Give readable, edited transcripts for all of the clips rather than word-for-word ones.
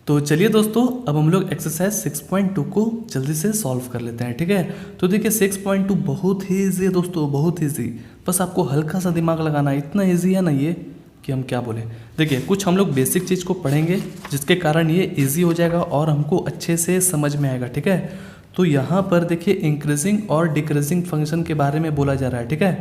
तो चलिए दोस्तों, अब हम लोग एक्सरसाइज 6.2 को जल्दी से सॉल्व कर लेते हैं। ठीक है, तो देखिए 6.2 बहुत ही ईजी है दोस्तों, बहुत ईजी। बस आपको हल्का सा दिमाग लगाना है, इतना ईजी है ना ये कि हम क्या बोले। देखिए कुछ हम लोग बेसिक चीज़ को पढ़ेंगे जिसके कारण ये ईजी हो जाएगा और हमको अच्छे से समझ में आएगा। ठीक है, तो यहाँ पर देखिए इंक्रीजिंग और डिक्रीजिंग फंक्शन के बारे में बोला जा रहा है। ठीक है,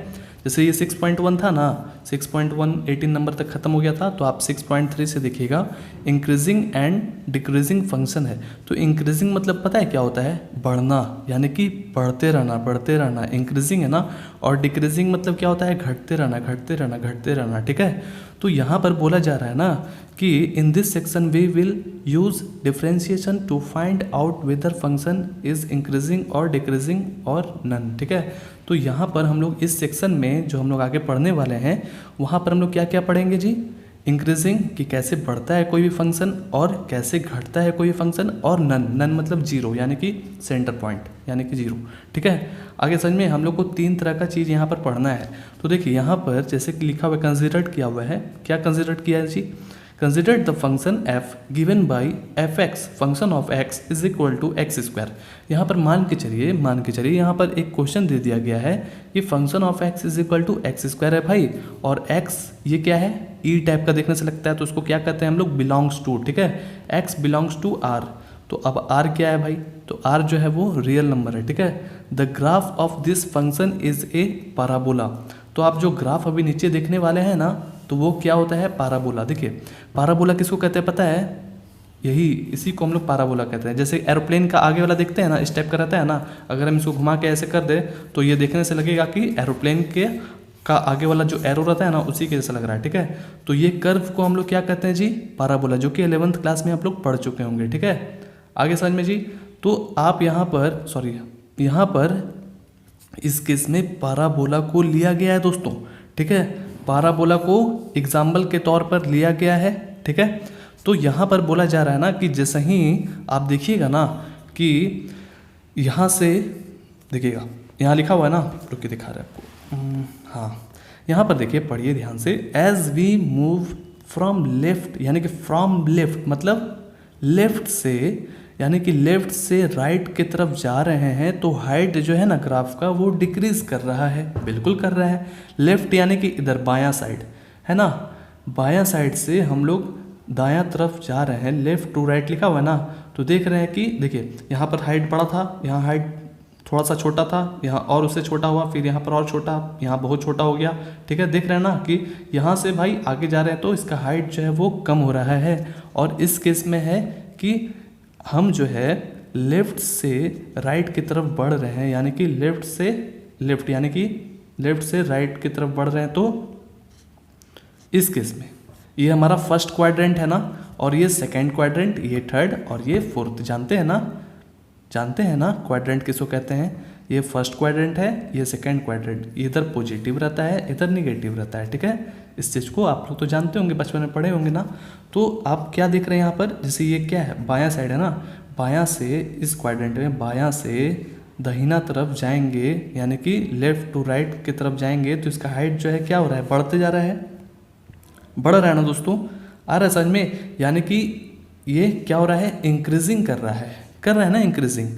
जैसे ये 6.1 था ना, 6.1 18 नंबर तक खत्म हो गया था, तो आप 6.3 से देखिएगा इंक्रीजिंग एंड डिक्रीजिंग फंक्शन है। तो इंक्रीजिंग मतलब पता है क्या होता है? बढ़ना, यानी कि बढ़ते रहना, बढ़ते रहना, इंक्रीजिंग है ना। और डिक्रीजिंग मतलब क्या होता है? घटते रहना, घटते रहना, घटते रहना। ठीक है, तो यहाँ पर बोला जा रहा है ना कि in this section we will use differentiation to find out whether function is increasing और डिक्रीजिंग और नन। ठीक है, तो यहाँ पर हम लोग इस सेक्शन में जो हम लोग आगे पढ़ने वाले हैं वहाँ पर हम लोग क्या क्या पढ़ेंगे जी? इंक्रीजिंग कि कैसे बढ़ता है कोई भी फंक्शन और कैसे घटता है कोई भी फंक्शन, और नन, नन मतलब जीरो, यानी कि सेंटर पॉइंट, यानी कि जीरो। ठीक है, आगे समझ में हम लोग को तीन तरह का चीज़ यहाँ पर पढ़ना है। तो देखिए यहाँ पर जैसे कि लिखा हुआ है, कंसिडर्ड किया हुआ है। क्या कंसिडर्ड किया है जी? Consider the function f given by fx function of x is equal to x square। यहाँ पर मान के चलिए यहाँ पर एक क्वेश्चन दे दिया गया है कि function of x is equal to x square है भाई, और x ये क्या है? ई टाइप का देखने से लगता है, तो उसको क्या कहते हैं हम लोग? Belongs to. ठीक है, x बिलोंग्स टू r। तो अब r क्या है भाई? तो r जो है वो रियल नंबर है। ठीक है, the graph of this function is a parabola. तो आप जो ग्राफ अभी नीचे देखने वाले हैं ना, तो वो क्या होता है? पैराबोला। देखिए पैराबोला किसको कहते हैं पता है? यही, इसी को हम लोग पैराबोला कहते हैं। जैसे एरोप्लेन का आगे वाला देखते हैं ना, इस टाइप का रहता है ना, अगर हम इसको घुमा के ऐसे कर दे तो ये देखने से लगेगा कि एरोप्लेन के का आगे वाला जो एरो रहता है ना, उसी के जैसा लग रहा है। ठीक है, तो ये कर्व को हम लोग क्या कहते हैं जी? पैराबोला, जो कि 11th क्लास में आप लोग पढ़ चुके होंगे। ठीक है, आगे समझ में जी। तो आप यहाँ पर इस केस में पैराबोला को लिया गया है दोस्तों। ठीक है, पैराबोला को एग्जाम्पल के तौर पर लिया गया है। ठीक है, तो यहाँ पर बोला जा रहा है ना कि जैसे ही आप देखिएगा ना कि यहाँ से देखिएगा, यहाँ लिखा हुआ है ना, रुक के दिखा रहा है आपको। हाँ, यहाँ पर देखिए, पढ़िए ध्यान से। As we move from left, यानी कि फ्रॉम लेफ्ट मतलब लेफ्ट से, यानी कि लेफ्ट से राइट की तरफ जा रहे हैं, तो हाइट जो है ना ग्राफ का वो डिक्रीज कर रहा है। बिल्कुल कर रहा है। लेफ्ट यानी कि इधर बायां साइड है ना, बायां साइड से हम लोग दायां तरफ जा रहे हैं, लेफ्ट टू राइट लिखा हुआ है ना। तो देख रहे हैं कि देखिए यहाँ पर हाइट बड़ा था, यहाँ हाइट थोड़ा सा छोटा था, यहाँ और उससे छोटा हुआ, फिर यहाँ पर और छोटा, यहाँ बहुत छोटा हो गया। ठीक है, देख रहे हैं ना कि यहाँ से भाई आगे जा रहे हैं तो इसका हाइट जो है वो कम हो रहा है। और इस केस में है कि हम जो है लेफ्ट से राइट की तरफ बढ़ रहे हैं, यानी कि लेफ्ट से लेफ्ट, यानी कि लेफ्ट से राइट की तरफ बढ़ रहे हैं। तो इस केस में ये हमारा फर्स्ट क्वाड्रेंट है ना, और ये सेकंड क्वाड्रेंट, ये थर्ड और ये फोर्थ। जानते हैं ना क्वाड्रेंट किसको कहते हैं? ये फर्स्ट क्वाड्रेंट है, ये सेकंड क्वाड्रेंट। इधर पॉजिटिव रहता है, इधर निगेटिव रहता है। ठीक है, इस चीज़ को आप लोग तो जानते होंगे, बचपन में पढ़े होंगे ना। तो आप क्या देख रहे हैं यहाँ पर? जैसे ये क्या है? बायां साइड है ना, बायां से इस क्वाड्रेंट में बायां से दाहिना तरफ जाएंगे, यानी कि लेफ्ट टू राइट की तरफ जाएंगे, तो इसका हाइट जो है क्या हो रहा है? बढ़ते जा रहा है, बढ़ रहा है ना दोस्तों। आ रहा है समझ में? यानी कि ये क्या हो रहा है? इंक्रीजिंग कर रहा है ना, इंक्रीजिंग।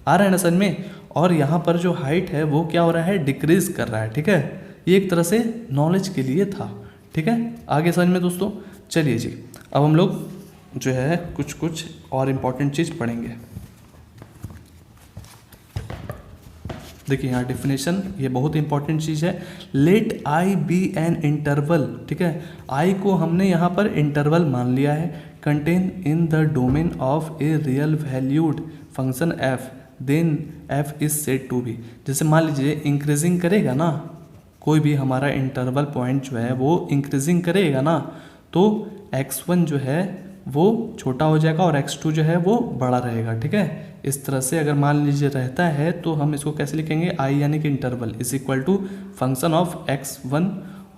आ रहा है ना समझ में? और यहाँ पर जो हाइट है वो क्या हो रहा है? डिक्रीज कर रहा है। ठीक है, ये एक तरह से नॉलेज के लिए था। ठीक है, आगे समझ में दोस्तों। चलिए जी, अब हम लोग जो है कुछ और इम्पोर्टेंट चीज़ पढ़ेंगे। देखिए यहाँ डेफिनेशन, ये बहुत इंपॉर्टेंट चीज़ है। Let I be an interval. ठीक है, आई को हमने यहाँ पर इंटरवल मान लिया है। Contain in the domain of a real valued function F, then F is said to be. जैसे मान लीजिए इंक्रीजिंग करेगा ना, कोई भी हमारा इंटरवल पॉइंट जो है वो इंक्रीजिंग करेगा ना, तो x1 जो है वो छोटा हो जाएगा और x2 जो है वो बड़ा रहेगा। ठीक है, इस तरह से अगर मान लीजिए रहता है तो हम इसको कैसे लिखेंगे? i यानी कि interval is equal to function of x1,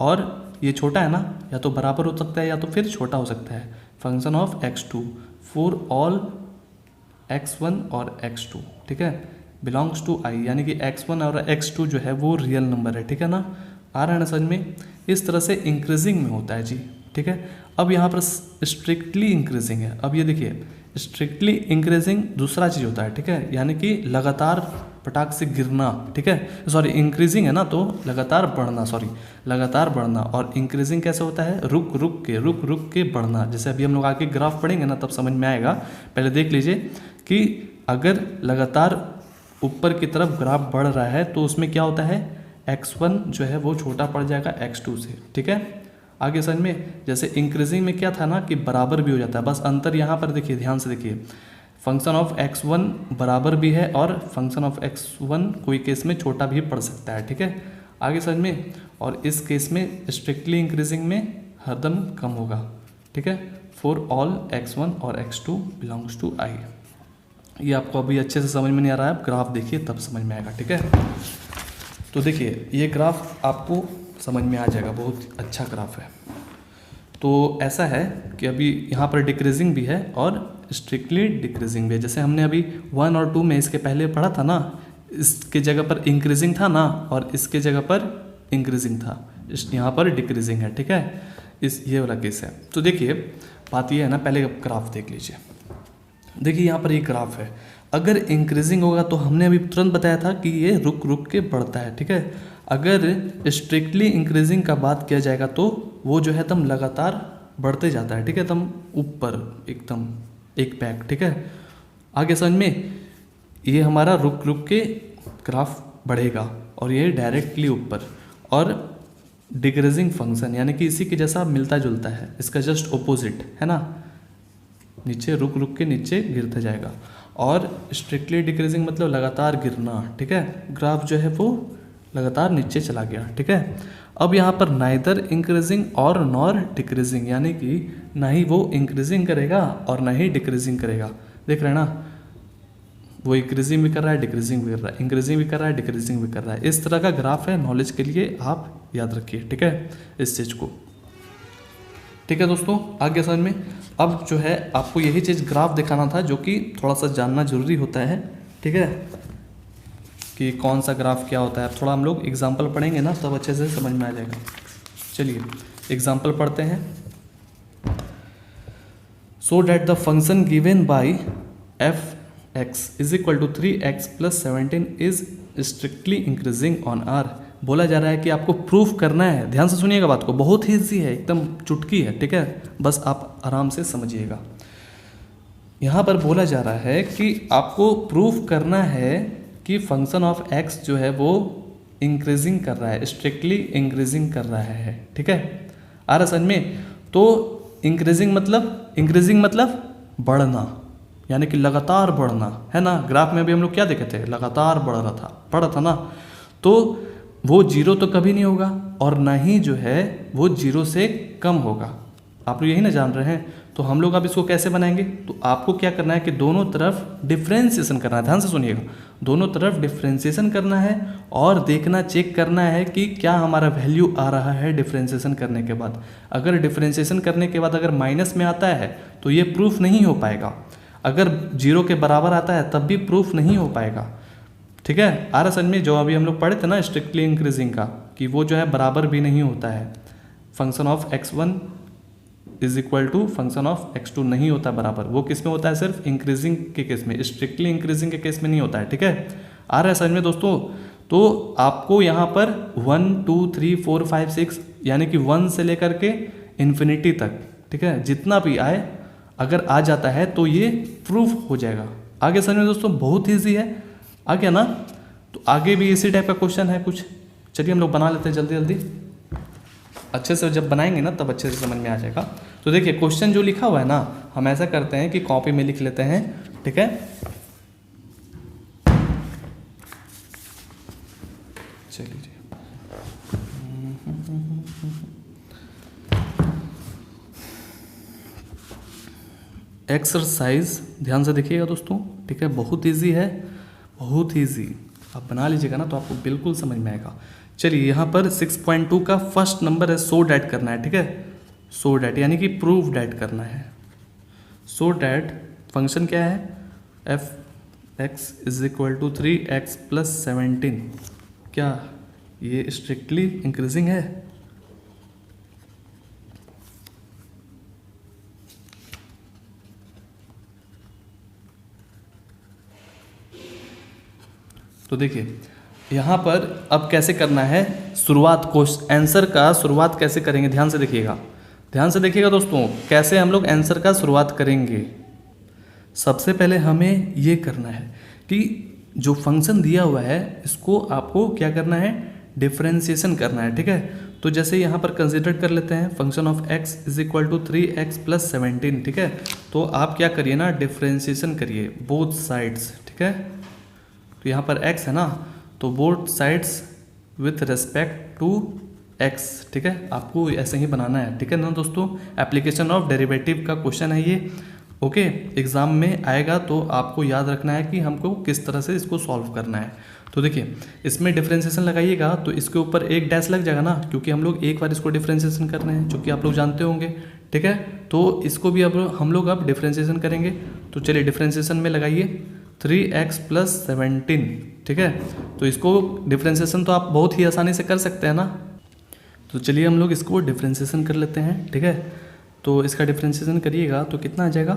और ये छोटा है ना, या तो बराबर हो सकता है या तो फिर छोटा हो सकता है, function of x2 for all x1 और x2। ठीक है, बिलोंग्स टू i, यानी कि x1 और x2 जो है वो रियल नंबर है। ठीक है ना, आ रहा है ना समझ में? इस तरह से इंक्रीजिंग में होता है जी। ठीक है। अब यहाँ पर स्ट्रिक्टली इंक्रीजिंग है। अब ये देखिए स्ट्रिक्टली इंक्रीजिंग दूसरा चीज़ होता है, ठीक है, यानी कि लगातार पटाख से गिरना, ठीक है, सॉरी इंक्रीजिंग है ना तो लगातार बढ़ना, सॉरी लगातार बढ़ना। और इंक्रीजिंग कैसे होता है, रुक रुक के बढ़ना। जैसे अभी हम लोग आगे ग्राफ पढ़ेंगे ना तब समझ में आएगा। पहले देख लीजिए कि अगर लगातार ऊपर की तरफ ग्राफ बढ़ रहा है तो उसमें क्या होता है, x1 जो है वो छोटा पड़ जाएगा x2 से, ठीक है। आगे समझ में, जैसे इंक्रीजिंग में क्या था ना कि बराबर भी हो जाता है, बस अंतर यहाँ पर देखिए, ध्यान से देखिए, फंक्शन ऑफ x1 बराबर भी है और फंक्शन ऑफ x1 कोई केस में छोटा भी पड़ सकता है, ठीक है। आगे समझ में, और इस केस में स्ट्रिक्टली इंक्रीजिंग में हरदम कम होगा, ठीक है, फॉर ऑल x1 और x2 बिलोंग्स टू i। ये आपको अभी अच्छे से समझ में नहीं आ रहा है, आप ग्राफ देखिए तब समझ में आएगा, ठीक है। तो देखिए ये ग्राफ आपको समझ में आ जाएगा, बहुत अच्छा ग्राफ है। तो ऐसा है कि अभी यहाँ पर डिक्रीजिंग भी है और स्ट्रिक्टली डिक्रीजिंग भी है। जैसे हमने अभी 1 और 2 में इसके पहले पढ़ा था ना, इसके जगह पर इंक्रीजिंग था ना और इसके जगह पर इंक्रीजिंग था, यहाँ पर डिक्रीजिंग है, ठीक है, इस ये वाला केस है। तो देखिए बात ये है ना, पहले ग्राफ देख लीजिए। देखिए यहाँ पर ये ग्राफ है, अगर इंक्रीजिंग होगा तो हमने अभी तुरंत बताया था कि ये रुक के बढ़ता है, ठीक है। अगर स्ट्रिक्टली इंक्रीजिंग का बात किया जाएगा तो वो जो है एकदम लगातार बढ़ते जाता है, ठीक है, एकदम ऊपर एकदम एक पैक, ठीक है। आगे समझ में, ये हमारा रुक के ग्राफ बढ़ेगा और ये डायरेक्टली ऊपर। और डिक्रीजिंग फंक्शन यानी कि इसी के जैसा मिलता जुलता है, इसका जस्ट ऑपोजिट है ना, नीचे रुक के नीचे गिरता जाएगा। और स्ट्रिक्टली डिक्रीजिंग मतलब लगातार गिरना, ठीक है, ग्राफ जो है वो लगातार नीचे चला गया, ठीक है। अब यहाँ पर नाइदर इंक्रीजिंग और नॉर डिक्रीजिंग, यानी कि ना ही वो इंक्रीजिंग करेगा और ना ही डिक्रीजिंग करेगा। देख रहे हैं ना, वो इंक्रीजिंग भी कर रहा है, डिक्रीजिंग भी कर रहा है, इंक्रीजिंग भी कर रहा है, डिक्रीजिंग भी कर रहा है। इस तरह का ग्राफ है, नॉलेज के लिए आप याद रखिए, ठीक है, इस चीज़ को, ठीक है दोस्तों। आगे समझ में, अब जो है आपको यही चीज़ ग्राफ दिखाना था जो कि थोड़ा सा जानना जरूरी होता है, ठीक है, कि कौन सा ग्राफ क्या होता है। थोड़ा हम लोग एग्जाम्पल पढ़ेंगे ना तब अच्छे से समझ में आ जाएगा। चलिए एग्जाम्पल पढ़ते हैं। So that the function given by F X is equal to 3x + 17 is strictly increasing on R. बोला जा रहा है कि आपको प्रूफ करना है, ध्यान से सुनिएगा बात को, बहुत ही ईजी है, एकदम चुटकी है, ठीक है, बस आप आराम से समझिएगा। यहाँ पर बोला जा रहा है कि आपको प्रूफ करना है कि फंक्शन ऑफ x जो है वो इंक्रीजिंग कर रहा है, स्ट्रिक्टली इंक्रीजिंग कर रहा है, ठीक है। आ रहा समझ में, तो इंक्रीजिंग मतलब बढ़ना, यानी कि लगातार बढ़ना, है ना। ग्राफ में भी हम लोग क्या देखे थे, लगातार बढ़ा था ना, तो वो जीरो तो कभी नहीं होगा और ना ही जो है वो जीरो से कम होगा। आप लोग यही ना जान रहे हैं। तो हम लोग अब इसको कैसे बनाएंगे, तो आपको क्या करना है कि दोनों तरफ डिफ्रेंशिएशन करना है, ध्यान से सुनिएगा, दोनों तरफ डिफ्रेंशिएशन करना है और देखना, चेक करना है कि क्या हमारा वैल्यू आ रहा है डिफ्रेंशिएशन करने के बाद। अगर डिफ्रेंशिएशन करने के बाद अगर माइनस में आता है तो ये प्रूफ नहीं हो पाएगा, अगर जीरो के बराबर आता है तब भी प्रूफ नहीं हो पाएगा, ठीक है। आर एस एन में जो अभी हम लोग पढ़े थे ना स्ट्रिक्टली इंक्रीजिंग का, कि वो जो है बराबर भी नहीं होता है, function of x1 is equal to function of x2 नहीं होता बराबर। वो किस में होता है, सिर्फ इंक्रीजिंग के केस में, स्ट्रिक्टली इंक्रीजिंग के केस में नहीं होता है, ठीक है। आ रहा है समझ में दोस्तों। तो आपको यहाँ पर 1 2 3 4 5 6 यानी कि 1 से लेकर के इन्फिनिटी तक, ठीक है, जितना भी आए अगर आ जाता है तो ये प्रूफ हो जाएगा। आगे समझ में दोस्तों, बहुत ईजी है, आ गया ना। तो आगे भी इसी टाइप का क्वेश्चन है कुछ, चलिए हम लोग बना लेते हैं जल्दी जल्दी, अच्छे से जब बनाएंगे ना तब अच्छे से समझ में आ जाएगा। तो देखिए क्वेश्चन जो लिखा हुआ है ना, हम ऐसा करते हैं कि कॉपी में लिख लेते हैं, ठीक है। चलिए एक्सरसाइज ध्यान से देखिएगा दोस्तों, ठीक है, बहुत इजी है, बहुत ईजी, आप बना लीजिएगा ना तो आपको बिल्कुल समझ में आएगा। चलिए यहाँ पर 6.2 का फर्स्ट नंबर है, सो डैट करना है, ठीक है, सो डैट यानी कि प्रूव डैट करना है। सो डैट फंक्शन क्या है, F X is equal to 3x + 17, क्या ये स्ट्रिक्टली इंक्रीजिंग है, तो देखिए यहाँ पर अब कैसे करना है शुरुआत, आंसर का शुरुआत कैसे करेंगे, ध्यान से देखिएगा दोस्तों, कैसे हम लोग आंसर का शुरुआत करेंगे। सबसे पहले हमें ये करना है कि जो फंक्शन दिया हुआ है इसको आपको क्या करना है, डिफरेंशिएशन करना है, ठीक है। तो जैसे यहाँ पर कंसिडर कर लेते हैं function of x is equal to 3x plus 17, ठीक है। तो आप क्या करिए ना, डिफरेंशिएशन करिए बोथ साइड्स, ठीक है। तो यहाँ पर x है ना, तो both sides with respect to x, ठीक है। आपको ऐसे ही बनाना है, ठीक है ना दोस्तों। एप्लीकेशन ऑफ डेरिवेटिव का क्वेश्चन है ये, ओके। एग्जाम में आएगा तो आपको याद रखना है कि हमको किस तरह से इसको सॉल्व करना है। तो देखिए इसमें डिफरेंशिएशन लगाइएगा तो इसके ऊपर एक डैश लग जाएगा ना, क्योंकि हम लोग एक बार इसको डिफरेंशिएशन कर रहे हैं, जो कि आप लोग जानते होंगे, ठीक है। तो इसको भी अब हम लोग अब डिफरेंशिएशन करेंगे। तो चलिए डिफरेंशिएशन में लगाइए 3x प्लस 17, ठीक है। तो इसको डिफरेंशिएशन तो आप बहुत ही आसानी से कर सकते हैं ना। तो चलिए हम लोग इसको डिफरेंशिएशन कर लेते हैं, ठीक है। तो इसका डिफरेंशिएशन करिएगा तो कितना आ जाएगा,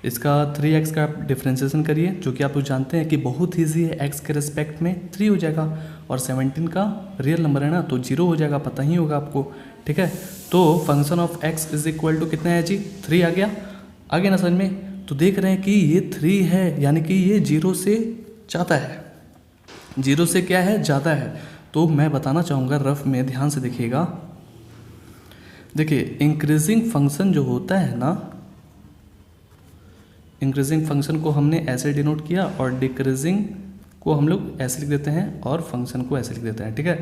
इसका 3x का डिफरेंशिएशन करिए, जो कि आप लोग जानते हैं कि बहुत ईजी है, x के रिस्पेक्ट में 3 हो जाएगा और 17 का रियल नंबर है ना, तो 0 हो जाएगा, पता ही होगा आपको, ठीक है। तो function of x is equal to कितना है जी, 3 आ गया, आगे ना समझ में। तो देख रहे हैं कि ये 3 है, यानी कि ये 0 से ज़्यादा है, 0 से क्या है, ज़्यादा है। तो मैं बताना चाहूँगा रफ में, ध्यान से देखिएगा। देखिए इंक्रीजिंग फंक्शन जो होता है ना, इंक्रीजिंग फंक्शन को हमने ऐसे डिनोट किया और डिक्रीजिंग को हम लोग ऐसे लिख देते हैं और फंक्शन को ऐसे लिख देते हैं, ठीक है।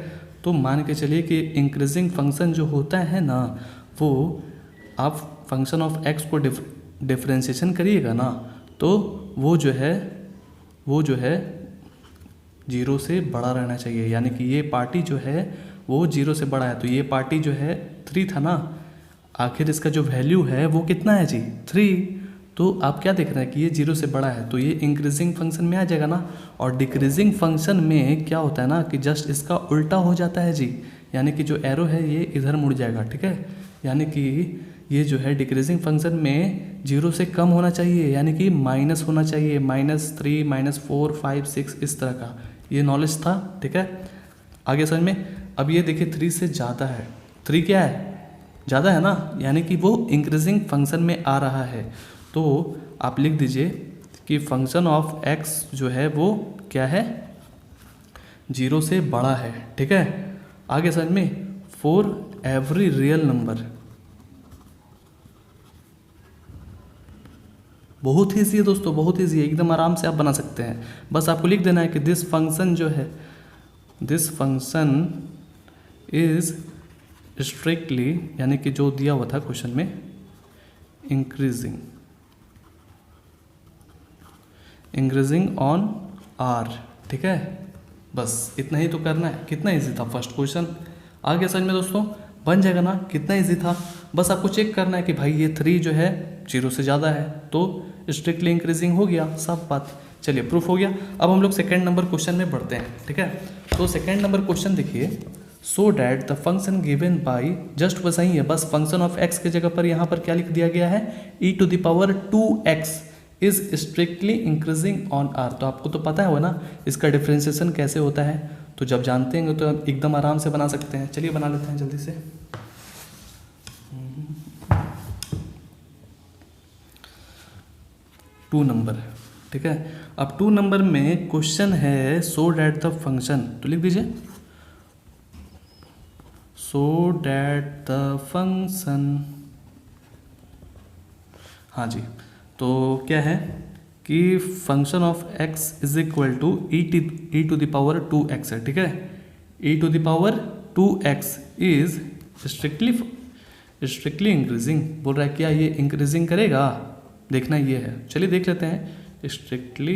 तो मान के चलिए कि इंक्रीजिंग फंक्शन जो होता है ना, वो आप फंक्शन ऑफ x को डिफरेंशिएशन करिएगा ना, तो वो जो है 0 से बड़ा रहना चाहिए, यानी कि ये पार्टी जो है वो 0 से बड़ा है। तो ये पार्टी जो है 3 था ना, आखिर इसका जो वैल्यू है वो कितना है जी, 3। तो आप क्या देख रहे हैं कि ये 0 से बड़ा है, तो ये इंक्रीजिंग फंक्शन में आ जाएगा ना। और डिक्रीजिंग फंक्शन में क्या होता है ना कि जस्ट इसका उल्टा हो जाता है जी, यानी कि जो एरो है ये इधर मुड़ जाएगा, ठीक है। यानी कि ये जो है डिक्रीजिंग फंक्शन में 0 से कम होना चाहिए, यानी कि माइनस होना चाहिए, -3, -4, 5, 6 इस तरह का, ये नॉलेज था, ठीक है। आगे समझ में। अब ये देखिए 3 से ज़्यादा है, 3 क्या है, ज़्यादा है ना, यानी कि वो इंक्रीजिंग फंक्शन में आ रहा है। तो आप लिख दीजिए कि फंक्शन ऑफ x जो है वो क्या है, 0 से बड़ा है, ठीक है। आगे समझ में, फॉर एवरी रियल नंबर, बहुत ईजी है दोस्तों, बहुत ईजी है, एकदम आराम से आप बना सकते हैं। बस आपको लिख देना है कि दिस फंक्शन जो है, दिस फंक्शन इज स्ट्रिक्टली, यानी कि जो दिया हुआ था क्वेश्चन में, इंक्रीजिंग ऑन r, ठीक है। बस इतना ही तो करना है, कितना इजी था फर्स्ट क्वेश्चन। आगे समझ में दोस्तों, बन जाएगा ना, कितना इजी था। बस आपको चेक करना है कि भाई ये 3 जो है 0 से ज़्यादा है, तो स्ट्रिक्टली इंक्रीजिंग हो गया, सब बात। चलिए प्रूफ हो गया। अब हम लोग सेकेंड नंबर क्वेश्चन में बढ़ते हैं, ठीक है। तो सेकेंड नंबर क्वेश्चन देखिए, सो that the function given by, just बस यही है, बस फंक्शन ऑफ x की जगह पर यहाँ पर क्या लिख दिया गया है, e⁻²x is strictly increasing on r। तो आपको तो पता है ना इसका डिफरेंशिएशन कैसे होता है, तो जब जानते हैं तो एकदम आराम से बना सकते हैं। चलिए बना लेते हैं जल्दी से। 2 नंबर, ठीक है। अब 2 नंबर में क्वेश्चन है सो डैट द फंक्शन, तो लिख दीजिए सो डैट द फंक्शन, हाँ जी। तो क्या है कि function of x is equal to e⁻²x है, ठीक है। e⁻²x इज स्ट्रिक्टली इंक्रीजिंग, बोल रहा है क्या ये इंक्रीजिंग करेगा, देखना ये है। चलिए देख लेते हैं। स्ट्रिक्टली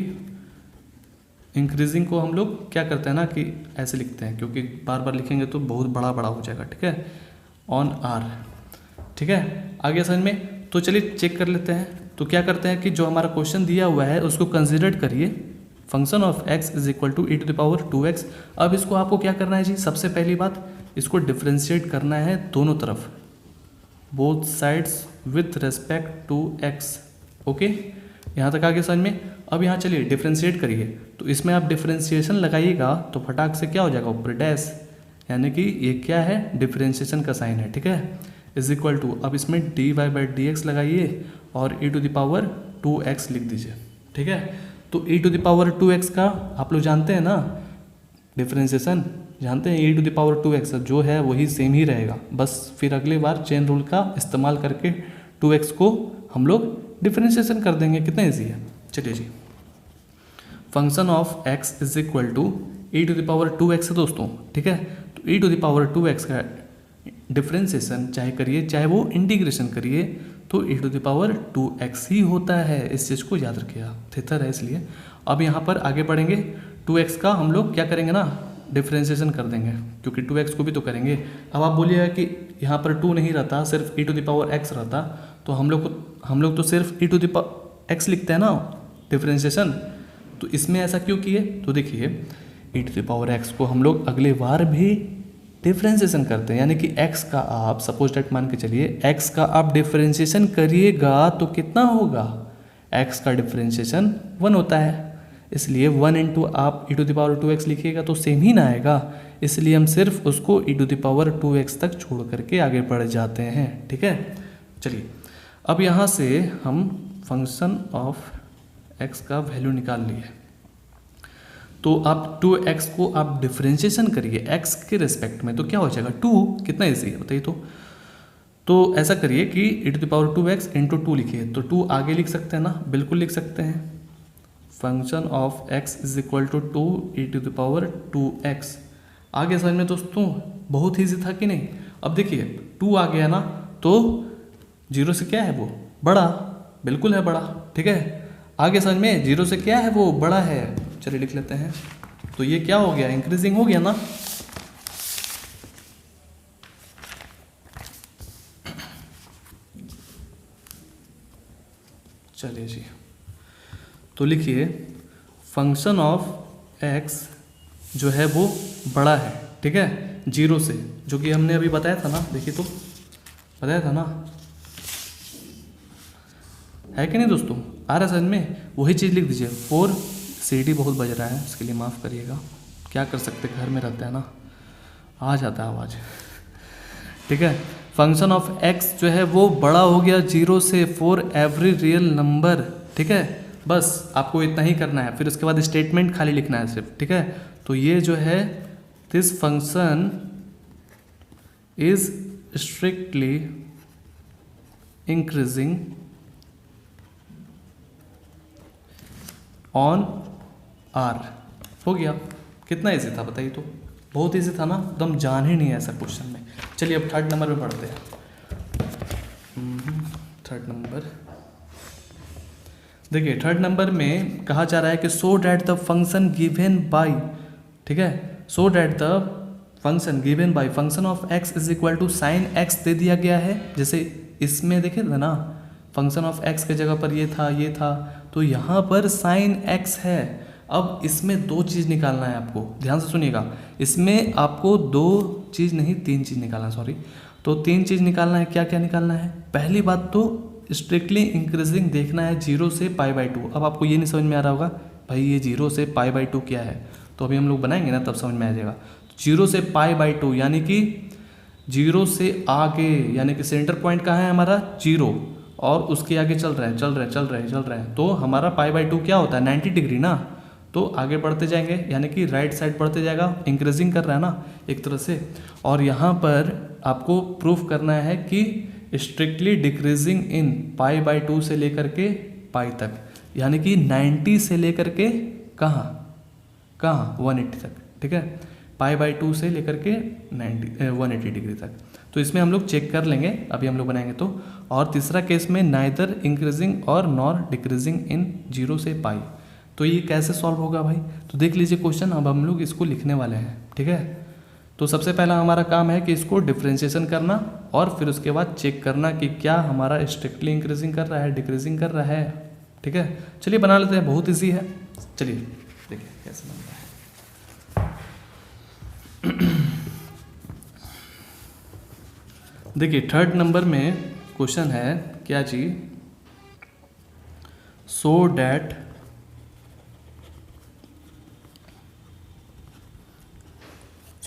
इंक्रीजिंग को हम लोग क्या करते हैं ना कि ऐसे लिखते हैं, क्योंकि बार बार लिखेंगे तो बहुत बड़ा बड़ा हो जाएगा, ठीक है, ऑन r, ठीक है। आगे समझ में। तो चलिए चेक कर लेते हैं। तो क्या करते हैं कि जो हमारा क्वेश्चन दिया हुआ है उसको कंसिडर करिए, function of x is equal to e⁻²x। अब इसको आपको क्या करना है जी, सबसे पहली बात इसको डिफ्रेंशिएट करना है दोनों तरफ, both sides with respect to x, okay. यहाँ तक आगे समझ में। अब यहाँ चलिए डिफ्रेंशिएट करिए, तो इसमें आप डिफ्रेंशिएशन लगाइएगा तो फटाक से क्या हो जाएगा, ऊपर डैश, यानी कि ये क्या है, डिफ्रेंशिएशन का साइन है, ठीक है, इज इक्वल टू, अब इसमें dy/dx लगाइए और e⁻²x लिख दीजिए, ठीक है। तो e⁻²x का आप लोग जानते हैं ना डिफ्रेंशिएशन, जानते हैं e⁻²x जो है वही सेम ही रहेगा, बस फिर अगली बार चेन रूल का इस्तेमाल करके 2x को हम लोग डिफ्रेंशिएशन कर देंगे, कितना ईजी है। चलिए जी, function of x is equal to e⁻²x है दोस्तों, ठीक है। तो e⁻²x का डिफ्रेंशिएशन चाहे करिए चाहे वो इंटीग्रेशन करिए तो e⁻²x ही होता है, इस चीज़ को याद रखिएगा, थीटा है इसलिए। अब यहाँ पर आगे बढ़ेंगे, 2x का हम लोग क्या करेंगे ना, डिफ्रेंशिएशन कर देंगे, क्योंकि 2x को भी तो करेंगे। अब आप बोलिएगा कि यहाँ पर 2 नहीं रहता, सिर्फ e⁻x रहता, तो हम लोग तो सिर्फ e⁻x लिखते हैं ना डिफ्रेंशिएशन, तो इसमें ऐसा क्यों किए, तो देखिए e⁻x को हम लोग अगले बार भी डिफ्रेंशिएशन करते हैं, यानी कि x का आप सपोज डेट मान के चलिए x का आप डिफ्रेंशिएशन करिएगा तो कितना होगा, x का डिफ्रेंशिएशन 1 होता है, इसलिए 1 इंटू आप e⁻²x लिखिएगा तो सेम ही ना आएगा, इसलिए हम सिर्फ उसको e⁻²x तक छोड़ करके आगे बढ़ जाते हैं, ठीक है। चलिए अब यहाँ से हम फंक्शन ऑफ x का वैल्यू निकाल लिए, तो आप 2x को आप डिफ्रेंशिएशन करिए x के रिस्पेक्ट में, तो क्या हो जाएगा 2, कितना ईजी है बताइए। तो ऐसा करिए कि e⁻²x इंटू 2 लिखिए, तो 2 आगे लिख सकते हैं ना, बिल्कुल लिख सकते हैं, function of x is equal to 2e⁻²x। आगे समझ में दोस्तों, बहुत ईजी था कि नहीं। अब देखिए 2 आ गया ना, तो 0 से क्या है वो बड़ा, बिल्कुल है बड़ा, ठीक है। आगे समझ में 0 से क्या है वो बड़ा है, चलिए लिख लेते हैं, तो ये क्या हो गया, इंक्रीजिंग हो गया ना। चलिए जी, तो लिखिए फंक्शन ऑफ x जो है वो बड़ा है, ठीक है, 0 से, जो कि हमने अभी बताया था ना, देखिए तो बताया था ना, है कि नहीं दोस्तों, आ रहा है समझ में, वही चीज़ लिख दीजिए। 4 सीडी बहुत बज रहा है, उसके लिए माफ़ करिएगा, क्या कर सकते, घर में रहता है ना, आ जाता है आवाज़, ठीक है। फंक्शन ऑफ x जो है वो बड़ा हो गया 0 से फॉर एवरी रियल नंबर, ठीक है, बस आपको इतना ही करना है, फिर उसके बाद स्टेटमेंट खाली लिखना है सिर्फ, ठीक है। तो ये जो है this function is strictly increasing on R, हो गया, कितना इजी था बताइए, तो बहुत इजी था ना, एकदम जान ही नहीं है ऐसा क्वेश्चन में। चलिए अब थर्ड नंबर में पढ़ते हैं। थर्ड नंबर देखिए, थर्ड नंबर में कहा जा रहा है कि so that the function given by, ठीक है, so that the function given by function of x is equal to sine x दे दिया गया है, जैसे इसमें देखे था ना, फंक्शन ऑफ x के जगह पर ये था, तो यहाँ पर साइन x है। अब इसमें 2 चीज़ निकालना है आपको, ध्यान से सुनिएगा, इसमें आपको 2 चीज़ नहीं 3 चीज़ निकालना, सॉरी, तो 3 चीज़ निकालना है। क्या क्या निकालना है, पहली बात तो स्ट्रिक्टली इंक्रीजिंग देखना है 0 से π/2। अब आपको ये नहीं समझ में आ रहा होगा भाई ये 0 से π/2 क्या है, तो अभी हम लोग बनाएंगे ना तब समझ में आ जाएगा। 0 से π/2 यानी कि 0 से आगे, यानी कि सेंटर पॉइंट कहाँ है हमारा 0, और उसके आगे चल रहे हैं, तो हमारा π/2 क्या होता है 90 डिग्री ना, तो आगे बढ़ते जाएंगे, यानी कि राइट साइड बढ़ते जाएगा, इंक्रीजिंग कर रहा है ना एक तरह से। और यहाँ पर आपको प्रूफ करना है कि स्ट्रिक्टली डिक्रीजिंग इन π/2 से लेकर के पाई तक, यानी कि 90 से लेकर के कहाँ 180 तक, ठीक है, π/2 से लेकर के 180 डिग्री तक। तो इसमें हम लोग चेक कर लेंगे, अभी हम लोग बनाएंगे तो। और तीसरा केस में नाइदर इंक्रीजिंग और नॉर डिक्रीजिंग इन 0 से पाई, तो ये कैसे सॉल्व होगा भाई, तो देख लीजिए क्वेश्चन, अब हम लोग इसको लिखने वाले हैं, ठीक है। तो सबसे पहला हमारा काम है कि इसको डिफ्रेंशिएशन करना, और फिर उसके बाद चेक करना कि क्या हमारा स्ट्रिक्टली इंक्रीजिंग कर रहा है, डिक्रीजिंग कर रहा है, ठीक है। चलिए बना लेते हैं, बहुत ईजी है, चलिए देखिए कैसे बन रहा है। देखिए थर्ड नंबर में क्वेश्चन है क्या जी, so that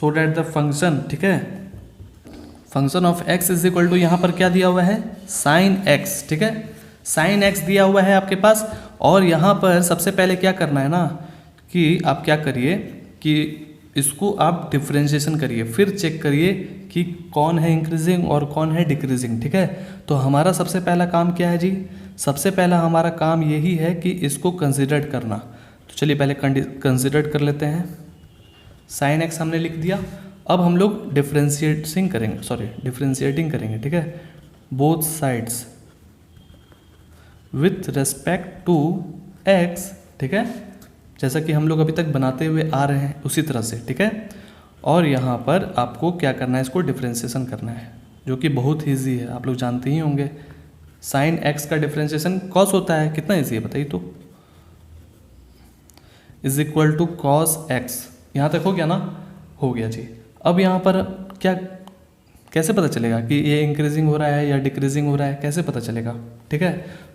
so that the function, ठीक है, function of x is equal to, यहाँ पर क्या दिया हुआ है, साइन x, ठीक है, साइन x दिया हुआ है आपके पास। और यहाँ पर सबसे पहले क्या करना है ना कि आप क्या करिए कि इसको आप डिफ्रेंशिएशन करिए, फिर चेक करिए कि कौन है इंक्रीजिंग और कौन है डिक्रीजिंग, ठीक है। तो हमारा सबसे पहला काम क्या है जी, सबसे पहला हमारा काम यही है कि इसको कंसिडर करना। तो चलिए पहले कंसिडर कर लेते हैं। साइन एक्स हमने लिख दिया। अब हम लोग डिफ्रेंशिएटिंग करेंगे, ठीक है, both sides with respect to X, ठीक है, जैसा कि हम लोग अभी तक बनाते हुए आ रहे हैं उसी तरह से, ठीक है। और यहाँ पर आपको क्या करना है, इसको डिफ्रेंशिएशन करना है, जो कि बहुत ईजी है, आप लोग जानते ही होंगे। साइन एक्स का डिफ्रेंशिएशन कॉस होता है, कितना ईजी है बताइए तो, is equal to cos X. यहाँ तक हो गया ना, हो गया जी। अब यहाँ पर क्या, कैसे पता चलेगा कि ये इंक्रीजिंग हो रहा है या डिक्रीजिंग हो रहा है, कैसे पता चलेगा, ठीक है।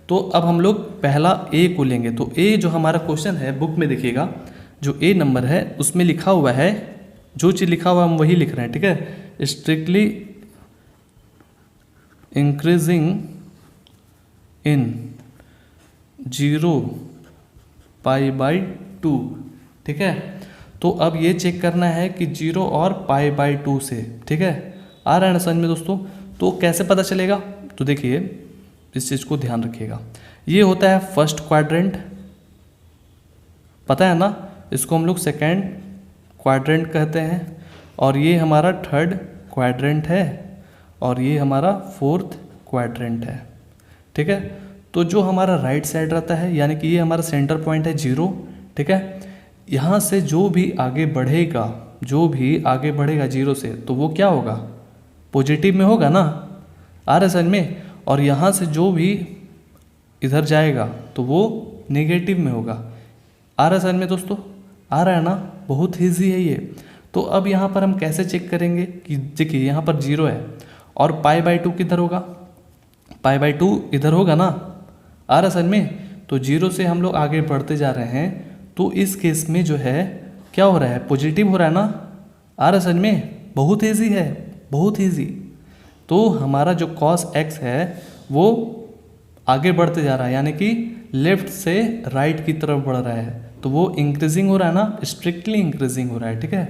तो अब हम लोग पहला ए को लेंगे। तो ए जो हमारा क्वेश्चन है बुक में देखिएगा, जो ए नंबर है उसमें लिखा हुआ है, जो चीज़ लिखा हुआ है हम वही लिख रहे हैं, ठीक है, स्ट्रिक्टली इंक्रीजिंग इन 0 पाई/2, ठीक है। तो अब ये चेक करना है कि 0 और पाई/2 से, ठीक है, आ रहा है ना समझ में दोस्तों। तो कैसे पता चलेगा, तो देखिए इस चीज़ को ध्यान रखिएगा, ये होता है फर्स्ट क्वाड्रेंट, पता है ना, इसको हम लोग सेकेंड क्वाड्रेंट कहते हैं, और ये हमारा थर्ड क्वाड्रेंट है, और ये हमारा फोर्थ क्वाड्रेंट है, ठीक है। तो जो हमारा राइट साइड रहता है, यानी कि ये हमारा सेंटर पॉइंट है 0, ठीक है, यहाँ से जो भी आगे बढ़ेगा 0 से, तो वो क्या होगा, पॉजिटिव में होगा ना, आ रहा है समझ में। और यहाँ से जो भी इधर जाएगा तो वो नेगेटिव में होगा, आ रहा है समझ में दोस्तों, आ रहा है ना, बहुत ईजी है ये। तो अब यहाँ पर हम कैसे चेक करेंगे कि देखिए यहाँ पर 0 है और पाई/2 किधर होगा, पाई/2 इधर होगा ना, आ रहा है समझ में। तो 0 से हम लोग आगे बढ़ते जा रहे हैं, तो इस केस में जो है क्या हो रहा है, पॉजिटिव हो रहा है ना, आ रहा है समझ में, बहुत ईजी है, बहुत ईजी। तो हमारा जो cos x है वो आगे बढ़ते जा रहा है, यानी कि लेफ्ट से राइट की तरफ बढ़ रहा है, तो वो इंक्रीजिंग हो रहा है ना, स्ट्रिक्टली इंक्रीजिंग हो रहा है, ठीक है।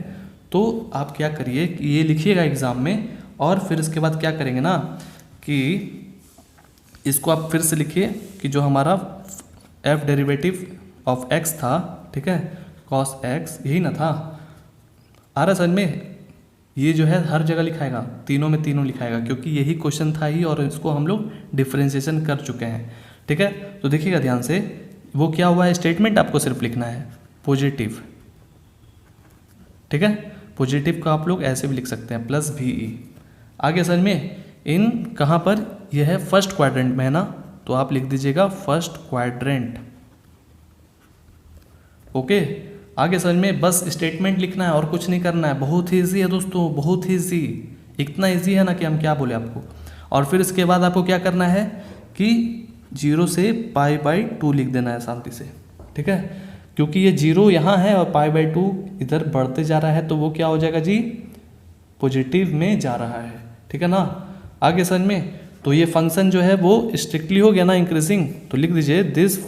तो आप क्या करिए कि ये लिखिएगा एग्जाम में, और फिर इसके बाद क्या करेंगे ना कि इसको आप फिर से लिखिए कि जो हमारा f डेरिवेटिव ऑफ x था, ठीक है, cos x यही ना था, आ रहा समझ में। ये जो है हर जगह लिखाएगा, तीनों में तीनों लिखाएगा, क्योंकि यही क्वेश्चन था ही, और इसको हम लोग डिफ्रेंशिएशन कर चुके हैं, ठीक है। तो देखिएगा ध्यान से, वो क्या हुआ है, स्टेटमेंट आपको सिर्फ लिखना है पॉजिटिव, ठीक है, पॉजिटिव का आप लोग ऐसे भी लिख सकते हैं +VE। आगे समझ में, इन कहाँ पर, यह है फर्स्ट क्वाड्रेंट में है ना, तो आप लिख दीजिएगा फर्स्ट क्वाड्रेंट, ओके। आगे समझ में, बस स्टेटमेंट लिखना है और कुछ नहीं करना है, बहुत ही ईजी है दोस्तों, बहुत ही ईजी, इतना ईजी है ना कि हम क्या बोले आपको। और फिर इसके बाद आपको क्या करना है कि 0 से पाई/2 लिख देना है शांति से, ठीक है, क्योंकि ये 0 यहाँ है और पाई/2 इधर बढ़ते जा रहा है, तो वो क्या हो जाएगा जी, पॉजिटिव में जा रहा है, ठीक है ना। आगे समझ में, तो ये फंक्शन जो है वो स्ट्रिक्टली हो गया ना इंक्रीजिंग, तो लिख दीजिए this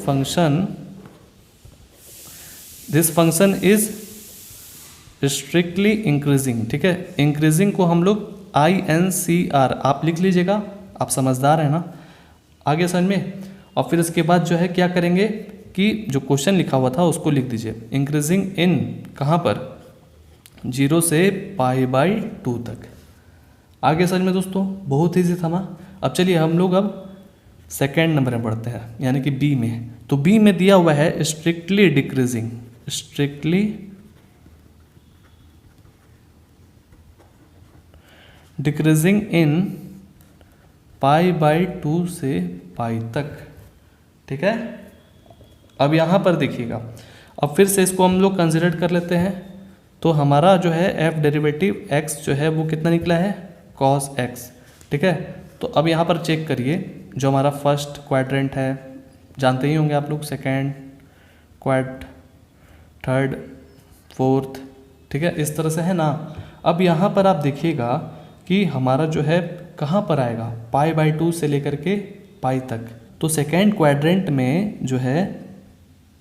function is strictly increasing, ठीक है। इंक्रीजिंग को हम लोग INCR आप लिख लीजिएगा, आप समझदार हैं ना। आगे समझ में, और फिर इसके बाद जो है क्या करेंगे कि जो क्वेश्चन लिखा हुआ था उसको लिख दीजिए, इंक्रीजिंग इन कहाँ पर, 0 से पाई/2 तक। आगे समझ में दोस्तों, बहुत ईजी था ना। अब चलिए हम लोग अब सेकेंड नंबर में बढ़ते हैं, यानी कि बी में। तो बी में दिया हुआ है strictly decreasing, strictly decreasing in पाई/2 से पाई तक, ठीक है। अब यहाँ पर देखिएगा, अब फिर से इसको हम लोग कंसिडर कर लेते हैं। तो हमारा जो है f डेरिवेटिव x जो है वो कितना निकला है, cos x, ठीक है। तो अब यहाँ पर चेक करिए, जो हमारा फर्स्ट क्वाड्रेंट है जानते ही होंगे आप लोग, सेकेंड थर्ड फोर्थ, ठीक है, इस तरह से है ना। अब यहाँ पर आप देखिएगा कि हमारा जो है कहाँ पर आएगा, π/2 से लेकर के पाई तक। तो सेकेंड क्वाड्रेंट में जो है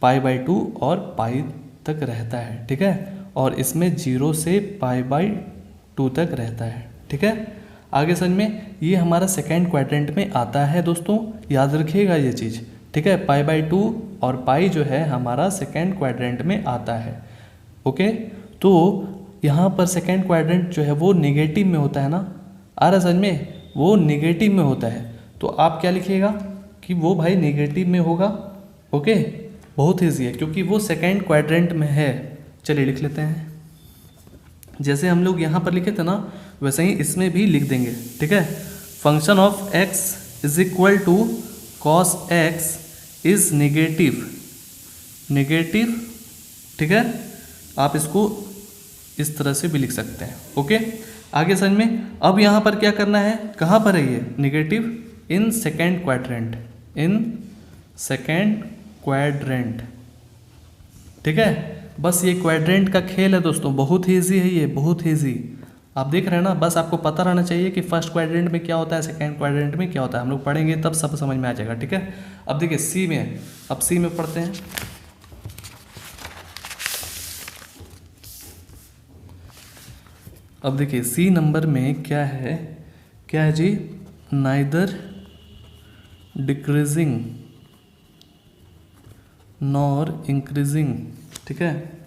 π/2 और पाई तक रहता है, ठीक है, और इसमें 0 से π/2 तक रहता है, ठीक है। आगे समझ में, ये हमारा सेकेंड क्वाड्रेंट में आता है दोस्तों, याद रखिएगा ये चीज़, ठीक है। π/2 और पाई जो है हमारा सेकेंड क्वाड्रेंट में आता है, ओके। तो यहाँ पर सेकेंड क्वाड्रेंट जो है वो नेगेटिव में होता है ना, आ रहा समझ में, वो नेगेटिव में होता है। तो आप क्या लिखिएगा कि वो भाई नेगेटिव में होगा, ओके। बहुत ईजी है क्योंकि वो सेकेंड क्वाड्रेंट में है। चलिए लिख लेते हैं, जैसे हम लोग यहाँ पर लिखे थे ना वैसे ही इसमें भी लिख देंगे, ठीक है। Function of x is equal to cos x is negative, ठीक है। आप इसको इस तरह से भी लिख सकते हैं, ओके। आगे समझ में, अब यहाँ पर क्या करना है, कहाँ पर है ये नेगेटिव, इन सेकेंड क्वाड्रेंट, ठीक है। बस ये क्वाड्रेंट का खेल है दोस्तों, बहुत ही ईजी है ये, बहुत ही ईजी। आप देख रहे हैं ना, बस आपको पता रहना चाहिए कि फर्स्ट क्वाड्रेंट में क्या होता है, सेकेंड क्वाड्रेंट में क्या होता है। हम लोग पढ़ेंगे तब सब समझ में आ जाएगा, ठीक है। अब देखिए सी में, अब सी में पढ़ते हैं। अब देखिए सी नंबर में क्या है जी, नाइदर डिक्रीजिंग नॉर इंक्रीजिंग, ठीक है।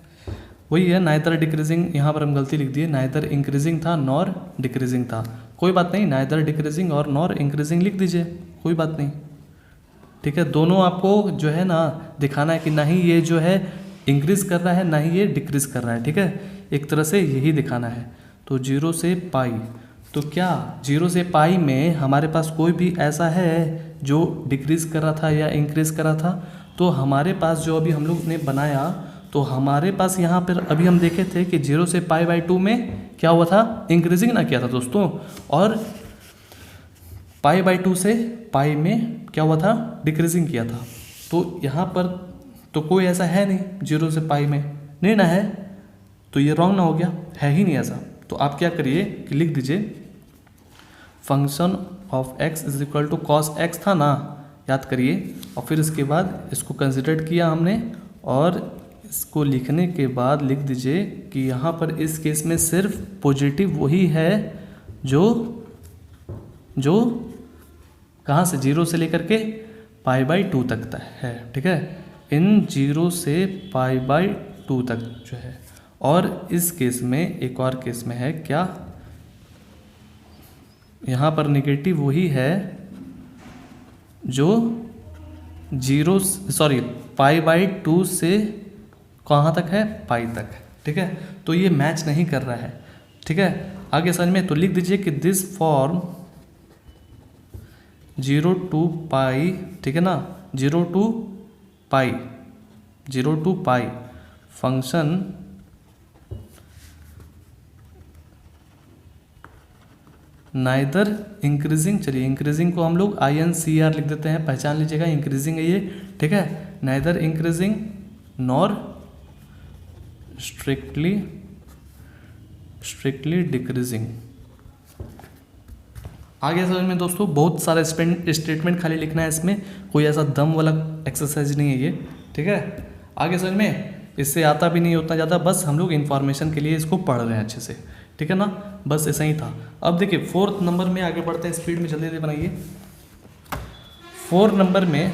वही है नाइदर डिक्रीजिंग, यहाँ पर हम गलती लिख दिए, नाइदर इंक्रीजिंग था नॉर डिक्रीजिंग था, कोई बात नहीं, नाइदर डिक्रीजिंग और नॉर इंक्रीजिंग लिख दीजिए, कोई बात नहीं, ठीक है। दोनों आपको जो है ना दिखाना है कि ना ही ये जो है इंक्रीज कर रहा है ना ही ये डिक्रीज कर रहा है, ठीक है। एक तरह से यही दिखाना है। तो 0 से पाई, तो क्या 0 से पाई में हमारे पास कोई भी ऐसा है जो डिक्रीज कर रहा था या इंक्रीज कर रहा था। तो हमारे पास जो अभी हम लोग ने बनाया, तो हमारे पास यहाँ पर अभी हम देखे थे कि 0 से π/2 में क्या हुआ था, इंक्रीजिंग ना किया था दोस्तों, और π/2 से पाई में क्या हुआ था, डिक्रीजिंग किया था। तो यहाँ पर तो कोई ऐसा है नहीं 0 से पाई में, नहीं ना है, तो ये रॉन्ग ना हो गया, है ही नहीं ऐसा। तो आप क्या करिए कि लिख दीजिए function of x is equal to cos x था ना, याद करिए, और फिर इसके बाद इसको कंसिडर किया हमने, और इसको लिखने के बाद लिख दीजिए कि यहाँ पर इस केस में सिर्फ पॉजिटिव वही है जो कहाँ से 0 से लेकर के π/2 तक है, ठीक है। इन 0 से π/2 तक जो है, और इस केस में एक और केस में है क्या, यहाँ पर नेगेटिव वही है जो π/2 से कहाँ तक है, पाई तक, ठीक है। तो ये मैच नहीं कर रहा है, ठीक है। आगे समझ में, तो लिख दीजिए कि दिस फॉर्म 0 to पाई, ठीक है ना, 0 to pi function neither increasing, चलिए इंक्रीजिंग को हम लोग INCR लिख देते हैं, पहचान लीजिएगा, इंक्रीजिंग है ये, ठीक है। Neither increasing nor strictly decreasing. आगे समझ में दोस्तों, बहुत सारा स्टेटमेंट खाली लिखना है इसमें, कोई ऐसा दम वाला एक्सरसाइज नहीं है ये, ठीक है। आगे समझ में, इससे आता भी नहीं उतना ज़्यादा, बस हम लोग इन्फॉर्मेशन के लिए इसको पढ़ रहे हैं अच्छे से, ठीक है ना, बस ऐसा ही था। अब देखिए 4th नंबर में आगे बढ़ते हैं, स्पीड में जल्दी बनाइए। 4 नंबर में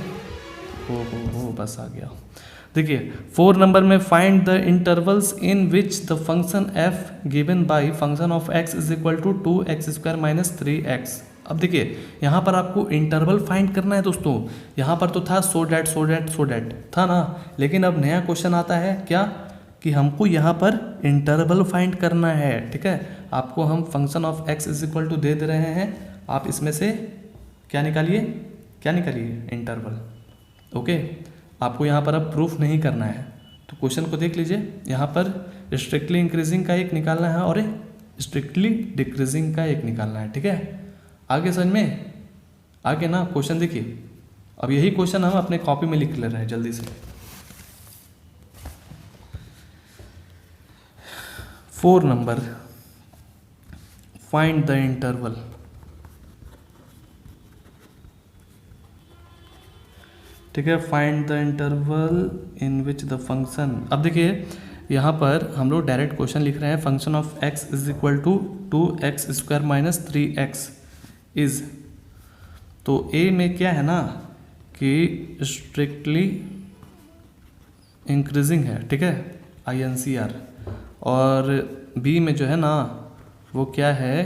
बस आ गया। देखिए 4 नंबर में find the intervals in which the function f given by function of x is equal to 2x² minus 3x। अब देखिए यहाँ पर आपको इंटरवल फाइंड करना है दोस्तों। यहाँ पर तो था सो डैट था ना, लेकिन अब नया क्वेश्चन आता है क्या, कि हमको यहाँ पर इंटरवल फाइंड करना है, ठीक है। आपको हम function of x is equal to दे रहे हैं, आप इसमें से क्या निकालिए इंटरवल, ओके। आपको यहाँ पर अब प्रूफ नहीं करना है, तो क्वेश्चन को देख लीजिए, यहाँ पर स्ट्रिक्टली इंक्रीजिंग का एक निकालना है और स्ट्रिक्टली डिक्रीजिंग का एक निकालना है, ठीक है। आगे समझ में, आगे ना क्वेश्चन देखिए, अब यही क्वेश्चन हम अपने कॉपी में लिख ले रहे हैं जल्दी से। 4 नंबर फाइंड द इंटरवल। ठीक है, find the interval in which the function. अब देखिए यहाँ पर हम लोग डायरेक्ट क्वेश्चन लिख रहे हैं, function of x is equal to 2x² minus 3x is, तो a में क्या है ना कि स्ट्रिक्टली इंक्रीजिंग है, ठीक है, INCR, और b में जो है ना वो क्या है,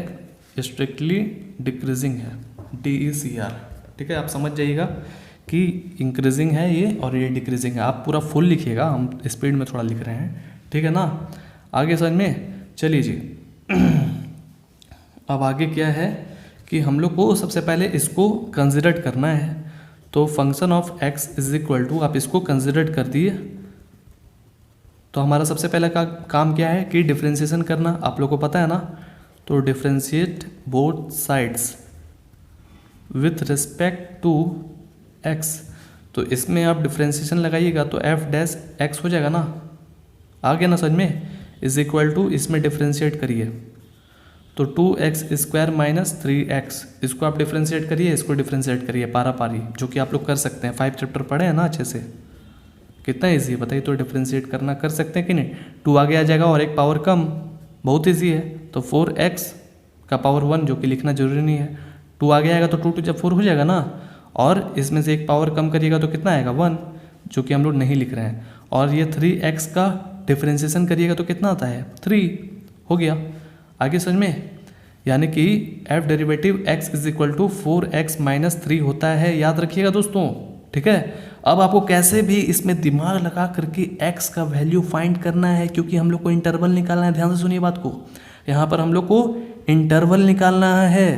स्ट्रिक्टली डिक्रीजिंग है, DECR। ठीक है, आप समझ जाइएगा कि इंक्रीजिंग है ये और ये डिक्रीजिंग है। आप पूरा फुल लिखिएगा, हम स्पीड में थोड़ा लिख रहे हैं, ठीक है ना। आगे समझ में, चलिए जी। अब आगे क्या है कि हम लोग को सबसे पहले इसको कंसिडर करना है, तो function of x is equal to, आप इसको कंसिडर कर दिए, तो हमारा सबसे पहला काम क्या है कि डिफ्रेंशिएशन करना, आप लोग को पता है ना। तो differentiate both sides with respect to x, तो इसमें आप डिफ्रेंशिएशन लगाइएगा तो f डैश x हो जाएगा ना, आ गया ना समझ में, इज इक्वल टू, इसमें डिफ्रेंशिएट करिए तो 2x² माइनस 3x, इसको आप डिफ्रेंशिएट करिए, इसको डिफ्रेंशिएट करिए पारा पारी, जो कि आप लोग कर सकते हैं, 5 चैप्टर पढ़े हैं ना अच्छे से, कितना ईजी है बताइए। तो डिफ्रेंशिएट करना कर सकते हैं कि नहीं, 2 आगे आ जाएगा और एक पावर कम, बहुत ईजी है। तो 4x का पावर 1, जो कि लिखना जरूरी नहीं है, 2 आगे आएगा तो 2 2 जब 4 हो जाएगा ना, और इसमें से एक पावर कम करिएगा तो कितना आएगा 1, जो कि हम लोग नहीं लिख रहे हैं, और ये 3x का डिफ्रेंशिएशन करिएगा तो कितना आता है 3, हो गया। आगे समझ में, यानी कि f derivative x is equal to 4x minus 3 होता है, याद रखिएगा दोस्तों, ठीक है। अब आपको कैसे भी इसमें दिमाग लगा करके x का वैल्यू फाइंड करना है, क्योंकि हम लोग को इंटरवल निकालना है, ध्यान से सुनिए बात को, यहाँ पर हम लोग को इंटरवल निकालना है।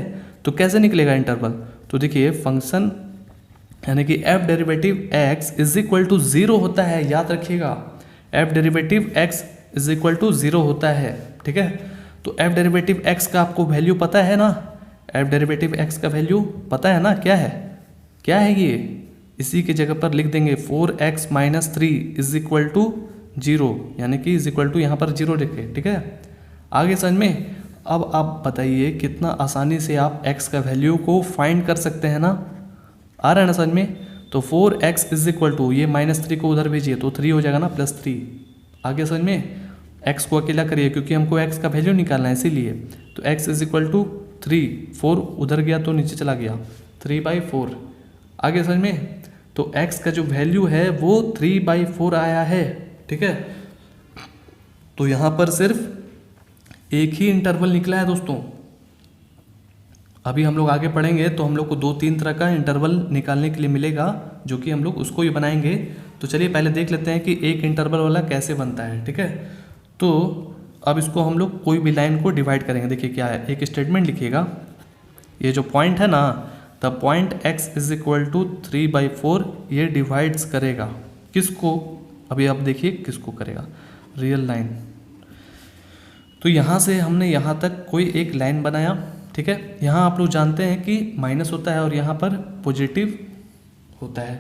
तो कैसे निकलेगा इंटरवल, तो देखिए फंक्शन यानी कि f derivative x is equal to 0 होता है, याद रखिएगा, f derivative x is equal to 0 होता है, ठीक है। तो f डेरिवेटिव x का आपको वैल्यू पता है ना, f डेरिवेटिव x का वैल्यू पता है ना, क्या है, क्या है ये, इसी की जगह पर लिख देंगे 4x minus 3 is equal to 0, यानी कि इज इक्वल टू यहाँ पर 0 लिखे, ठीक है। आगे समझ में, अब आप बताइए कितना आसानी से आप x का वैल्यू को फाइंड कर सकते हैं ना, आ रहा है ना समझ में। तो 4x इज इक्वल टू, ये -3 को उधर भेजिए तो 3 हो जाएगा ना, +3। आगे समझ में, x को अकेला करिए क्योंकि हमको x का वैल्यू निकालना है, इसीलिए। तो x इज इक्वल टू 3, 4 उधर गया तो नीचे चला गया, 3/4। आगे समझ में, तो x का जो वैल्यू है वो 3/4 आया है, ठीक है। तो यहाँ पर सिर्फ एक ही इंटरवल निकला है दोस्तों। अभी हम लोग आगे पढ़ेंगे तो हम लोग को 2-3 तरह का इंटरवल निकालने के लिए मिलेगा, जो कि हम लोग उसको ही बनाएंगे। तो चलिए पहले देख लेते हैं कि एक इंटरवल वाला कैसे बनता है, ठीक है। तो अब इसको हम लोग कोई भी लाइन को डिवाइड करेंगे, देखिए क्या है, एक स्टेटमेंट लिखिएगा, ये जो पॉइंट है ना, the point x is equal to 3/4, ये डिवाइड्स करेगा किसको, अभी आप देखिए किसको करेगा, रियल लाइन। तो यहाँ से हमने यहाँ तक कोई एक लाइन बनाया, ठीक है। यहाँ आप लोग जानते हैं कि माइनस होता है और यहाँ पर पॉजिटिव होता है,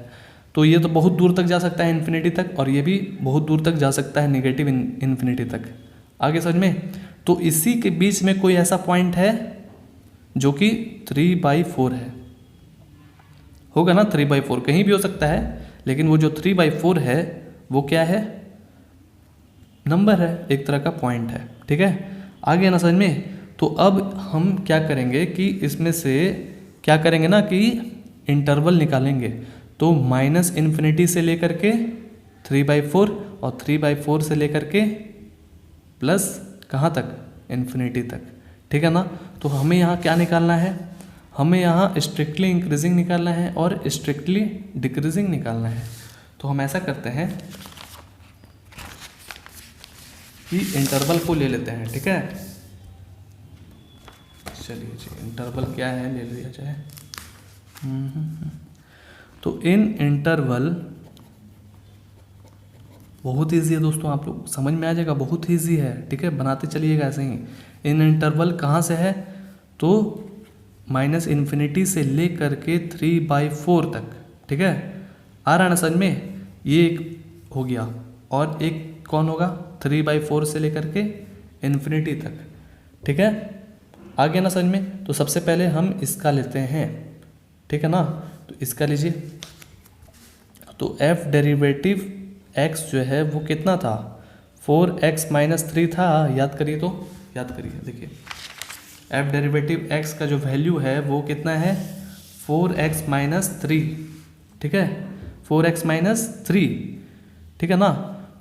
तो ये तो बहुत दूर तक जा सकता है इन्फिनिटी तक, और ये भी बहुत दूर तक जा सकता है नेगेटिव इन्फिनिटी तक। आगे समझ में, तो इसी के बीच में कोई ऐसा पॉइंट है जो कि 3/4 है, होगा ना, 3/4 कहीं भी हो सकता है, लेकिन वो जो 3/4 है वो क्या है, नंबर है, एक तरह का पॉइंट है, ठीक है। आगे ना समझ में, तो अब हम क्या करेंगे कि इसमें से क्या करेंगे ना कि इंटरवल निकालेंगे, तो -∞ से लेकर के 3/4 और 3/4 से लेकर के प्लस कहाँ तक, इन्फिनिटी तक, ठीक है ना। तो हमें यहाँ क्या निकालना है, हमें यहाँ स्ट्रिक्टली इंक्रीजिंग निकालना है और स्ट्रिक्टली डिक्रीजिंग निकालना है। तो हम ऐसा करते हैं कि इंटरवल को ले लेते हैं, ठीक है। चलिए जी, इंटरवल क्या है ले लिया जाए। तो इन इंटरवल बहुत ईजी है दोस्तों, आप लोग समझ में आ जाएगा, बहुत ईजी है, ठीक है, बनाते चलिएगा ऐसे ही। इन इंटरवल कहाँ से है, तो -∞ से ले करके 3/4 तक, ठीक है, आ रहा है ना समझ में, ये एक हो गया, और एक कौन होगा 3/4 से लेकर के इन्फिनिटी तक, ठीक है। आ गया ना समझ में। तो सबसे पहले हम इसका लेते हैं, ठीक है ना। तो इसका लीजिए, तो f डेरिवेटिव x जो है वो कितना था, 4x माइनस 3 था। याद करिए, तो याद करिए, देखिए f डेरिवेटिव x का जो वैल्यू है वो कितना है, 4x माइनस 3, ठीक है, 4x माइनस 3, ठीक है ना।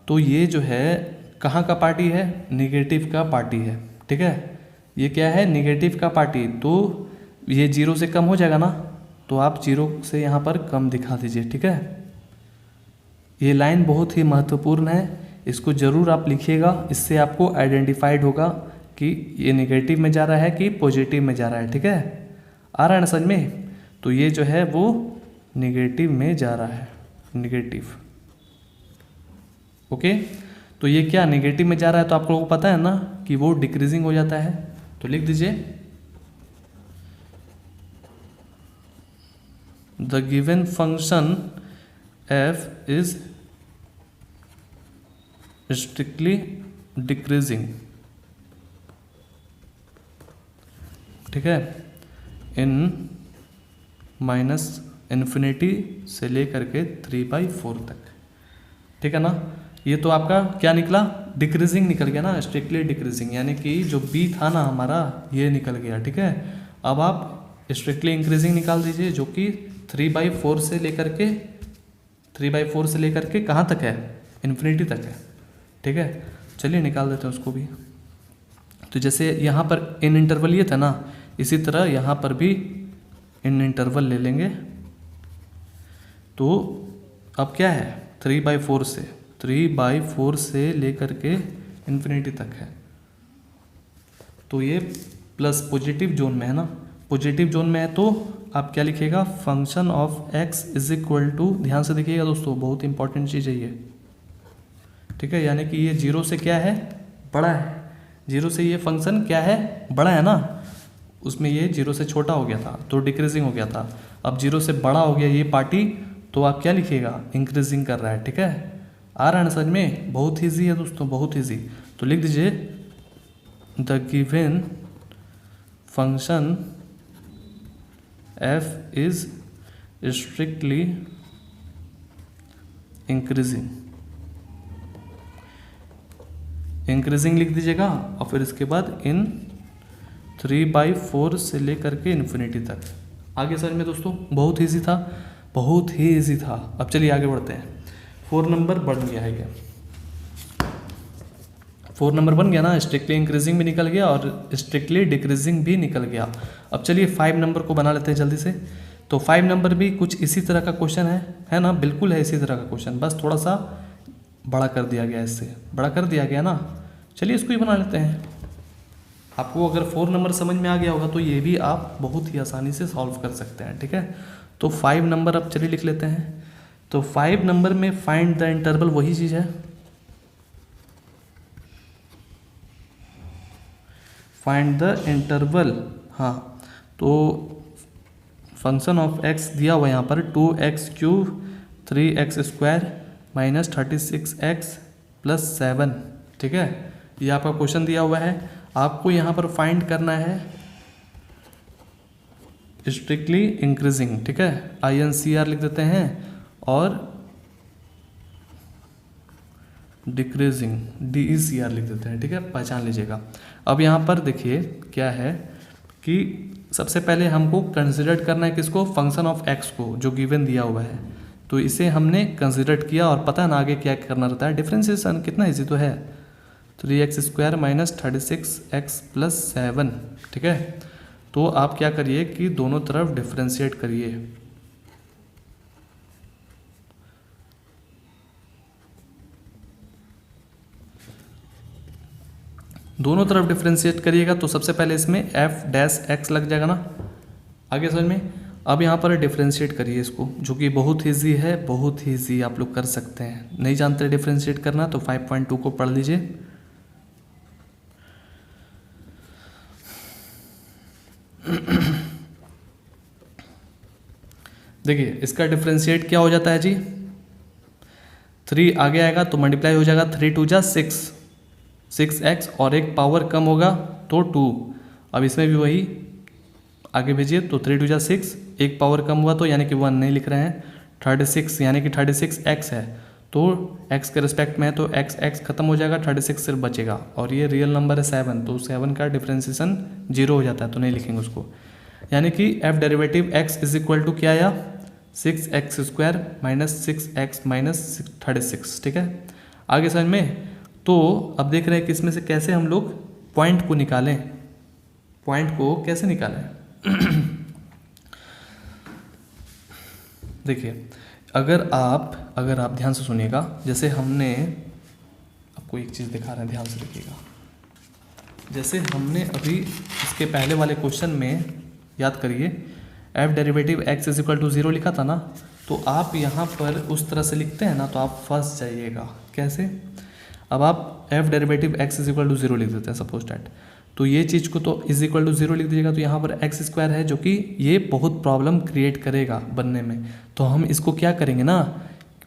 तो ये जो है कहाँ का पार्टी है, निगेटिव का पार्टी है, ठीक है। ये क्या है, निगेटिव का पार्टी। तो ये 0 से कम हो जाएगा ना, तो आप 0 से यहाँ पर कम दिखा दीजिए, ठीक है। ये लाइन बहुत ही महत्वपूर्ण है, इसको ज़रूर आप लिखिएगा, इससे आपको आइडेंटिफाइड होगा कि ये निगेटिव में जा रहा है कि पॉजिटिव में जा रहा है, ठीक है। आ रहा है ना समझ में। तो ये जो है वो निगेटिव में जा रहा है, निगेटिव, ओके। तो ये क्या निगेटिव में जा रहा है, तो आप लोगों को पता है ना कि वो डिक्रीजिंग हो जाता है। तो लिख दीजिए, the given function f is strictly decreasing, ठीक है, इन माइनस इन्फिनिटी से लेकर के 3/4 तक, ठीक है ना। ये तो आपका क्या निकला, डिक्रीजिंग निकल गया ना, स्ट्रिक्टली डिक्रीजिंग, यानी कि जो b था ना हमारा ये निकल गया, ठीक है। अब आप स्ट्रिक्टली इंक्रीजिंग निकाल दीजिए, जो कि 3/4 से लेकर के कहाँ तक है, इन्फिनिटी तक है, ठीक है। चलिए निकाल देते हैं उसको भी। तो जैसे यहाँ पर इन इंटरवल ये था ना, इसी तरह यहाँ पर भी इन इंटरवल ले लेंगे। तो अब क्या है, 3/4 से लेकर के इन्फिनिटी तक है। तो ये प्लस पॉजिटिव जोन में है ना, पॉजिटिव जोन में है। तो आप क्या लिखिएगा, function of x is equal to, ध्यान से देखिएगा दोस्तों, बहुत इंपॉर्टेंट चीज़ है ये, ठीक है। यानी कि ये 0 से क्या है, बड़ा है, 0 से ये फंक्शन क्या है, बड़ा है ना। उसमें ये 0 से छोटा हो गया था तो डिक्रीजिंग हो गया था, अब 0 से बड़ा हो गया ये पार्टी, तो आप क्या लिखिएगा, इंक्रीजिंग कर रहा है, ठीक है। आ रहा है ना समझ में, बहुत ईजी है दोस्तों, बहुत ईजी। तो लिख दीजिए, the given function f is strictly increasing, increasing लिख दीजिएगा। और फिर इसके बाद इन 3/4 से लेकर के इन्फिनिटी तक। आगे समझ में दोस्तों, बहुत ईजी था, बहुत ही ईजी था। अब चलिए आगे बढ़ते हैं। 4 नंबर बन गया है क्या, 4 नंबर बन गया ना, स्ट्रिक्टली इंक्रीजिंग भी निकल गया और स्ट्रिक्टली डिक्रीजिंग भी निकल गया। अब चलिए 5 नंबर को बना लेते हैं जल्दी से। तो 5 नंबर भी कुछ इसी तरह का क्वेश्चन है ना, बिल्कुल है इसी तरह का क्वेश्चन, बस थोड़ा सा बड़ा कर दिया गया, इससे बड़ा कर दिया गया ना। चलिए इसको ही बना लेते हैं। आपको अगर 4 नंबर समझ में आ गया होगा तो ये भी आप बहुत ही आसानी से सॉल्व कर सकते हैं, ठीक है। तो 5 नंबर अब चलिए लिख लेते हैं। तो 5 नंबर में फाइंड द इंटरवल, वही चीज़ है, फाइंड द इंटरवल। हाँ, तो फंक्शन ऑफ x दिया हुआ यहाँ पर 2x³ 3x² minus 36x plus 7, ठीक है। ये आपका क्वेश्चन दिया हुआ है, आपको यहाँ पर फाइंड करना है स्ट्रिक्टली इंक्रीजिंग, ठीक है। INCR लिख देते हैं और डिक्रीजिंग DECR लिख देते हैं, ठीक है, पहचान लीजिएगा। अब यहाँ पर देखिए क्या है कि सबसे पहले हमको कंसिडर करना है किसको, फंक्शन ऑफ x को, जो गिवन दिया हुआ है। तो इसे हमने कंसिडर किया और पता है ना आगे क्या करना रहता है, डिफ्रेंसिएशन। कितना इजी तो है, 3x² माइनस 36x प्लस 7, ठीक है। तो आप क्या करिए कि दोनों तरफ डिफ्रेंशिएट करिए, दोनों तरफ डिफ्रेंशिएट करिएगा। तो सबसे पहले इसमें f' लग जाएगा ना, आगे समझ में। अब यहाँ पर डिफ्रेंशिएट करिए इसको, जो कि बहुत ईजी है, बहुत ही ईजी, आप लोग कर सकते हैं। नहीं जानते डिफ्रेंशिएट करना तो 5.2 को पढ़ लीजिए। देखिए इसका डिफ्रेंशिएट क्या हो जाता है जी, 3 आगे आएगा तो मल्टीप्लाई हो जाएगा, 3 × 2 = 6, 6x, और एक पावर कम होगा तो 2, अब इसमें भी वही आगे भेजिए, तो 3 2 जा 6, एक पावर कम हुआ तो यानी कि 1 नहीं लिख रहे हैं। 36 यानी कि 36 x है, तो x के रिस्पेक्ट में है तो x खत्म हो जाएगा, 36 सिर्फ बचेगा। और ये रियल नंबर है 7, तो 7 का डिफ्रेंसिएशन 0 हो जाता है, तो नहीं लिखेंगे उसको। यानी कि f derivative x is equal to क्या आया, 6x² माइनस 6x माइनस 36, ठीक है। आगे समझ में। तो अब देख रहे हैं कि इसमें से कैसे हम लोग पॉइंट को निकालें, पॉइंट को कैसे निकालें। देखिए, अगर आप ध्यान से सुनिएगा, जैसे हमने आपको एक चीज़ दिखा रहे हैं, ध्यान से देखिएगा। जैसे हमने अभी इसके पहले वाले क्वेश्चन में याद करिए, f derivative x is equal to 0 लिखा था ना, तो आप यहाँ पर उस तरह से लिखते हैं ना तो आप फंस जाइएगा। कैसे? अब आप f derivative x is equal to 0 लिख देते हैं सपोज डैट, तो ये चीज़ को तो इज इक्वल टू 0 लिख दीजिएगा, तो यहाँ पर x² है जो कि ये बहुत प्रॉब्लम क्रिएट करेगा बनने में। तो हम इसको क्या करेंगे ना,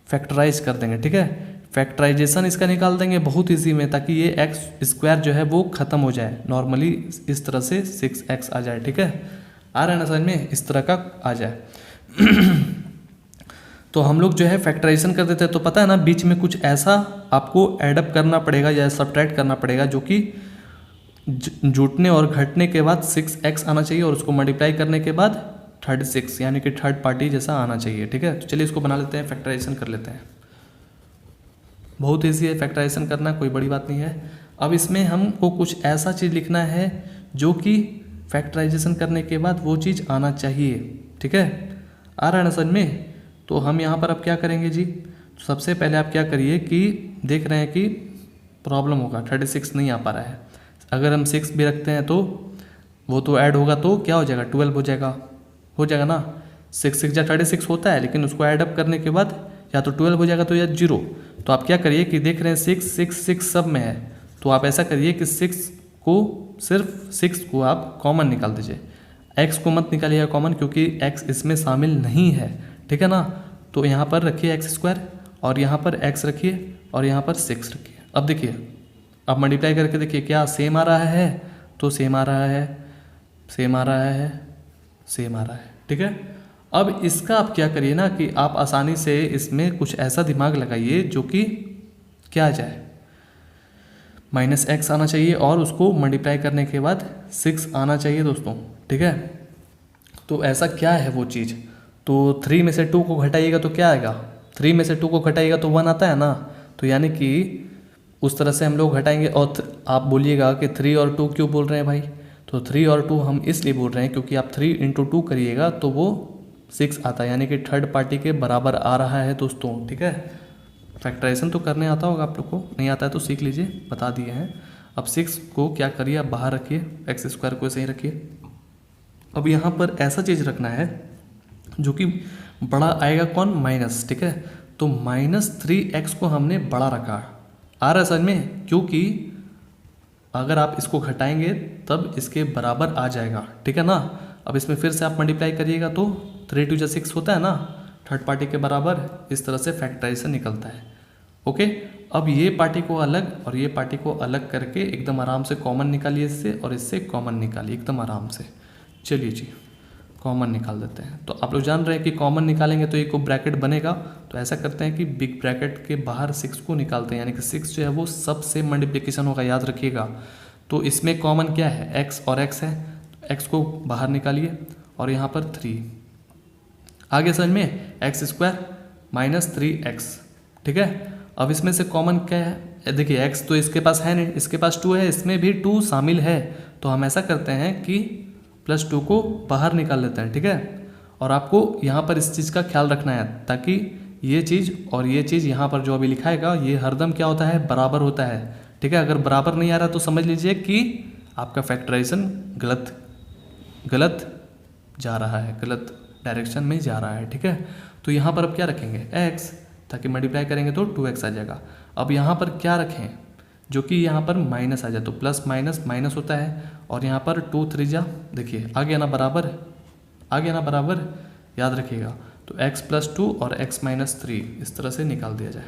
फैक्टराइज कर देंगे, ठीक है। फैक्टराइजेशन इसका निकाल देंगे बहुत ईजी में, ताकि ये x² जो है वो ख़त्म हो जाए। नॉर्मली इस तरह से 6x आ जाए, ठीक है। आ रहा है ना समझ में, इस तरह का आ जाए। तो हम लोग जो है फैक्टराइजेशन कर देते हैं, तो पता है ना बीच में कुछ ऐसा आपको एडअप करना पड़ेगा या सब्ट्रैक्ट करना पड़ेगा, जो कि जुटने और घटने के बाद 6x आना चाहिए, और उसको मल्टीप्लाई करने के बाद 36 यानी कि थर्ड पार्टी जैसा आना चाहिए, ठीक है। तो चलिए इसको बना लेते हैं, फैक्टराइजेशन कर लेते हैं। बहुत ईजी है फैक्टराइजेशन करना, कोई बड़ी बात नहीं है। अब इसमें हमको कुछ ऐसा चीज़ लिखना है जो कि फैक्टराइजेशन करने के बाद वो चीज़ आना चाहिए, ठीक है। आ रहा है ना समझ में। तो हम यहाँ पर अब क्या करेंगे जी, तो सबसे पहले आप क्या करिए कि देख रहे हैं कि प्रॉब्लम होगा, 36 नहीं आ पा रहा है। अगर हम 6 भी रखते हैं तो वो तो ऐड होगा तो क्या हो जाएगा, 12 हो जाएगा ना। 6 6 जा 36 होता है, लेकिन उसको ऐड अप करने के बाद या तो 12 हो जाएगा तो या 0। तो आप क्या करिए कि देख रहे हैं 6 6 6 सब में है, तो आप ऐसा करिए कि 6 को आप कॉमन निकाल दीजिए। x को मत निकालिएगा कॉमन, क्योंकि x इसमें शामिल नहीं है, ठीक है ना। तो यहाँ पर रखिए x² और यहाँ पर x रखिए और यहाँ पर 6 रखिए। अब देखिए, अब मल्टीप्लाई करके देखिए क्या सेम आ रहा है, तो सेम आ रहा है, सेम आ रहा है, सेम आ रहा है, ठीक है। अब इसका आप क्या करिए ना कि आप आसानी से इसमें कुछ ऐसा दिमाग लगाइए जो कि क्या आ जाए, -x आना चाहिए और उसको मल्टीप्लाई करने के बाद 6 आना चाहिए दोस्तों, ठीक है। तो ऐसा क्या है वो चीज़, तो 3 में से 2 को घटाइएगा तो क्या आएगा, 3 में से 2 को घटाइएगा तो 1 आता है ना। तो यानी कि उस तरह से हम लोग घटाएंगे। और आप बोलिएगा कि 3 और 2 क्यों बोल रहे हैं भाई, तो 3 और 2 हम इसलिए बोल रहे हैं क्योंकि आप 3 × 2 करिएगा तो वो 6 आता है, यानी कि थर्ड पार्टी के बराबर आ रहा है दोस्तों, ठीक है। फैक्टराइजेशन तो करने आता होगा आप लोग को, नहीं आता है तो सीख लीजिए, बता दिए हैं। अब 6 को क्या करिए, आप बाहर रखिए, x² को ऐसे ही रखिए। अब यहाँ पर ऐसा चीज़ रखना है जो कि बड़ा आएगा कौन, माइनस, ठीक है। तो -3x को हमने बड़ा रखा, आ रहा है समझ में, क्योंकि अगर आप इसको घटाएंगे तब इसके बराबर आ जाएगा, ठीक है ना। अब इसमें फिर से आप मल्टीप्लाई करिएगा तो 3 2 जा 6 होता है ना, थर्ड पार्टी के बराबर। इस तरह से फैक्टराइजेशन निकलता है, ओके। अब ये पार्टी को अलग और ये पार्टी को अलग करके एकदम आराम से कॉमन निकालिए इससे, और इससे कॉमन निकालिए एकदम आराम से। चलिए जी, कॉमन निकाल देते हैं। तो आप लोग जान रहे हैं कि कॉमन निकालेंगे तो एक को ब्रैकेट बनेगा, तो ऐसा करते हैं कि बिग ब्रैकेट के बाहर 6 को निकालते हैं, यानी कि 6 जो है वो सबसे मल्टीप्लिकेशन होगा, याद रखिएगा। तो इसमें कॉमन क्या है, x और x है, तो x को बाहर निकालिए और यहाँ पर 3 आगे समझ में, x² -3x, ठीक है। अब इसमें से कॉमन क्या है, देखिए x तो इसके पास है नहीं, इसके पास 2 है, इसमें भी 2 शामिल है, तो हम ऐसा करते हैं कि +2 को बाहर निकाल लेते हैं, ठीक है। और आपको यहाँ पर इस चीज़ का ख्याल रखना है, ताकि ये चीज़ और ये चीज़ यहाँ पर जो अभी लिखाएगा ये हरदम क्या होता है, बराबर होता है, ठीक है। अगर बराबर नहीं आ रहा तो समझ लीजिए कि आपका फैक्टराइजेशन गलत जा रहा है, गलत डायरेक्शन में जा रहा है, ठीक है। तो यहाँ पर अब क्या रखेंगे, x, ताकि मल्टीप्लाई करेंगे तो 2x आ जाएगा। अब यहाँ पर क्या रखें, जो कि यहाँ पर माइनस आ जाए, तो प्लस माइनस माइनस होता है, और यहाँ पर 2 3 जा, देखिए आ गया ना बराबर, आ गया ना बराबर, याद रखिएगा। तो x + 2 और x - 3 इस तरह से निकाल दिया जाए।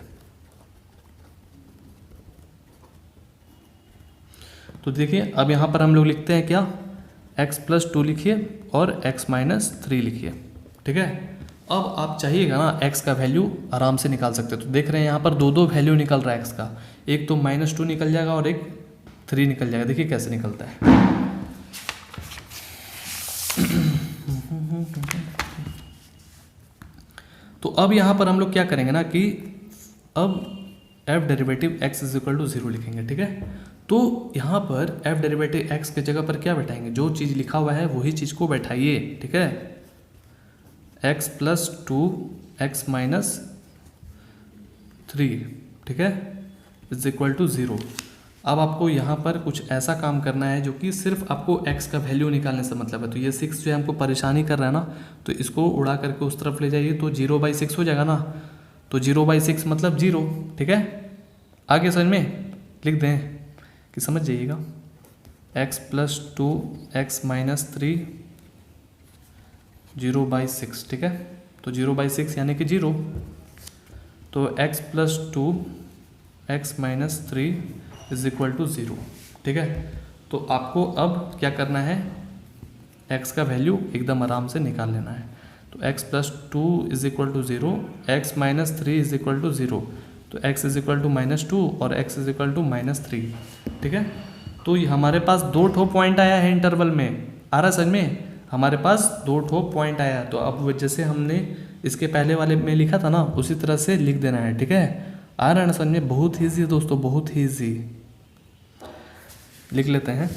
तो देखिए अब यहाँ पर हम लोग लिखते हैं क्या, एक्स प्लस टू लिखिए और एक्स माइनस थ्री लिखिए, ठीक है। अब आप चाहिएगा ना एक्स का वैल्यू आराम से निकाल सकते हो। तो देख रहे हैं यहाँ पर दो दो वैल्यू निकल रहा है एक्स का, एक तो -2 निकल जाएगा और एक 3 निकल जाएगा। देखिए कैसे निकलता है। तो अब यहाँ पर हम लोग क्या करेंगे ना कि अब f derivative x is equal to 0 लिखेंगे, ठीक है। तो यहाँ पर एफ डेरिवेटिव एक्स के जगह पर क्या बैठाएंगे, जो चीज़ लिखा हुआ है वही चीज़ को बैठाइए, ठीक है। X plus two x minus 3, ठीक है, इज इक्वल टू 0। अब आपको यहाँ पर कुछ ऐसा काम करना है जो कि सिर्फ आपको x का वैल्यू निकालने से मतलब है। तो ये 6 जो है हमको परेशानी कर रहा है ना, तो इसको उड़ा करके उस तरफ ले जाइए तो 0/6 हो जाएगा ना। तो 0/6 मतलब 0, ठीक है। आगे समझ में लिख दें कि समझ जाइएगा। x plus two x minus 3 0/6, ठीक है। तो 0/6 यानी कि 0। तो x plus two x minus 3 is equal to 0, ठीक है। तो आपको अब क्या करना है, x का वैल्यू एकदम आराम से निकाल लेना है। तो x plus two is equal to 0, x minus 3 is equal to 0। तो x इज इक्वल टू -2 और x इज इक्वल टू -3, ठीक है। तो ये हमारे पास 2 ठो पॉइंट आया है इंटरवल में, आ रहा समझ में, हमारे पास 2 ठो पॉइंट आया। तो अब जैसे हमने इसके पहले वाले में लिखा था ना उसी तरह से लिख देना है, ठीक है। आ रहा है ना समझ में, बहुत ईजी है दोस्तों, बहुत ही ईजी। लिख लेते हैं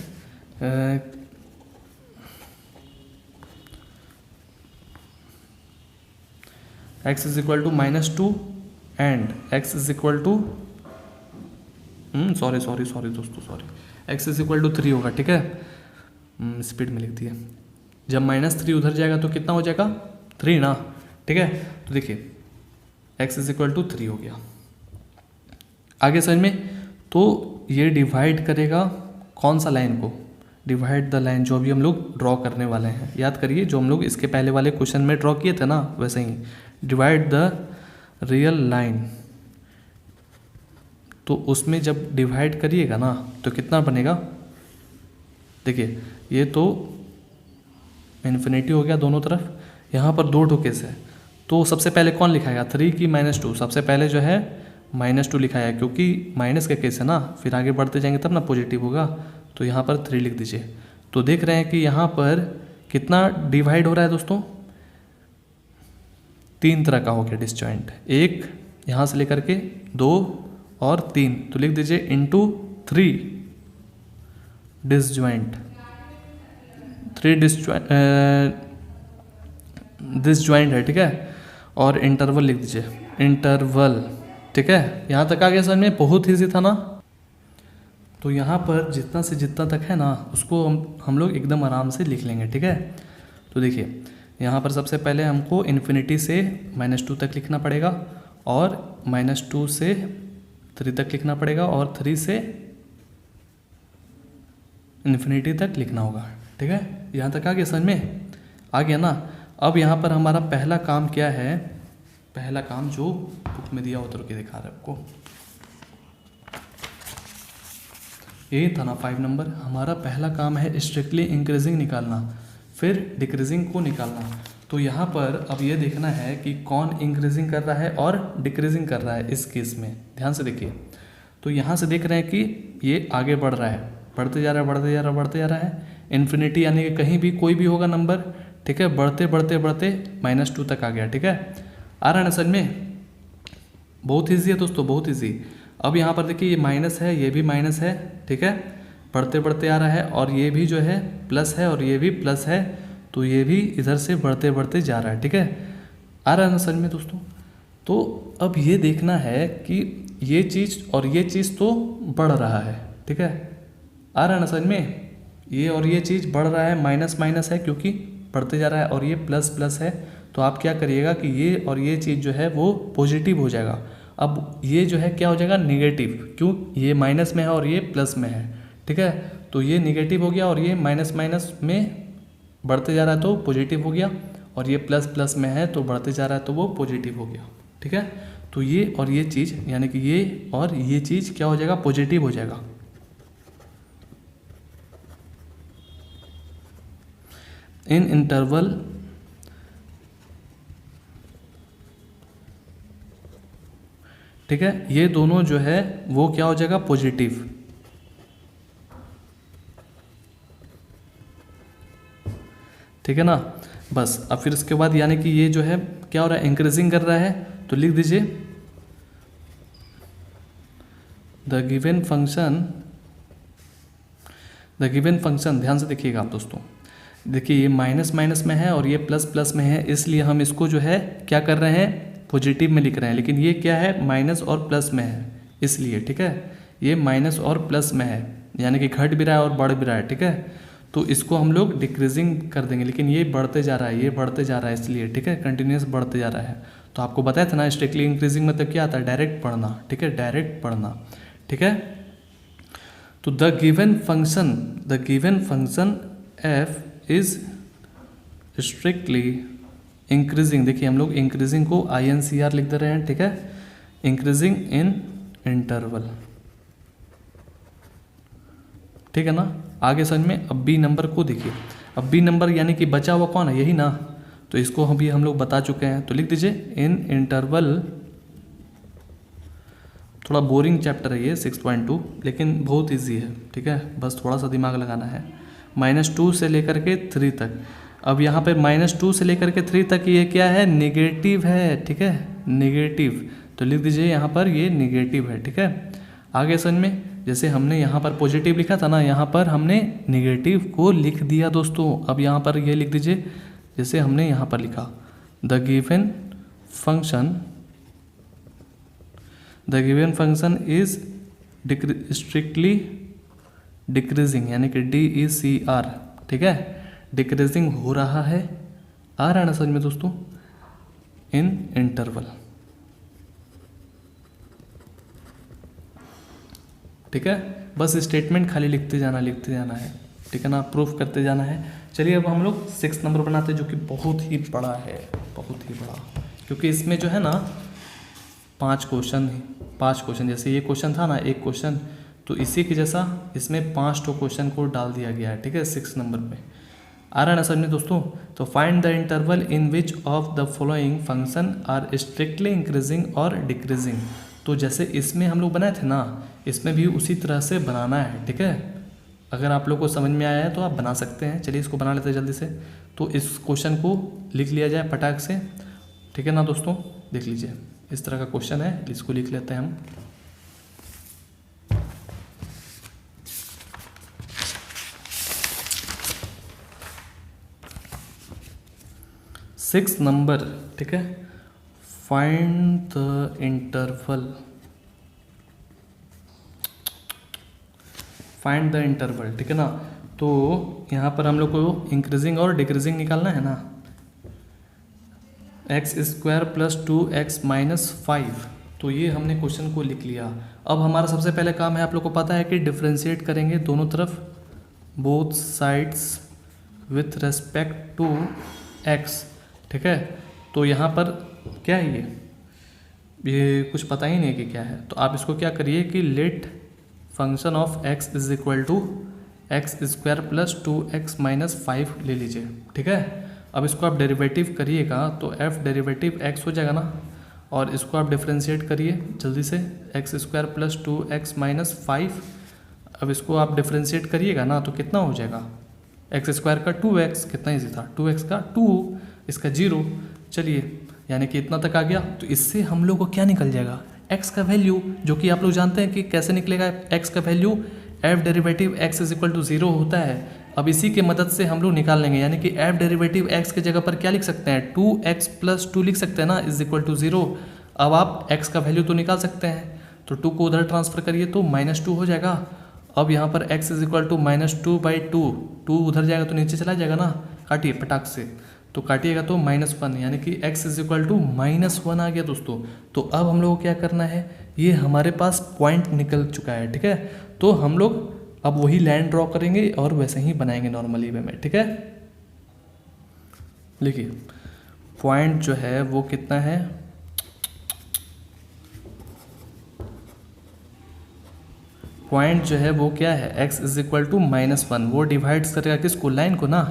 x is equal to -2 and x is equal to sorry दोस्तों, sorry, x is equal to 3 होगा, ठीक है। स्पीड में लिख दिया। जब -3 उधर जाएगा तो कितना हो जाएगा, 3 ना, ठीक है। तो देखिए x इज इक्वल टू 3 हो गया। आगे समझ में, तो ये डिवाइड करेगा कौन सा लाइन को, डिवाइड द लाइन जो अभी हम लोग ड्रॉ करने वाले हैं। याद करिए जो हम लोग इसके पहले वाले क्वेश्चन में ड्रॉ किए थे ना, वैसे ही डिवाइड द रियल लाइन। तो उसमें जब डिवाइड करिएगा ना तो कितना बनेगा, देखिए ये तो इन्फिनिटी हो गया दोनों तरफ, यहाँ पर 2 ठो केस है। तो सबसे पहले कौन लिखाएगा, 3 की -2, सबसे पहले जो है -2 लिखाया है क्योंकि माइनस का केस है ना, फिर आगे बढ़ते जाएंगे तब ना पॉजिटिव होगा। तो यहाँ पर 3 लिख दीजिए। तो देख रहे हैं कि यहाँ पर कितना डिवाइड हो रहा है दोस्तों, 3 तरह का हो गया डिसजॉइंट, एक यहाँ से लेकर के 2 और 3। तो लिख दीजिए इंटू 3 डिसजॉइंट, 3 डिसजॉइंट है, ठीक है। और इंटरवल लिख दीजिए, इंटरवल, ठीक है। यहाँ तक आ गया समझ में, बहुत ईजी था ना। तो यहाँ पर जितना से जितना तक है ना उसको हम लोग एकदम आराम से लिख लेंगे, ठीक है। तो देखिए यहाँ पर सबसे पहले हमको इन्फिनिटी से -2 तक लिखना पड़ेगा और -2 से 3 तक लिखना पड़ेगा और 3 से इन्फिनिटी तक लिखना होगा, ठीक है। यहाँ तक आ गया समझ में, आ गया ना। अब यहाँ पर हमारा पहला काम क्या है, पहला काम जो बुक में दिया होता है दिखा रहा है आपको, ये था ना 5 नंबर। हमारा पहला काम है स्ट्रिक्टली इंक्रीजिंग निकालना, फिर डिक्रीजिंग को निकालना। तो यहाँ पर अब ये देखना है कि कौन इंक्रीजिंग कर रहा है और डिक्रीजिंग कर रहा है इस केस में, ध्यान से देखिए। तो यहाँ से देख रहे हैं कि ये आगे बढ़ रहा है, बढ़ते जा रहा है, बढ़ते जा रहा है, बढ़ते जा रहा है इन्फिनिटी, यानी कि कहीं भी कोई भी होगा नंबर, ठीक है। बढ़ते बढ़ते बढ़ते -2 तक आ गया, ठीक है। आ रहा है ना समझ में, बहुत ईजी है दोस्तों, बहुत ईजी। अब यहाँ पर देखिए ये माइनस है, ये भी माइनस है, ठीक है। बढ़ते बढ़ते आ रहा है और ये भी जो है प्लस है और ये भी प्लस है, तो ये भी इधर से बढ़ते बढ़ते जा रहा है, ठीक है। आ रहा है ना समझ में दोस्तों। तो अब ये देखना है कि ये चीज़ और ये चीज़ तो बढ़ रहा है, ठीक है। आ रहा है ना समझ में, ये और ये चीज़ बढ़ रहा है, माइनस माइनस है क्योंकि बढ़ते जा रहा है, और ये प्लस प्लस है। तो आप क्या करिएगा कि ये और ये चीज़ जो है वो पॉजिटिव हो जाएगा। अब ये जो है क्या हो जाएगा, निगेटिव, क्यों, ये माइनस में है और ये प्लस में है, ठीक है। तो ये निगेटिव हो गया और ये माइनस माइनस में बढ़ते जा रहा है तो पॉजिटिव हो गया, और ये प्लस प्लस में है तो बढ़ते जा रहा है तो वो पॉजिटिव हो गया, ठीक है। तो ये और ये चीज़ यानी कि ये और ये चीज़ क्या हो जाएगा, पॉजिटिव हो जाएगा। इन इंटरवल ठीक है, ये दोनों जो है वो क्या हो जाएगा, पॉजिटिव। ठीक है ना। बस अब फिर उसके बाद यानी कि ये जो है क्या हो रहा है, इंक्रीजिंग कर रहा है, तो लिख दीजिए द गिवन फंक्शन ध्यान से देखिएगा आप दोस्तों। देखिए ये माइनस माइनस में है और ये प्लस प्लस में है, इसलिए हम इसको जो है क्या कर रहे हैं, पॉजिटिव में लिख रहे हैं। लेकिन ये क्या है, माइनस और प्लस में है, इसलिए ठीक है, ये माइनस और प्लस में है, यानी कि घट भी रहा है और बढ़ भी रहा है। ठीक है, तो इसको हम लोग डिक्रीजिंग कर देंगे, लेकिन ये बढ़ते जा रहा है, ये बढ़ते जा रहा है, इसलिए ठीक है, कंटिन्यूस बढ़ते जा रहा है। तो आपको बताया था ना, स्ट्रिक्टली इंक्रीजिंग मतलब क्या आता है, डायरेक्ट बढ़ना। ठीक है, डायरेक्ट बढ़ना। ठीक है, तो the given function F is strictly increasing. देखिए हम लोग इंक्रीजिंग को INCR लिख दे रहे हैं। ठीक है, इंक्रीजिंग इन इंटरवल। ठीक है ना, आगे समझ में। अब बी नंबर को देखिए, अब बी नंबर यानी कि बचा हुआ कौन है, यही ना, तो इसको अभी हम लोग बता चुके हैं, तो लिख दीजिए इन इंटरवल। थोड़ा बोरिंग चैप्टर है ये 6.2, लेकिन बहुत इजी है। ठीक है, बस थोड़ा सा दिमाग लगाना है। -2 से लेकर के 3 तक। अब यहाँ पे -2 से लेकर के 3 तक ये क्या है, नेगेटिव है। ठीक है, नेगेटिव, तो लिख दीजिए यहाँ पर ये नेगेटिव है। ठीक है, आगे समझ में। जैसे हमने यहाँ पर पॉजिटिव लिखा था ना, यहाँ पर हमने नेगेटिव को लिख दिया दोस्तों। अब यहाँ पर ये लिख दीजिए जैसे हमने यहाँ पर लिखा, the given function is strictly decreasing, यानी कि DECR। ठीक है, डिक्रीजिंग हो रहा है, आ रहा है ना समझ में दोस्तों, इन इंटरवल। ठीक है, बस स्टेटमेंट खाली लिखते जाना है। ठीक है ना, प्रूफ करते जाना है। चलिए अब हम लोग 6 नंबर बनाते हैं, जो कि बहुत ही बड़ा है, बहुत ही बड़ा, क्योंकि इसमें जो है ना 5 क्वेश्चन, जैसे ये क्वेश्चन था ना, एक क्वेश्चन, तो इसी के जैसा इसमें 5 क्वेश्चन को डाल दिया गया है। ठीक है, 6 नंबर पे आ रहा है ना समझ में दोस्तों। तो find the interval in which of the following function are strictly increasing और डिक्रीजिंग। तो जैसे इसमें हम लोग बनाए थे ना, इसमें भी उसी तरह से बनाना है। ठीक है, अगर आप लोग को समझ में आया है तो आप बना सकते हैं। चलिए इसको बना लेते हैं जल्दी से। तो इस क्वेश्चन को लिख लिया जाए फटाक से। ठीक है ना दोस्तों, देख लीजिए इस तरह का क्वेश्चन है, इसको लिख लेते हैं हम। सिक्स नंबर, ठीक है, फाइंड द इंटरवल। ठीक है ना, तो यहाँ पर हम लोग को इंक्रीजिंग और डिक्रीजिंग निकालना है ना। x² + 2x - 5, तो ये हमने क्वेश्चन को लिख लिया। अब हमारा सबसे पहले काम है, आप लोग को पता है कि डिफ्रेंशिएट करेंगे दोनों तरफ, both sides with respect to x। ठीक है, तो यहाँ पर क्या है, ये कुछ पता ही नहीं कि क्या है। तो आप इसको क्या करिए कि late function of x = x² + 2x - 5 ले लीजिए। ठीक है, अब इसको आप डेरिवेटिव करिएगा तो f डेरिवेटिव x हो जाएगा ना, और इसको आप डिफ्रेंशिएट करिए जल्दी से, x² + 2x - 5। अब इसको आप डिफ्रेंशिएट करिएगा ना तो कितना हो जाएगा, x² का 2x, कितना ईजी था, 2x का 2, इसका 0। चलिए यानी कि इतना तक आ गया। तो इससे हम लोग को क्या निकल जाएगा, x का वैल्यू, जो कि आप लोग जानते हैं कि कैसे निकलेगा x का वैल्यू, f डेरिवेटिव x = 0 होता है। अब इसी के मदद से हम लोग निकाल लेंगे, यानी कि f डेरिवेटिव x के जगह पर क्या लिख सकते हैं, 2x + 2 लिख सकते हैं ना, = 0। अब आप x का वैल्यू तो निकाल सकते हैं, तो 2 को उधर ट्रांसफर करिए तो -2 हो जाएगा। अब यहाँ पर x = -2/2, 2 उधर जाएगा तो नीचे चला जाएगा ना, काटिए पटाख से, तो काटिएगा तो -1, यानी कि x = -1 आ गया दोस्तों। तो अब हम लोग को क्या करना है, ये हमारे पास पॉइंट निकल चुका है। ठीक है, तो हम लोग अब वही लाइन ड्रॉ करेंगे और वैसे ही बनाएंगे नॉर्मली वे में। ठीक है, देखिए पॉइंट जो है वो कितना है, पॉइंट जो है वो क्या है, x = -1, वो डिवाइड्स करेगा किसको, लाइन को ना।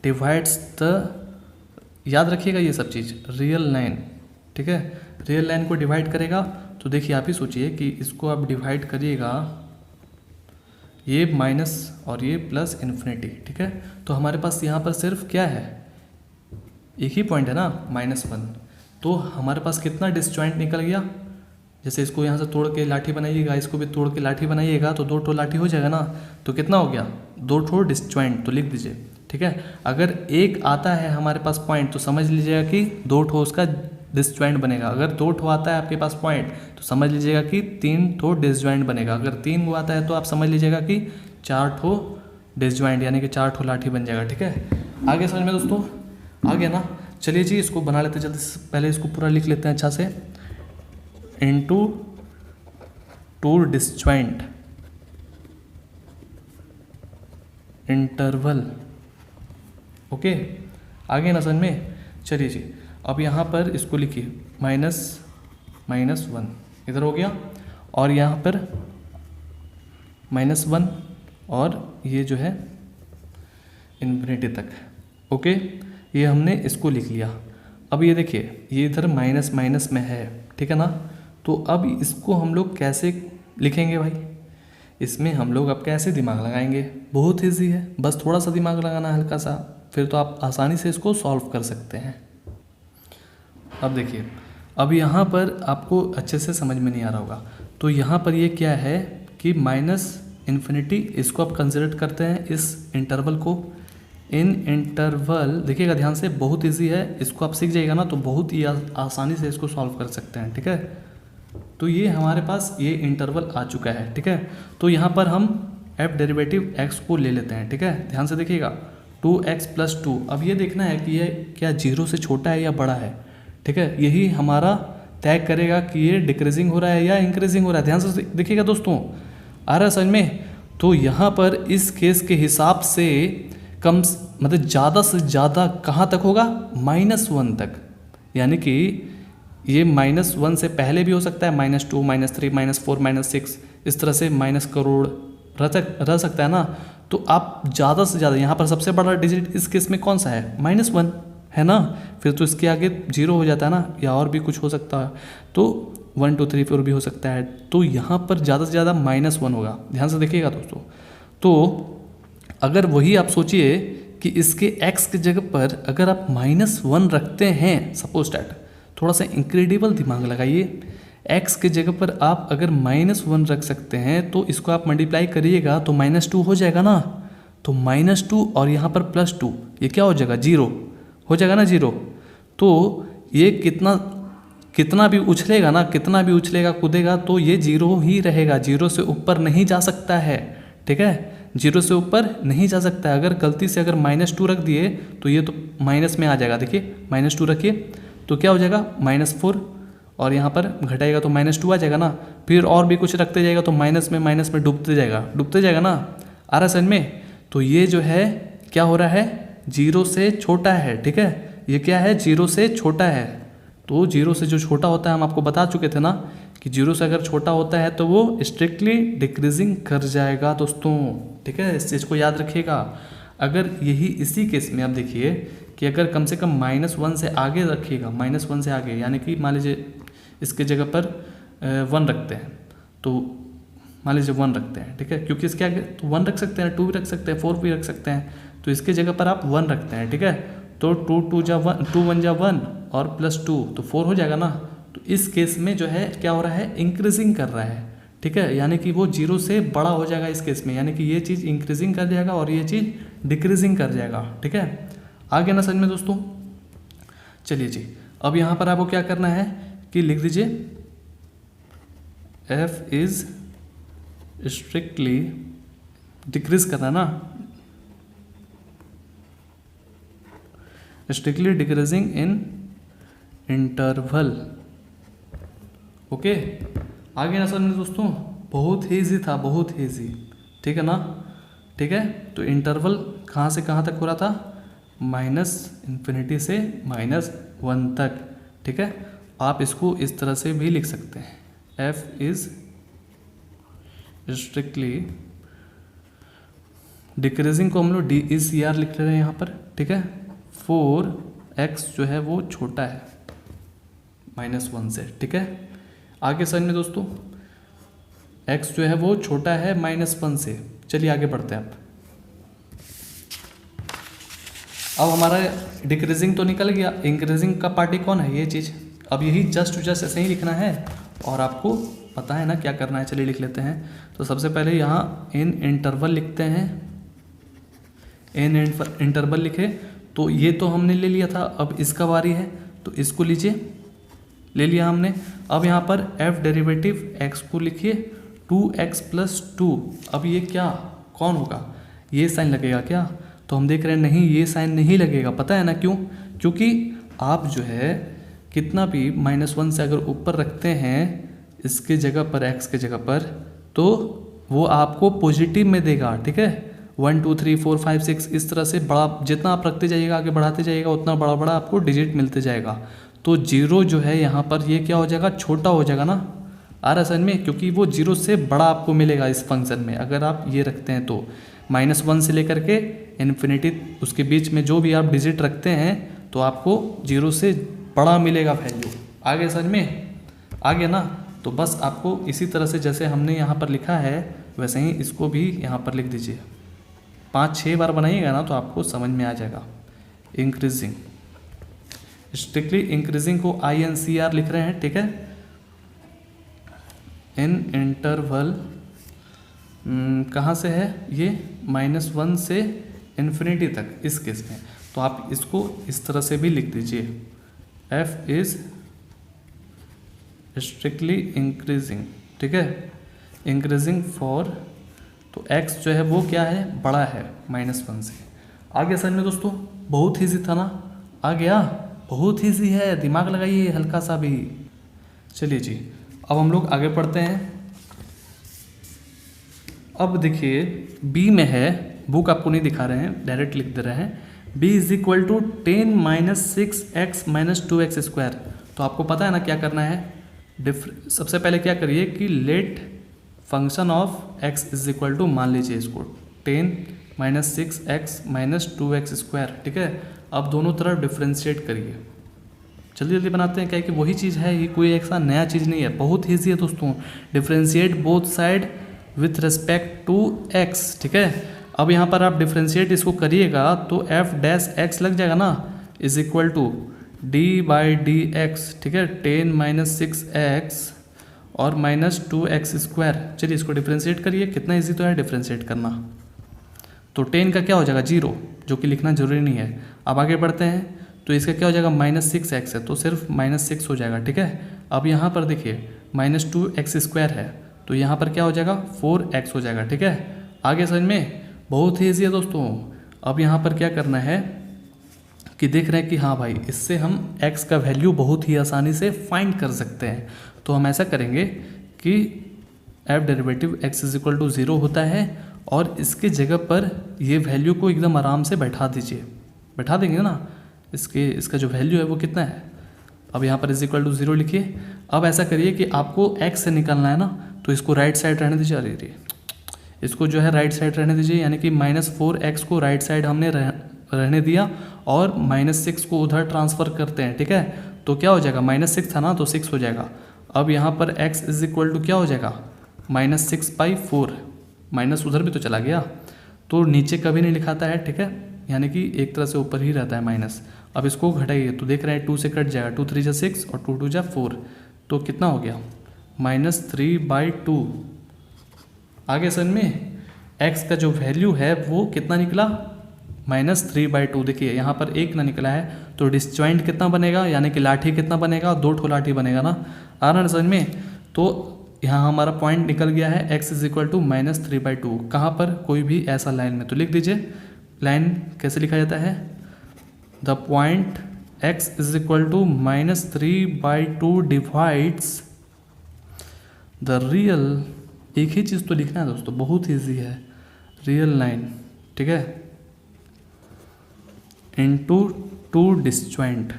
डिवाइड्स द, याद रखिएगा ये सब चीज़, रियल लाइन, ठीक है, रियल लाइन को डिवाइड करेगा। तो देखिए आप ही सोचिए कि इसको आप डिवाइड करिएगा, ये माइनस और ये प्लस इन्फिनिटी, ठीक है। तो हमारे पास यहाँ पर सिर्फ क्या है, एक ही पॉइंट है ना, -1। तो हमारे पास कितना डिसजॉइंट निकल गया, जैसे इसको यहाँ से तोड़ के लाठी बनाइएगा, इसको भी तोड़ के लाठी बनाइएगा, तो 2 ठो लाठी हो जाएगा ना। तो कितना हो गया, 2 ठो डिसजॉइंट, तो लिख दीजिए, ठीक है। अगर एक आता है हमारे पास पॉइंट तो समझ लीजिएगा कि 2 ठो उसका डिसजॉइंट बनेगा। अगर 2 ठो आता है आपके पास पॉइंट तो समझ लीजिएगा कि 3 ठो डिसजॉइंट बनेगा। अगर 3 वो आता है तो आप समझ लीजिएगा कि 4 ठो डिसजॉइंट, यानी कि 4 ठो लाठी बन जाएगा, ठीक है। आगे समझ में दोस्तों, आ गया ना। चलिए जी इसको बना लेते हैं जल्दी से, पहले इसको पूरा लिख लेते हैं अच्छा से। इनटू 2 डिसजॉइंट इंटरवल, ओके, आगे ना समझ में। चलिए जी अब यहाँ पर इसको लिखिए -1 इधर हो गया, और यहाँ पर -1 और ये जो है इन्फिनिटी तक, ओके, ये हमने इसको लिख लिया। अब ये देखिए ये इधर माइनस माइनस में है, ठीक है ना। तो अब इसको हम लोग कैसे लिखेंगे भाई, इसमें हम लोग अब कैसे दिमाग लगाएंगे, बहुत ईजी है, बस थोड़ा सा दिमाग लगाना है हल्का सा, फिर तो आप आसानी से इसको सॉल्व कर सकते हैं। अब देखिए अब यहाँ पर आपको अच्छे से समझ में नहीं आ रहा होगा, तो यहाँ पर ये क्या है कि -इन्फिनिटी, इसको आप कंसिडर करते हैं इस इंटरवल को। इन इंटरवल देखिएगा ध्यान से, बहुत इजी है, इसको आप सीख जाइएगा ना तो बहुत ही आसानी से इसको सॉल्व कर सकते हैं, ठीक है। तो ये हमारे पास ये इंटरवल आ चुका है, ठीक है। तो यहाँ पर हम f डेरिवेटिव x को ले लेते हैं, ठीक है। ध्यान से देखिएगा 2x + 2, अब ये देखना है कि ये क्या 0 से छोटा है या बड़ा है, ठीक है। यही हमारा तय करेगा कि ये डिक्रीजिंग हो रहा है या इंक्रीजिंग हो रहा है। ध्यान से देखिएगा दोस्तों, आ रहा है समझ में। तो यहाँ पर इस केस के हिसाब से कम मतलब ज़्यादा से ज़्यादा कहाँ तक होगा, -1 तक, यानी कि ये -1 से पहले भी हो सकता है, -2, -3, -4, -6, इस तरह से माइनस करोड़ रह सकता है ना। तो आप ज़्यादा से ज़्यादा, यहाँ पर सबसे बड़ा डिजिट इस केस में कौन सा है, -1 है ना, फिर तो इसके आगे 0 हो जाता है ना, या और भी कुछ हो सकता है, तो 1 2 3 4 भी हो सकता है। तो यहाँ पर ज़्यादा से ज़्यादा -1 होगा, ध्यान से देखिएगा दोस्तों। तो अगर वही आप सोचिए कि इसके x की जगह पर अगर आप -1 रखते हैं, सपोज डैट, थोड़ा सा इंक्रेडिबल दिमाग लगाइए, x की जगह पर आप अगर -1 रख सकते हैं तो इसको आप मल्टीप्लाई करिएगा तो -2 हो जाएगा ना। तो -2 और यहाँ पर +2, ये क्या हो जाएगा, 0 हो जाएगा ना, 0। तो ये कितना भी उछलेगा ना, कितना भी उछलेगा कूदेगा तो ये 0 ही रहेगा, 0 से ऊपर नहीं जा सकता है, ठीक है। 0 से ऊपर नहीं जा सकता है। अगर गलती से अगर -2 रख दिए तो ये तो माइनस में आ जाएगा, देखिए -2 रखिए तो क्या हो जाएगा, -4, और यहाँ पर घटाएगा तो -2 आ जाएगा ना। फिर और भी कुछ रखते जाएगा तो माइनस में डूबते जाएगा ना, आ रहा समझ में। तो ये जो है क्या हो रहा है, 0 से छोटा है, ठीक है। ये क्या है, 0 से छोटा है। तो 0 से जो छोटा होता है हम आपको बता चुके थे ना कि 0 से अगर छोटा होता है तो वो स्ट्रिक्टली डिक्रीजिंग कर जाएगा दोस्तों, ठीक है। इस चीज़ को याद रखिएगा। अगर यही इसी केस में आप देखिए कि अगर कम से कम -1 से आगे रखिएगा, -1 से आगे, यानी कि मान लीजिए इसके जगह पर 1 रखते हैं, तो मान लीजिए 1 रखते हैं, ठीक है, क्योंकि इसके आगे तो 1 रख सकते हैं, 2 भी रख सकते हैं, 4 भी रख सकते हैं, तो इसके जगह पर आप 1 रखते हैं, ठीक है। तो 2 1 जा 1 और +2 तो 4 हो जाएगा ना। तो इस केस में जो है क्या हो रहा है, इंक्रीजिंग कर रहा है, ठीक है, यानी कि वो 0 से बड़ा हो जाएगा इस केस में, यानी कि ये चीज़ इंक्रीजिंग कर जाएगा और ये चीज़ डिक्रीजिंग कर जाएगा, ठीक है। आगे ना समझ में दोस्तों। चलिए जी अब यहाँ पर आपको क्या करना है कि लिख दीजिए f इज स्ट्रिक्टली डिक्रीज करना ना, स्ट्रिक्टली डिक्रीजिंग इन इंटरवल, ओके। आगे ना समझ दोस्तों, बहुत ईजी था, बहुत ईजी, ठीक है ना, ठीक है। तो इंटरवल कहाँ से कहाँ तक हो रहा था, -इन्फिनिटी से -1 तक, ठीक है। आप इसको इस तरह से भी लिख सकते हैं, f इज स्ट्रिक्टली डिक्रीजिंग को हम लोग DECR लिख रहे हैं यहाँ पर, ठीक है, 4x जो है वो छोटा है -1 से, ठीक है। आगे समझ में दोस्तों, x जो है वो छोटा है -1 से। चलिए आगे बढ़ते हैं। अब हमारा डिक्रीजिंग तो निकल गया, इंक्रीजिंग का पार्टी कौन है, ये चीज़। अब यही जस्ट ऐसे ही लिखना है और आपको पता है ना क्या करना है। चलिए लिख लेते हैं। तो सबसे पहले यहाँ इन इंटरवल लिखते हैं, इन इंटरवल लिखे तो ये तो हमने ले लिया था। अब इसका बारी है तो इसको लीजिए, ले लिया हमने। अब यहाँ पर f डेरिवेटिव x को लिखिए 2x + 2। अब ये क्या कौन होगा, ये साइन लगेगा क्या? तो हम देख रहे हैं नहीं, ये साइन नहीं लगेगा। पता है ना क्यों? क्योंकि आप जो है कितना भी -1 से अगर ऊपर रखते हैं इसके जगह पर, x के जगह पर, तो वो आपको पॉजिटिव में देगा, ठीक है। 1 2 3 4 5 6 इस तरह से बड़ा, जितना आप रखते जाइएगा, आगे बढ़ाते जाइएगा, उतना बड़ा बड़ा आपको डिजिट मिलते जाएगा। तो 0 जो है यहाँ पर ये क्या हो जाएगा, छोटा हो जाएगा ना, आ रहा समझ में? क्योंकि वो 0 से बड़ा आपको मिलेगा इस फंक्शन में अगर आप ये रखते हैं तो। -1 से लेकर के इन्फिनिटी उसके बीच में जो भी आप डिजिट रखते हैं तो आपको 0 से बड़ा मिलेगा वैल्यू। आगे समझ में आ गया ना? तो बस आपको इसी तरह से जैसे हमने यहाँ पर लिखा है वैसे ही इसको भी यहाँ पर लिख दीजिए। 5-6 बार बनाइएगा ना तो आपको समझ में आ जाएगा। इंक्रीजिंग, स्ट्रिक्टली इंक्रीजिंग को INCR लिख रहे हैं, ठीक है। इन इंटरवल कहाँ से है ये, -1 से इन्फिनिटी तक इस केस में। तो आप इसको इस तरह से भी लिख दीजिए, f इज स्ट्रिक्टली इंक्रीजिंग, ठीक है। इंक्रीजिंग फॉर, तो x जो है वो क्या है, बड़ा है -1 से। आगे समझ में दोस्तों, बहुत ईजी था ना? आ गया, बहुत ईजी है, दिमाग लगाइए हल्का सा भी। चलिए जी, अब हम लोग आगे पढ़ते हैं। अब देखिए b में है, बुक आपको नहीं दिखा रहे हैं, डायरेक्ट लिख दे रहे हैं, b = 10 - 6x - 2x²। तो आपको पता है ना क्या करना है। सबसे पहले क्या करिए कि लेट फंक्शन ऑफ x = मान लीजिए इसको 10 - 6x - 2x², ठीक है। अब दोनों तरफ डिफ्रेंशिएट करिए, जल्दी जल्दी बनाते हैं, क्या कि वही चीज़ है, ये कोई ऐसा नया चीज़ नहीं है, बहुत ईजी है दोस्तों। Differentiate both side with respect to x, ठीक है। अब यहाँ पर आप डिफ्रेंशिएट इसको करिएगा तो f' लग जाएगा ना, = d/dx, ठीक है। 10 - 6x और -2x²। चलिए इसको डिफ्रेंशिएट करिए, कितना इजी तो है डिफ्रेंशिएट करना। तो 10 का क्या हो जाएगा, 0, जो कि लिखना जरूरी नहीं है। अब आगे बढ़ते हैं, तो इसका क्या हो जाएगा, -6x है तो सिर्फ -6 हो जाएगा, ठीक है। अब यहाँ पर देखिए -2x² है तो यहाँ पर क्या हो जाएगा, 4x हो जाएगा, ठीक है। आगे समझ में, बहुत ही ईजी है दोस्तों। अब यहाँ पर क्या करना है कि देख रहे हैं कि हाँ भाई, इससे हम x का वैल्यू बहुत ही आसानी से फाइंड कर सकते हैं। तो हम ऐसा करेंगे कि f डेरिवेटिव x = 0 होता है और इसके जगह पर ये वैल्यू को एकदम आराम से बैठा दीजिए, बैठा देंगे ना। इसका जो वैल्यू है वो कितना है, अब यहाँ पर = 0 लिखिए। अब ऐसा करिए कि आपको x से निकलना है ना, तो इसको राइट साइड रहने दीजिए। अरे इसको जो है राइट साइड रहने दीजिए, यानी कि -4x को राइट साइड हमने रहने दिया और -6 को उधर ट्रांसफ़र करते हैं, ठीक है। तो क्या हो जाएगा, -6 था ना तो 6 हो जाएगा। अब यहाँ पर x = क्या हो जाएगा, -6/4, माइनस उधर भी तो चला गया, तो नीचे कभी नहीं लिखाता है, ठीक है, यानी कि एक तरह से ऊपर ही रहता है माइनस। अब इसको घटाइए तो देख रहे हैं 2 से कट जाएगा, 2 3 = 6 और 2 2 = 4, तो कितना हो गया, -3/2। आगे सन में x का जो वैल्यू है वो कितना निकला, -3/2। देखिए यहाँ पर 1 ना निकला है तो डिसजॉइंट कितना बनेगा, यानी कि लाठी कितना बनेगा, 2 ठो लाठी बनेगा ना, आ रहा है समझ में। तो यहाँ हमारा पॉइंट निकल गया है x = -3/2। कहाँ पर, कोई भी ऐसा लाइन में, तो लिख दीजिए। लाइन कैसे लिखा जाता है, the point x = -3/2 divides the real, एक ही चीज़ तो लिखना है दोस्तों, बहुत ईजी है, रियल लाइन, ठीक है, इनटू टू डिसजॉइंट,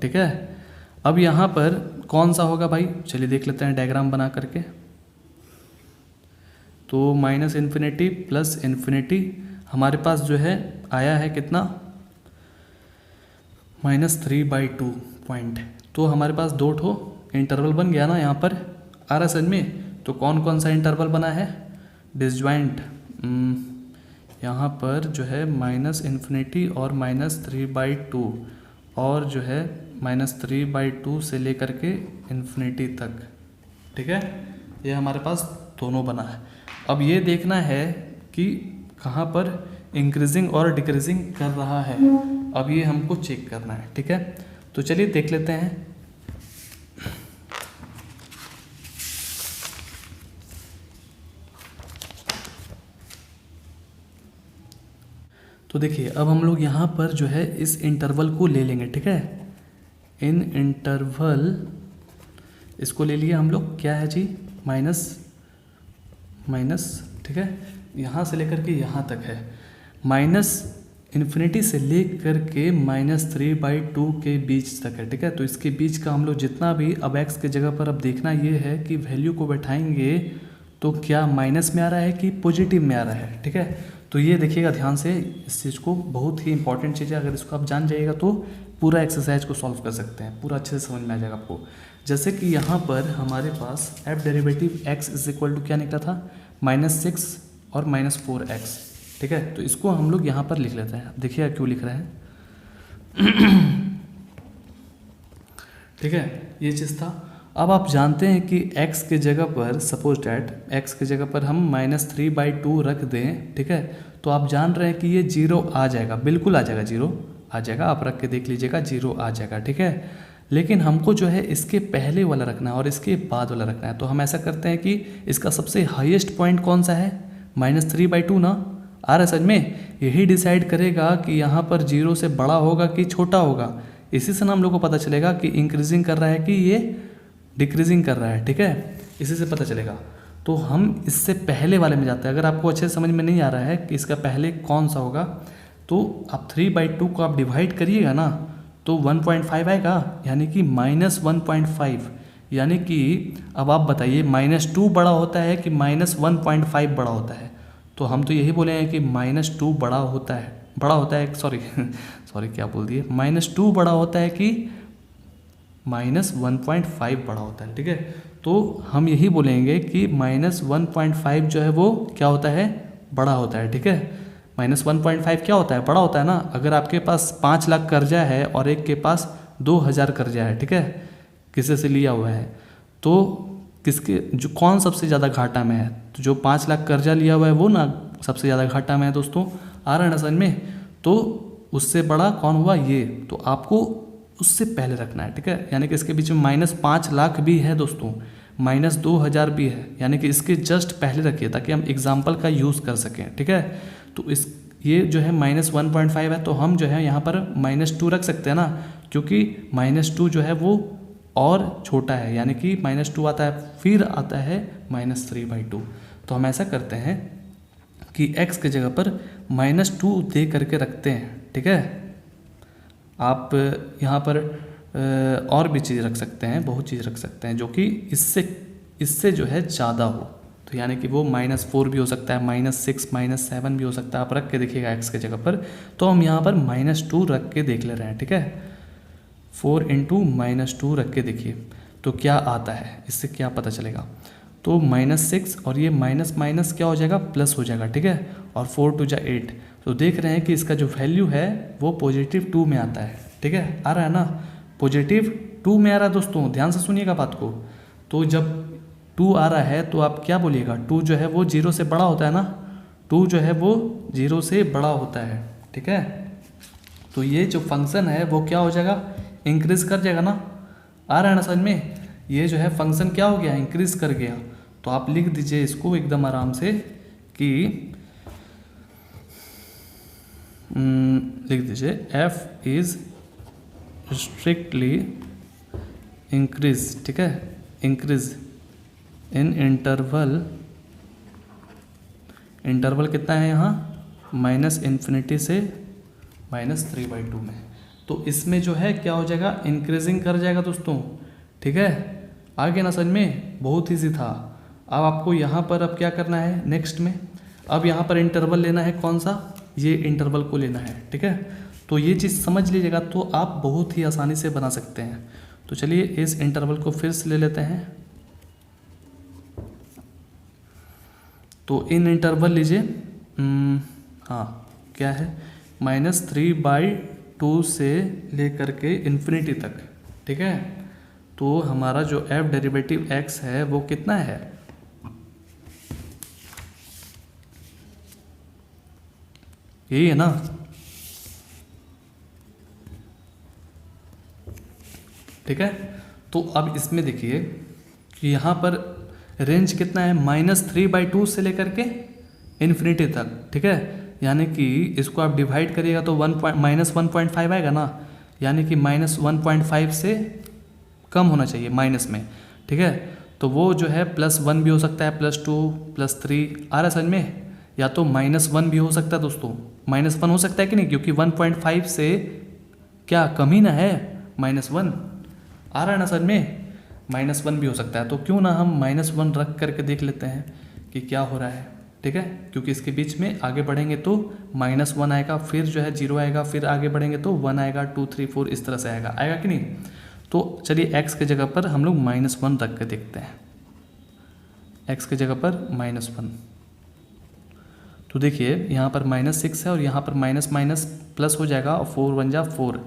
ठीक है। अब यहाँ पर कौन सा होगा भाई, चलिए देख लेते हैं डायग्राम बना करके। तो माइनस इन्फिनिटी प्लस इन्फिनिटी हमारे पास जो है आया है कितना, -3/2 पॉइंट। तो हमारे पास 2 ठो इंटरवल बन गया ना यहाँ पर, आ रहा समझ में। तो कौन कौन सा इंटरवल बना है, डिसजॉइंट, यहाँ पर जो है -इन्फिनिटी और -3/2 और जो है -3/2 से लेकर के इन्फिनिटी तक, ठीक है। ये हमारे पास दोनों बना है। अब ये देखना है कि कहाँ पर इंक्रीजिंग और डिक्रीजिंग कर रहा है, अब ये हमको चेक करना है, ठीक है। तो चलिए देख लेते हैं। तो देखिए अब हम लोग यहाँ पर जो है इस इंटरवल को ले लेंगे, ठीक है। इन इंटरवल इसको ले लिए हम लोग, क्या है जी, माइनस, ठीक है। यहाँ से लेकर के यहाँ तक है, इन्फिनिटी से लेकर के -3/2 के बीच तक है, ठीक है। तो इसके बीच का हम लोग जितना भी, अब x के जगह पर अब देखना ये है कि वैल्यू को बैठाएंगे तो क्या माइनस में आ रहा है कि पॉजिटिव में आ रहा है, ठीक है। तो ये देखिएगा ध्यान से, इस चीज़ को, बहुत ही इंपॉर्टेंट चीज़ है। अगर इसको आप जान जाइएगा तो पूरा एक्सरसाइज को सॉल्व कर सकते हैं, पूरा अच्छे से समझ में आ जाएगा आपको। जैसे कि यहाँ पर हमारे पास f डेरिवेटिव x = क्या निकला था, -6 और -4x, ठीक है। तो इसको हम लोग यहाँ पर लिख लेते हैं। अब देखिए क्यों लिख रहे हैं ठीक है, ये चीज़ था। अब आप जानते हैं कि x के जगह पर, सपोज डैट x के जगह पर हम -3/2 रख दें, ठीक है। तो आप जान रहे हैं कि ये 0 आ जाएगा, बिल्कुल आ जाएगा, 0 आ जाएगा। आप रख के देख लीजिएगा, 0 आ जाएगा, ठीक है। लेकिन हमको जो है इसके पहले वाला रखना है और इसके बाद वाला रखना है। तो हम ऐसा करते हैं कि इसका सबसे हाईएस्ट पॉइंट कौन सा है, -3/2 ना, आ रहा है समझ में। यही डिसाइड करेगा कि यहाँ पर 0 से बड़ा होगा कि छोटा होगा। इसी से ना हम लोग को पता चलेगा कि इंक्रीजिंग कर रहा है कि ये डिक्रीजिंग कर रहा है, ठीक है। इसी से पता चलेगा। तो हम इससे पहले वाले में जाते हैं। अगर आपको अच्छे से समझ में नहीं आ रहा है कि इसका पहले कौन सा होगा, तो आप 3/2 को आप डिवाइड करिएगा ना, तो 1.5 आएगा, यानी कि -1.5। यानी कि अब आप बताइए, -2 बड़ा होता है कि -1.5 बड़ा होता है। तो हम तो यही बोले हैं कि -2 बड़ा होता है, सॉरी क्या बोल दिए, -2 बड़ा होता है कि -1.5 बड़ा होता है, ठीक है। तो हम यही बोलेंगे कि -1.5 जो है वो क्या होता है, बड़ा होता है, ठीक है। -1.5 क्या होता है, बड़ा होता है ना। अगर आपके पास 5 लाख कर्जा है और एक के पास 2000 कर्जा है, ठीक है, किसी से लिया हुआ है, तो किसके जो कौन सबसे ज़्यादा घाटा में है, तो जो 5 लाख कर्जा लिया हुआ है वो ना सबसे ज़्यादा घाटा में है दोस्तों, आ रहा है ना समझ में। तो उससे बड़ा कौन हुआ, ये। तो आपको उससे पहले रखना है, ठीक है। यानी कि इसके बीच में -5 लाख भी है दोस्तों, -2000 भी है, यानी कि इसके जस्ट पहले रखिए ताकि हम एग्जाम्पल का यूज़ कर सकें, ठीक है। तो इस ये जो है -1.5 है, तो हम जो है यहाँ पर -2 रख सकते हैं ना, क्योंकि -2 जो है वो और छोटा है, यानी कि -2 आता है, फिर आता है -3/2। तो हम ऐसा करते हैं कि x के जगह पर -2 दे करके रखते हैं, ठीक है। आप यहाँ पर और भी चीज़ रख सकते हैं, बहुत चीज़ रख सकते हैं जो कि इससे जो है ज़्यादा हो। तो यानी कि वो -4 भी हो सकता है, -6, -7 भी हो सकता है। आप रख के देखिएगा x के जगह पर। तो हम यहाँ पर -2 रख के देख ले रहे हैं, ठीक है। 4 × -2 रख के देखिए तो क्या आता है, इससे क्या पता चलेगा। तो -6 और ये माइनस क्या हो जाएगा, प्लस हो जाएगा, ठीक है। और 4 × 2 = 8। तो देख रहे हैं कि इसका जो वैल्यू है वो +2 में आता है, ठीक है, आ रहा है ना, +2 में आ रहा है दोस्तों, ध्यान से सुनिएगा बात को। तो जब 2 आ रहा है तो आप क्या बोलिएगा, 2 जो है वो 0 से बड़ा होता है ना, 2 जो है वो 0 से बड़ा होता है, ठीक है। तो ये जो फंक्शन है वो क्या हो जाएगा, इंक्रीज़ कर जाएगा ना, आ रहा है ना समझ में। ये जो है फंक्शन क्या हो गया, इंक्रीज़ कर गया। तो आप लिख दीजिए इसको एकदम आराम से कि लिख दीजिए f इज़ स्ट्रिक्टली इंक्रीज, ठीक है, इंक्रीज इन इंटरवल कितना है यहाँ, -∞ से -3/2 में। तो इसमें जो है क्या हो जाएगा, इंक्रीजिंग कर जाएगा दोस्तों, ठीक है। आगे ना समझ में, बहुत ईजी था। अब आपको यहाँ पर अब क्या करना है नेक्स्ट में, अब यहाँ पर इंटरवल लेना है, कौन सा, ये इंटरवल को लेना है, ठीक है। तो ये चीज़ समझ लीजिएगा तो आप बहुत ही आसानी से बना सकते हैं। तो चलिए इस इंटरवल को फिर से ले लेते हैं। तो इन इंटरवल लीजिए, हाँ क्या है, -3/2 से लेकर के इन्फिनिटी तक, ठीक है। तो हमारा जो f डेरिवेटिव x है वो कितना है, यही है ना। ठीक है, तो अब इसमें देखिए कि यहाँ पर रेंज कितना है, -3/2 से लेकर के इन्फिनिटी तक, ठीक है। यानी कि इसको आप डिवाइड करिएगा तो -1.5 आएगा ना, यानी कि -1.5 से कम होना चाहिए माइनस में, ठीक है। तो वो जो है +1 भी हो सकता है, +2, +3 आ रहा है समझ में, या तो -1 भी हो सकता है दोस्तों, -1 हो सकता है कि नहीं, क्योंकि 1.5 से क्या कम ही ना है, -1 आ रहा है ना समझ में, -1 भी हो सकता है। तो क्यों ना हम -1 रख करके देख लेते हैं कि क्या हो रहा है, ठीक है। क्योंकि इसके बीच में आगे बढ़ेंगे तो -1 आएगा, फिर जो है 0 आएगा, फिर आगे बढ़ेंगे तो 1 आएगा, 2, 3, 4 इस तरह से आएगा, आएगा कि नहीं। तो चलिए x के जगह पर हम लोग -1 रख के देखते हैं, x के जगह पर -1। तो देखिए यहाँ पर -6 है और यहाँ पर माइनस माइनस प्लस हो जाएगा और 4 1 जा 4,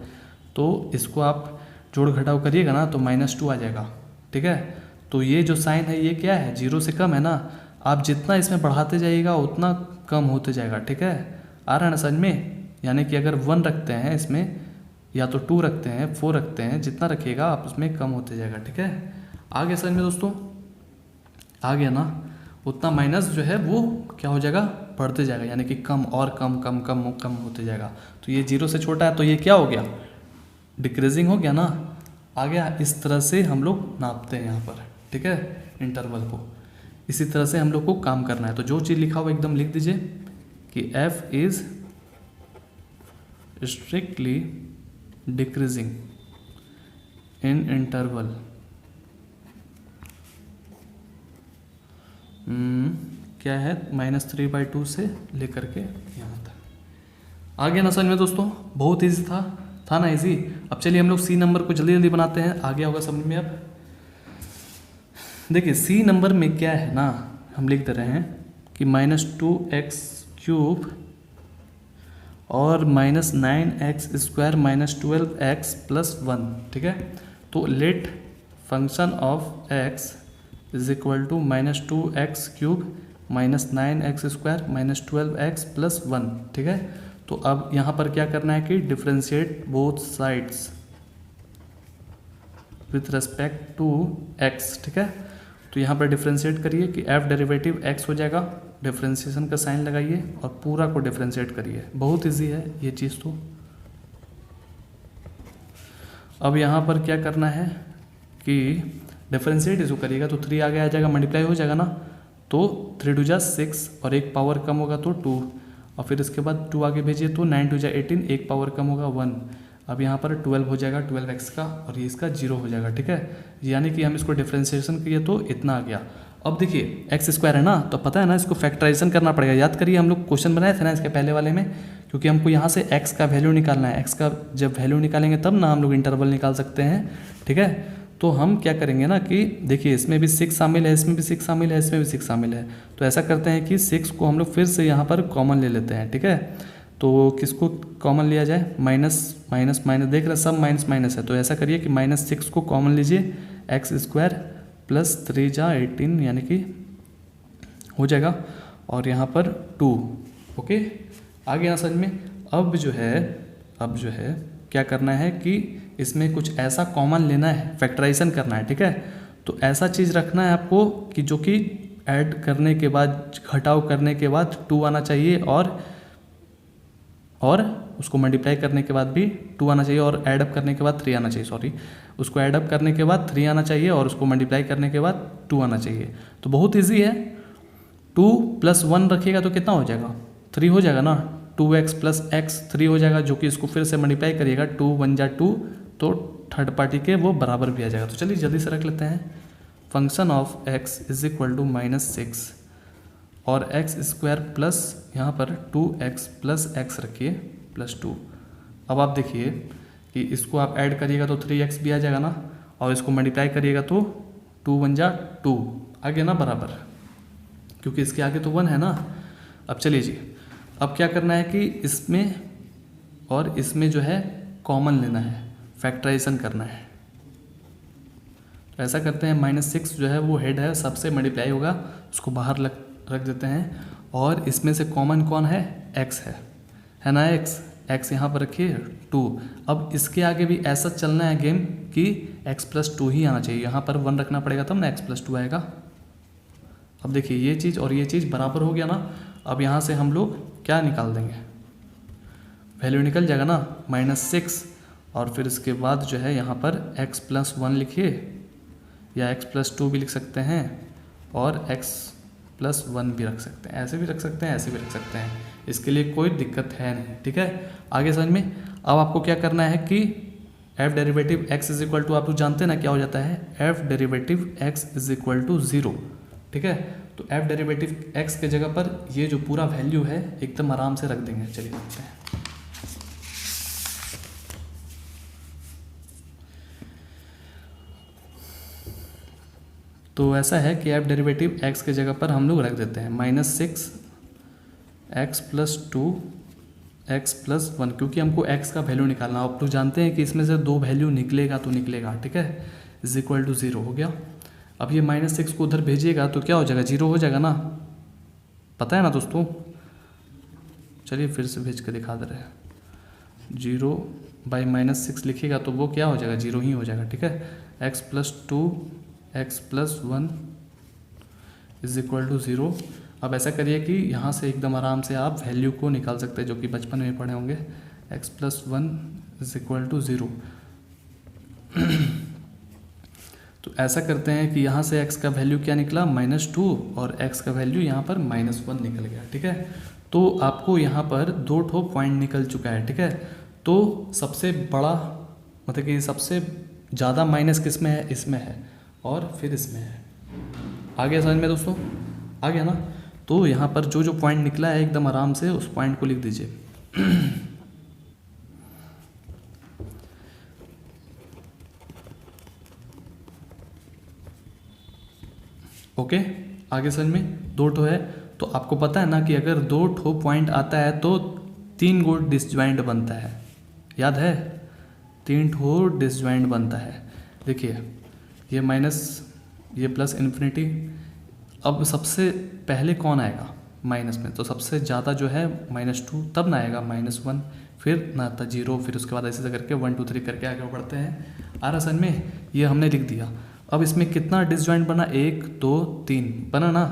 तो इसको आप जोड़ घटाव करिएगा ना तो -2 आ जाएगा, ठीक है। तो ये जो साइन है ये क्या है, 0 से कम है ना, आप जितना इसमें बढ़ाते जाइएगा उतना कम होते जाएगा, ठीक है। आ रहा है ना समझ में, यानी कि अगर 1 रखते हैं इसमें, या तो 2 रखते हैं, 4 रखते हैं, जितना रखिएगा आप उसमें कम होते जाएगा, ठीक है। आ गया समझ में दोस्तों, आ गया ना, उतना माइनस जो है वो क्या हो जाएगा, बढ़ते जाएगा, यानी कि कम और कम कम कम कम होते जाएगा। तो ये 0 से छोटा है तो ये क्या हो गया, डिक्रीजिंग हो गया ना, आ गया। इस तरह से हम लोग नापते हैं यहाँ पर, ठीक है, इंटरवल को। इसी तरह से हम लोग को काम करना है। तो जो चीज़ लिखा हुआ एकदम लिख दीजिए कि f is strictly decreasing in interval क्या है, -3/2 से लेकर के यहाँ तक। आ गया ना समझ में दोस्तों, बहुत ईजी था ना इजी। अब चलिए हम लोग सी नंबर को जल्दी जल्दी बनाते हैं, आ गया होगा समझ में। अब देखिए सी नंबर में क्या है ना, हम लिख दे रहे हैं कि -2x³ और -9x² -12x+1, ठीक है। तो let function of x is equal to -2x³ -9x² -12x+1, ठीक है। तो अब यहाँ पर क्या करना है कि differentiate both sides with respect to x, ठीक है। तो यहाँ पर डिफ्रेंशिएट करिए कि f डेरिवेटिव x हो जाएगा, डिफ्रेंशिएशन का साइन लगाइए और पूरा को डिफ्रेंशिएट करिए, बहुत इजी है ये चीज़। तो अब यहाँ पर क्या करना है कि डिफ्रेंशिएट इसको करिएगा तो 3 आगे आ जाएगा, मल्टीप्लाई हो जाएगा ना, तो 3 2 जा 6 और एक पावर कम होगा तो 2, और फिर इसके बाद 2 आगे भेजिए तो 9 2 जा 18, एक पावर कम होगा 1। अब यहाँ पर 12 हो जाएगा, 12x का, और ये इसका 0 हो जाएगा, ठीक है। यानी कि हम इसको डिफ्रेंशिएशन किए तो इतना आ गया। अब देखिए x² है ना, तो पता है ना इसको फैक्टराइजेशन करना पड़ेगा। याद करिए हम लोग क्वेश्चन बनाए थे ना इसके पहले वाले में, क्योंकि हमको यहाँ से x का वैल्यू निकालना है। x का जब वैल्यू निकालेंगे तब ना हम लोग इंटरवल निकाल सकते हैं, ठीक है। तो हम क्या करेंगे ना कि देखिए इसमें भी 6 शामिल है, इसमें भी 6 शामिल है, इसमें भी 6 शामिल है। तो ऐसा करते हैं कि 6 को हम लोग फिर से यहाँ पर कॉमन ले लेते हैं, ठीक है। तो किसको कॉमन लिया जाए, माइनस माइनस माइनस, देख रहे सब माइनस माइनस है, तो ऐसा करिए कि -6 को कॉमन लीजिए, x² + 3 जा 18 यानी कि हो जाएगा, और यहाँ पर 2, ओके। आगे ना समझ में। अब जो है क्या करना है कि इसमें कुछ ऐसा कॉमन लेना है, फैक्टराइजेशन करना है, ठीक है। तो ऐसा चीज़ रखना है आपको कि जो कि ऐड करने के बाद, घटाव करने के बाद 2 आना चाहिए, और उसको मल्टीप्लाई करने के बाद भी 2 आना चाहिए, और ऐड अप करने के बाद 3 आना चाहिए, सॉरी, उसको ऐड अप करने के बाद 3 आना चाहिए, और उसको मल्टीप्लाई करने के बाद 2 आना चाहिए। तो बहुत इजी है, 2 + 1 रखिएगा तो कितना हो जाएगा, 3 हो जाएगा ना, 2x + x 3 हो जाएगा, जो कि इसको फिर से मल्टीप्लाई करिएगा, 2 1 जा 2, तो थर्ड पार्टी के वो बराबर भी आ जाएगा। तो चलिए जल्दी से रख लेते हैं। Function of x is equal to -6 और एक्स स्क्वायर प्लस यहाँ पर 2x प्लस एक्स रखिए +2। अब आप देखिए कि इसको आप ऐड करिएगा तो 3x भी आ जाएगा ना, और इसको मल्टीप्लाई करिएगा तो 2 × 2 आ गया ना बराबर, क्योंकि इसके आगे तो 1 है ना। अब चलिए जी, अब क्या करना है कि इसमें और इसमें जो है कॉमन लेना है, फैक्टराइजेशन करना है। तो ऐसा करते हैं, -6 जो है वो हेड है, सबसे मल्टीप्लाई होगा, उसको बाहर रख देते हैं, और इसमें से कॉमन कौन है, x है ना, x यहाँ पर रखिए 2। अब इसके आगे भी ऐसा चलना है गेम कि x + 2 ही आना चाहिए, यहाँ पर 1 रखना पड़ेगा तब ना x + 2 आएगा। अब देखिए ये चीज़ और ये चीज़ बराबर हो गया ना। अब यहाँ से हम लोग क्या निकाल देंगे, वैल्यू निकल जाएगा ना -6, और फिर इसके बाद जो है यहाँ पर x + 1 लिखिए, या x + 2 भी लिख सकते हैं, और x + 1 भी रख सकते हैं, ऐसे भी रख सकते हैं, ऐसे भी रख सकते हैं, इसके लिए कोई दिक्कत है नहीं। ठीक है, आगे समझ में। अब आपको क्या करना है कि f derivative x is equal to, आप लोग जानते हैं ना क्या हो जाता है, f derivative x is equal to 0। ठीक है, तो f डेरिवेटिव x के जगह पर ये जो पूरा वैल्यू है एकदम आराम से रख देंगे। चलिए देखते हैं। तो ऐसा है कि f डेरिवेटिव x के जगह पर हम लोग रख देते हैं -6 x + 2 x + 1, क्योंकि हमको x का वैल्यू निकालना। आप लोग जानते हैं कि इसमें से 2 वैल्यू निकलेगा तो निकलेगा। ठीक है, इज इक्वल टू 0 हो गया। अब ये -6 को उधर भेजिएगा तो क्या हो जाएगा, 0 हो जाएगा ना, पता है ना दोस्तों। चलिए फिर से भेज के दिखा दे रहे हैं, 0/-6 लिखिएगा तो वो क्या हो जाएगा, 0 ही हो जाएगा। ठीक है, x + 2 x + 1 is equal to 0। अब ऐसा करिए कि यहाँ से एकदम आराम से आप वैल्यू को निकाल सकते हैं, जो कि बचपन में पढ़े होंगे, x + 1 इज इक्वल टू 0। तो ऐसा करते हैं कि यहाँ से x का वैल्यू क्या निकला, -2, और x का वैल्यू यहाँ पर -1 निकल गया। ठीक है, तो आपको यहाँ पर 2 ठो पॉइंट निकल चुका है। ठीक है, तो सबसे बड़ा मतलब कि सबसे ज़्यादा माइनस किस में है, इसमें है, और फिर इसमें है। आ गया समझ में दोस्तों, आ गया ना। तो यहाँ पर जो जो पॉइंट निकला है एकदम आराम से उस पॉइंट को लिख दीजिए। ओके, आगे समझ में। 2 ठो है, तो आपको पता है ना कि अगर 2 ठो पॉइंट आता है तो 3 गो डिसजॉइंट बनता है, याद है, 3 ठो डिसजॉइंट बनता है। देखिए ये माइनस, ये प्लस इन्फिनिटी। अब सबसे पहले कौन आएगा माइनस में, तो सबसे ज़्यादा जो है -2, तब ना आएगा -1, फिर ना आता 0, फिर उसके बाद ऐसे से करके 1 2 3 करके आगे बढ़ते हैं। आ रहा समझ में, ये हमने लिख दिया। अब इसमें कितना डिसजॉइंट बना, 1 2 3 बना ना,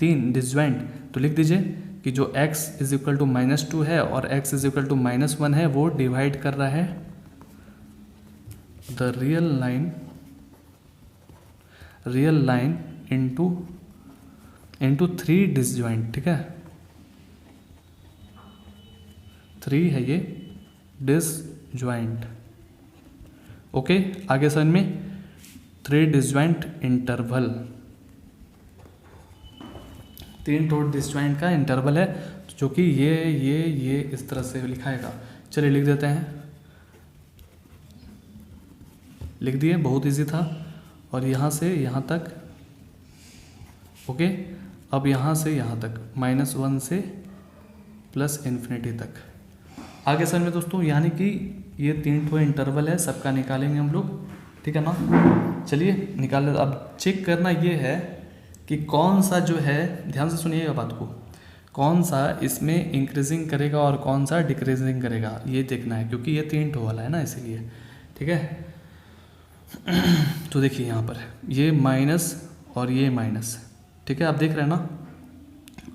3 डिसजॉइंट। तो लिख दीजिए कि जो x इज इक्वल टू -2 है और x इज इक्वल टू -1 है, वो डिवाइड कर रहा है the real line into 3 disjoint. ठीक है, 3 है ये डिसजॉइंट। ओके, आगे समझ में। 3 डिसजॉइंट इंटरवल, 3 ठो डिसजॉइंट का इंटरवल है, जो कि ये इस तरह से लिखाएगा। चलिए लिख देते हैं, लिख दिए, बहुत इजी था। और यहाँ से यहाँ तक, ओके। अब यहाँ से यहाँ तक, -1 से +∞ तक। आगे सर में दोस्तों, यानी कि ये 3 ठो इंटरवल है, सबका निकालेंगे हम लोग। ठीक है ना, चलिए निकाल ले। अब चेक करना ये है कि कौन सा जो है, ध्यान से सुनिएगा बात को, कौन सा इसमें इंक्रीजिंग करेगा और कौन सा डिक्रीजिंग करेगा, ये देखना है, क्योंकि ये 3 ठो वाला है ना, इसीलिए। ठीक है, तो देखिए यहाँ पर ये माइनस और ये माइनस। ठीक है, आप देख रहे हैं ना।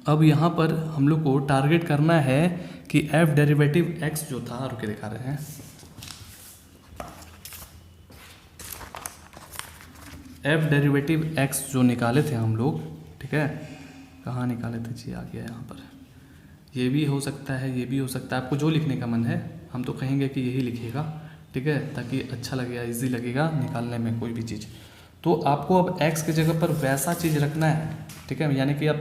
अब यहाँ पर हम लोग को टारगेट करना है कि f डेरिवेटिव x जो था, रुके दिखा रहे हैं, f डेरिवेटिव x जो निकाले थे हम लोग। ठीक है, कहाँ निकाले थे जी, आ गया यहाँ पर। ये भी हो सकता है, ये भी हो सकता है, आपको जो लिखने का मन है, हम तो कहेंगे कि यही लिखिएगा। ठीक है, ताकि अच्छा लगेगा, इजी लगेगा निकालने में कोई भी चीज़। तो आपको अब x की जगह पर वैसा चीज़ रखना है, ठीक है। यानी कि अब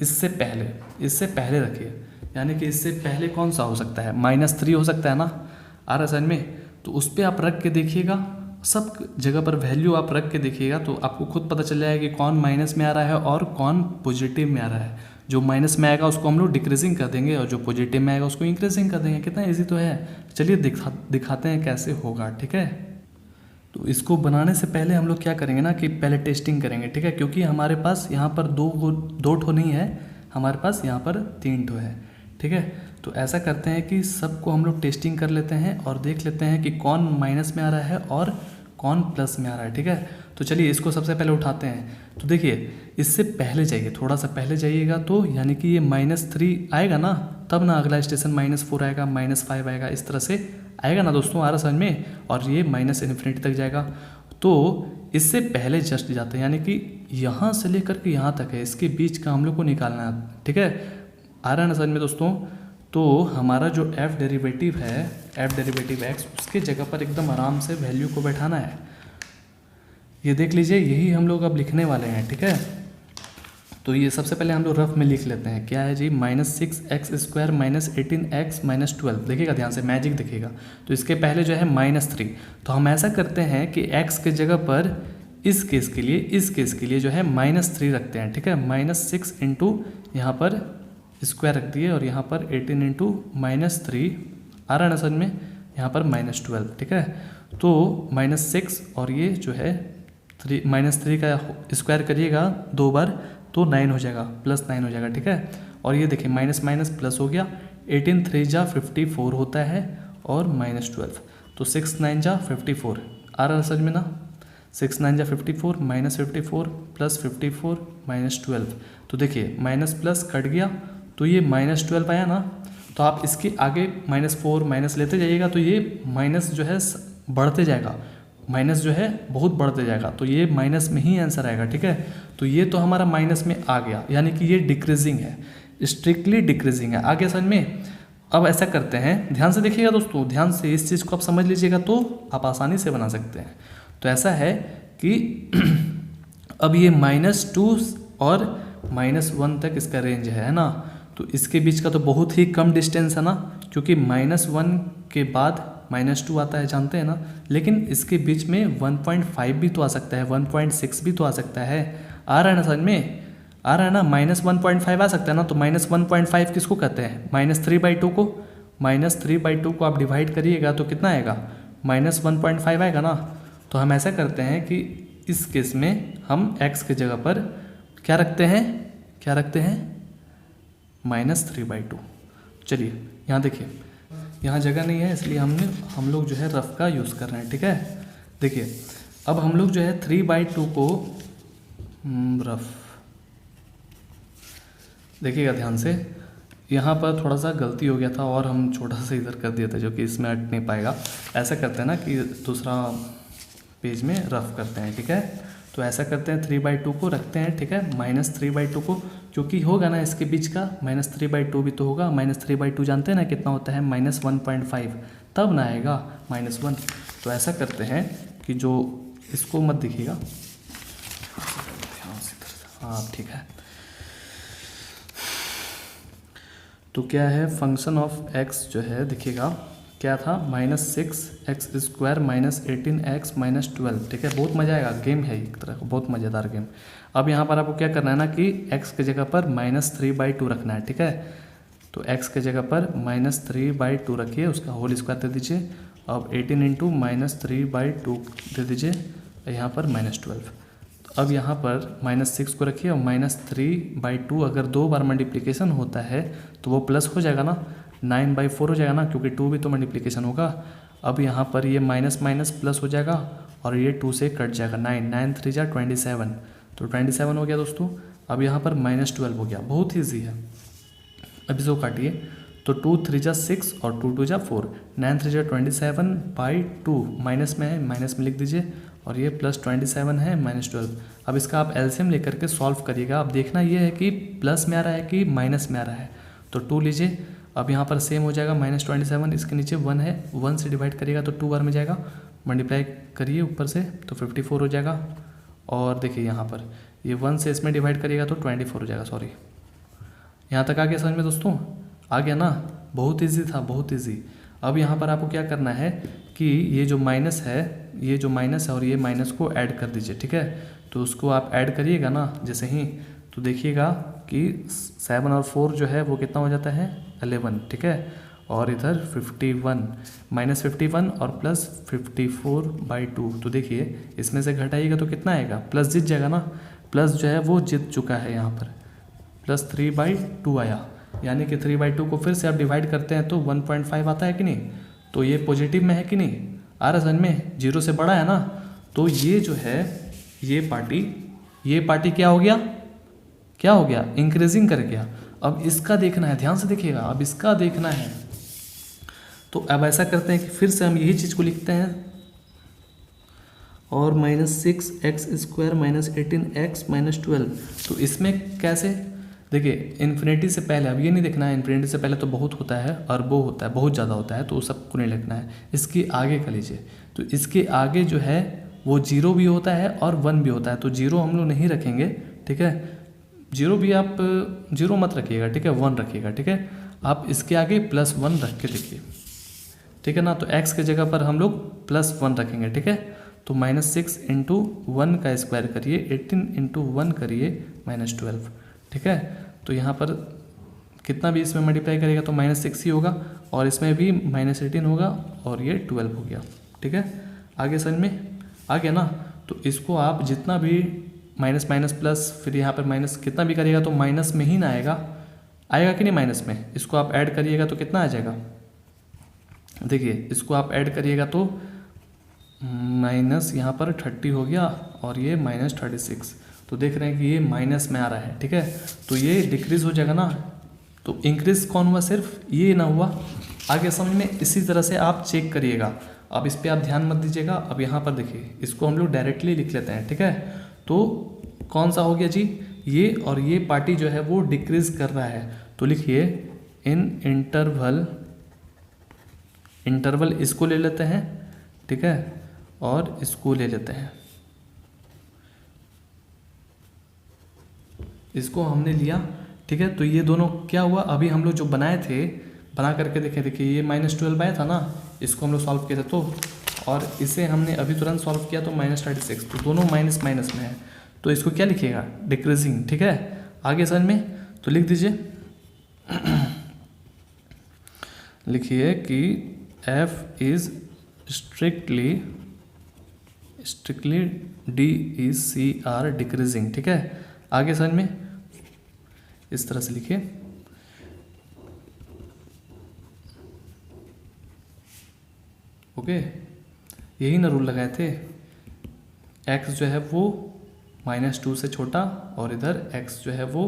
इससे पहले रखिए, यानी कि इससे पहले कौन सा हो सकता है, -3 हो सकता है ना आ रहा समझ में। तो उस पर आप रख के देखिएगा, सब जगह पर वैल्यू आप रख के देखिएगा तो आपको खुद पता चल जाएगा कि कौन माइनस में आ रहा है और कौन पॉजिटिव में आ रहा है। जो माइनस में आएगा उसको हम लोग डिक्रीजिंग कर देंगे और जो पॉजिटिव में आएगा उसको इंक्रीजिंग कर देंगे। कितना ईजी तो है। चलिए दिखाते हैं कैसे होगा, ठीक है। तो इसको बनाने से पहले हम लोग क्या करेंगे ना कि पहले टेस्टिंग करेंगे, ठीक है। क्योंकि हमारे पास यहाँ पर दो ठो नहीं है, हमारे पास यहाँ पर 3 ठो है, ठीक है। तो ऐसा करते हैं कि सबको हम लोग टेस्टिंग कर लेते हैं और देख लेते हैं कि कौन माइनस में आ रहा है और कौन प्लस में आ रहा है, ठीक है। तो चलिए इसको सबसे पहले उठाते हैं। तो देखिए इससे पहले जाइए, थोड़ा सा पहले जाइएगा तो यानी कि ये -3 आएगा ना, तब ना अगला स्टेशन -4 आएगा, -5 आएगा, इस तरह से आएगा ना दोस्तों, आ रहा समझ में। और ये -∞ तक जाएगा। तो इससे पहले जस्ट जाते हैं, यानी कि यहाँ से लेकर के यहाँ तक है, इसके बीच का हम लोग को निकालना है, ठीक है। आ रहा है ना समझ में दोस्तों। तो हमारा जो f डेरिवेटिव है, f डेरिवेटिव x, उसके जगह पर एकदम आराम से वैल्यू को बैठाना है। ये देख लीजिए, यही हम लोग अब लिखने वाले हैं, ठीक है। तो ये सबसे पहले हम लोग रफ में लिख लेते हैं। क्या है जी, -6x² -18x -12। देखिएगा ध्यान से, मैजिक दिखेगा। तो इसके पहले जो है -3। तो हम ऐसा करते हैं कि x के जगह पर इस केस के लिए जो है -3 रखते हैं, ठीक है। -6 इंटू यहाँ पर स्क्वायर रख दिए और यहाँ पर 18 इंटू -3 आ रहा है ना समझ में, यहाँ पर -12, ठीक है। तो -6 और ये जो है -3 का स्क्वायर करिएगा 2 बार तो 9 हो जाएगा, +9 हो जाएगा, ठीक है। और ये देखिए माइनस माइनस प्लस हो गया, 18 3 जा 54 होता है और -12, तो 6 9 जा 54 आ रहा है समझ में ना। 6 9 जा 54 -54 + 54 -12। तो देखिए माइनस प्लस कट गया तो ये -12 आया ना। तो आप इसके आगे -4 माइनस लेते जाइएगा तो ये माइनस जो है बढ़ते जाएगा, माइनस जो है बहुत बढ़ते जाएगा। तो ये माइनस में ही आंसर आएगा, ठीक है। तो ये तो हमारा माइनस में आ गया, यानी कि ये डिक्रीजिंग है, स्ट्रिक्टली डिक्रीजिंग है। आगे समझ में। अब ऐसा करते हैं, ध्यान से देखिएगा दोस्तों, ध्यान से इस चीज़ को आप समझ लीजिएगा तो आप आसानी से बना सकते हैं। तो ऐसा है कि अब ये -2 और -1 तक इसका रेंज है ना। तो इसके बीच का तो बहुत ही कम डिस्टेंस है ना, क्योंकि -1 के बाद -2 आता है, जानते हैं ना। लेकिन इसके बीच में 1.5 भी तो आ सकता है, 1.6 भी तो आ सकता है। आ रहा है ना समझ में, आ रहा है ना। -1.5 आ सकता है ना। तो -1.5 किसको कहते हैं, -3/2 को। -3/2 को आप डिवाइड करिएगा तो कितना आएगा, -1.5 आएगा ना। तो हम ऐसा करते हैं कि इस केस में हम x के जगह पर क्या रखते हैं, -3/2। चलिए यहाँ देखिए, यहाँ जगह नहीं है इसलिए हम लोग जो है रफ का यूज़ कर रहे हैं, ठीक है। देखिए अब हम लोग जो है 3/2 को रफ, देखिएगा ध्यान से, यहाँ पर थोड़ा सा गलती हो गया था और हम छोटा सा इधर कर दिया था जो कि इसमें अट नहीं पाएगा। ऐसा करते हैं ना कि दूसरा पेज में रफ करते हैं, ठीक है। तो ऐसा करते हैं 3/2 को रखते हैं, ठीक है, -3/2 को, क्योंकि होगा ना इसके बीच का -3/2 भी तो होगा। -3/2 जानते हैं ना कितना होता है, -1.5, तब ना आएगा -1। तो ऐसा करते हैं कि जो इसको मत दिखिएगा, हाँ ठीक है। तो क्या है, फंक्शन ऑफ x जो है देखिएगा क्या था, -6x² -18x -12, ठीक है। बहुत मज़ा आएगा, गेम है एक तरह का, बहुत मज़ेदार गेम। अब यहाँ पर आपको क्या करना है ना कि x के जगह पर -3/2 रखना है, ठीक है। तो x के जगह पर -3/2 रखिए, उसका होल स्क्वायर दे दीजिए। अब 18 इंटू -3/2 दे दीजिए, यहाँ पर -12। तो अब यहाँ पर -6 को रखिए और -3/2 अगर 2 बार मल्टीप्लिकेशन होता है तो वो प्लस हो जाएगा ना, 9/4 हो जाएगा ना, क्योंकि 2 भी तो मल्टीप्लिकेशन होगा। अब यहाँ पर ये माइनस माइनस प्लस हो जाएगा और ये 2 से कट जाएगा, 9 3 जा 27, तो 27 हो गया दोस्तों। अब यहाँ पर -12 हो गया, बहुत ईजी है। अब इसको काटिए तो 2 3 जा 6 और 2 2 जा 4, 9 3 जा 27/2, माइनस में है, माइनस में लिख दीजिए, और ये +27 है -12। अब इसका आप एलसीएम लेकर के सॉल्व करिएगा। अब देखना ये है कि प्लस में आ रहा है कि माइनस में आ रहा है। तो 2 लीजिए, अब यहाँ पर सेम हो जाएगा, -27, इसके नीचे 1 है, 1 से डिवाइड करिएगा तो 2 बार में जाएगा, मल्टीप्लाई करिए ऊपर से तो 54 हो जाएगा। और देखिए यहाँ पर ये 1 से इसमें डिवाइड करिएगा तो 24 हो जाएगा। सॉरी, यहाँ तक आ गया समझ में दोस्तों? आ गया ना? बहुत इजी था, बहुत इजी। अब यहाँ पर आपको क्या करना है कि ये जो माइनस है और ये माइनस को ऐड कर दीजिए, ठीक है। तो उसको आप ऐड करिएगा ना जैसे ही, तो देखिएगा कि 7 और 4 जो है वो कितना हो जाता है 11, ठीक है। और इधर 51 -51 और प्लस 54/2, तो देखिए इसमें से घटाइएगा तो कितना आएगा, प्लस जीत जाएगा ना। प्लस जो है वो जीत चुका है यहाँ पर, प्लस 3/2 आया। यानी कि 3/2 को फिर से आप डिवाइड करते हैं तो 1.5 आता है कि नहीं। तो ये पॉजिटिव में है कि नहीं, आ रहा समझ में, 0 से बड़ा है ना। तो ये जो है ये पार्टी क्या हो गया, इंक्रीजिंग कर गया। अब इसका देखना है, ध्यान से देखिएगा, अब इसका देखना है। तो अब ऐसा करते हैं कि फिर से हम यही चीज़ को लिखते हैं, और -6x² -18x -12। तो इसमें कैसे, देखिए इन्फिनिटी से पहले, अब ये नहीं देखना है, इन्फिनिटी से पहले तो बहुत होता है, अरबों होता है, बहुत ज़्यादा होता है, तो सबको नहीं लिखना है। इसके आगे का लीजिए, तो इसके आगे जो है वो 0 भी होता है और 1 भी होता है। तो 0 हम लोग नहीं रखेंगे, ठीक है। 0 भी आप 0 मत रखिएगा, ठीक है, 1 रखिएगा, ठीक है। आप इसके आगे +1 रख के देखिए, ठीक है ना। तो x के जगह पर हम लोग +1 रखेंगे, ठीक है। तो -6 × 1 का स्क्वायर करिए, 18 × 1 करिए -12, ठीक है। तो यहाँ पर कितना भी इसमें मल्टीप्लाई करेगा तो -6 ही होगा, और इसमें भी -18 होगा, और ये 12 हो गया, ठीक है। आगे समझ में आ गया ना। तो इसको आप जितना भी माइनस प्लस, फिर यहाँ पर माइनस कितना भी करिएगा तो माइनस में ही ना आएगा कि नहीं, माइनस में। इसको आप ऐड करिएगा तो कितना आ जाएगा, देखिए इसको आप ऐड करिएगा तो माइनस यहाँ पर 30 हो गया, और ये -36। तो देख रहे हैं कि ये माइनस में आ रहा है, ठीक है। तो ये डिक्रीज हो जाएगा ना। तो इंक्रीज कौन हुआ, सिर्फ ये ना हुआ। आगे समझ में, इसी तरह से आप चेक करिएगा। अब इस पर आप ध्यान मत दीजिएगा। अब यहाँ पर देखिए, इसको हम लोग डायरेक्टली लिख लेते हैं, ठीक है। तो कौन सा हो गया जी, ये, और ये पार्टी जो है वो डिक्रीज कर रहा है। तो लिखिए इन इंटरवल इसको ले लेते हैं, ठीक है, और इसको ले लेते हैं। इसको हमने लिया, ठीक है। तो ये दोनों क्या हुआ, अभी हम लोग जो बनाए थे, बना करके देखें, देखिए ये -12 आया था ना, इसको हम लोग सॉल्व किए थे, तो और इसे हमने अभी तुरंत सॉल्व किया तो -36। तो दोनों माइनस में है, तो इसको क्या लिखिएगा, डिक्रीजिंग, ठीक है। आगे समझ में, तो लिख दीजिए लिखिए कि f is strictly DECR decreasing, ठीक है। आगे समझ में, इस तरह से लिखिए, ओके। यही ना रूल लगाए थे, x जो है वो -2 से छोटा, और इधर x जो है वो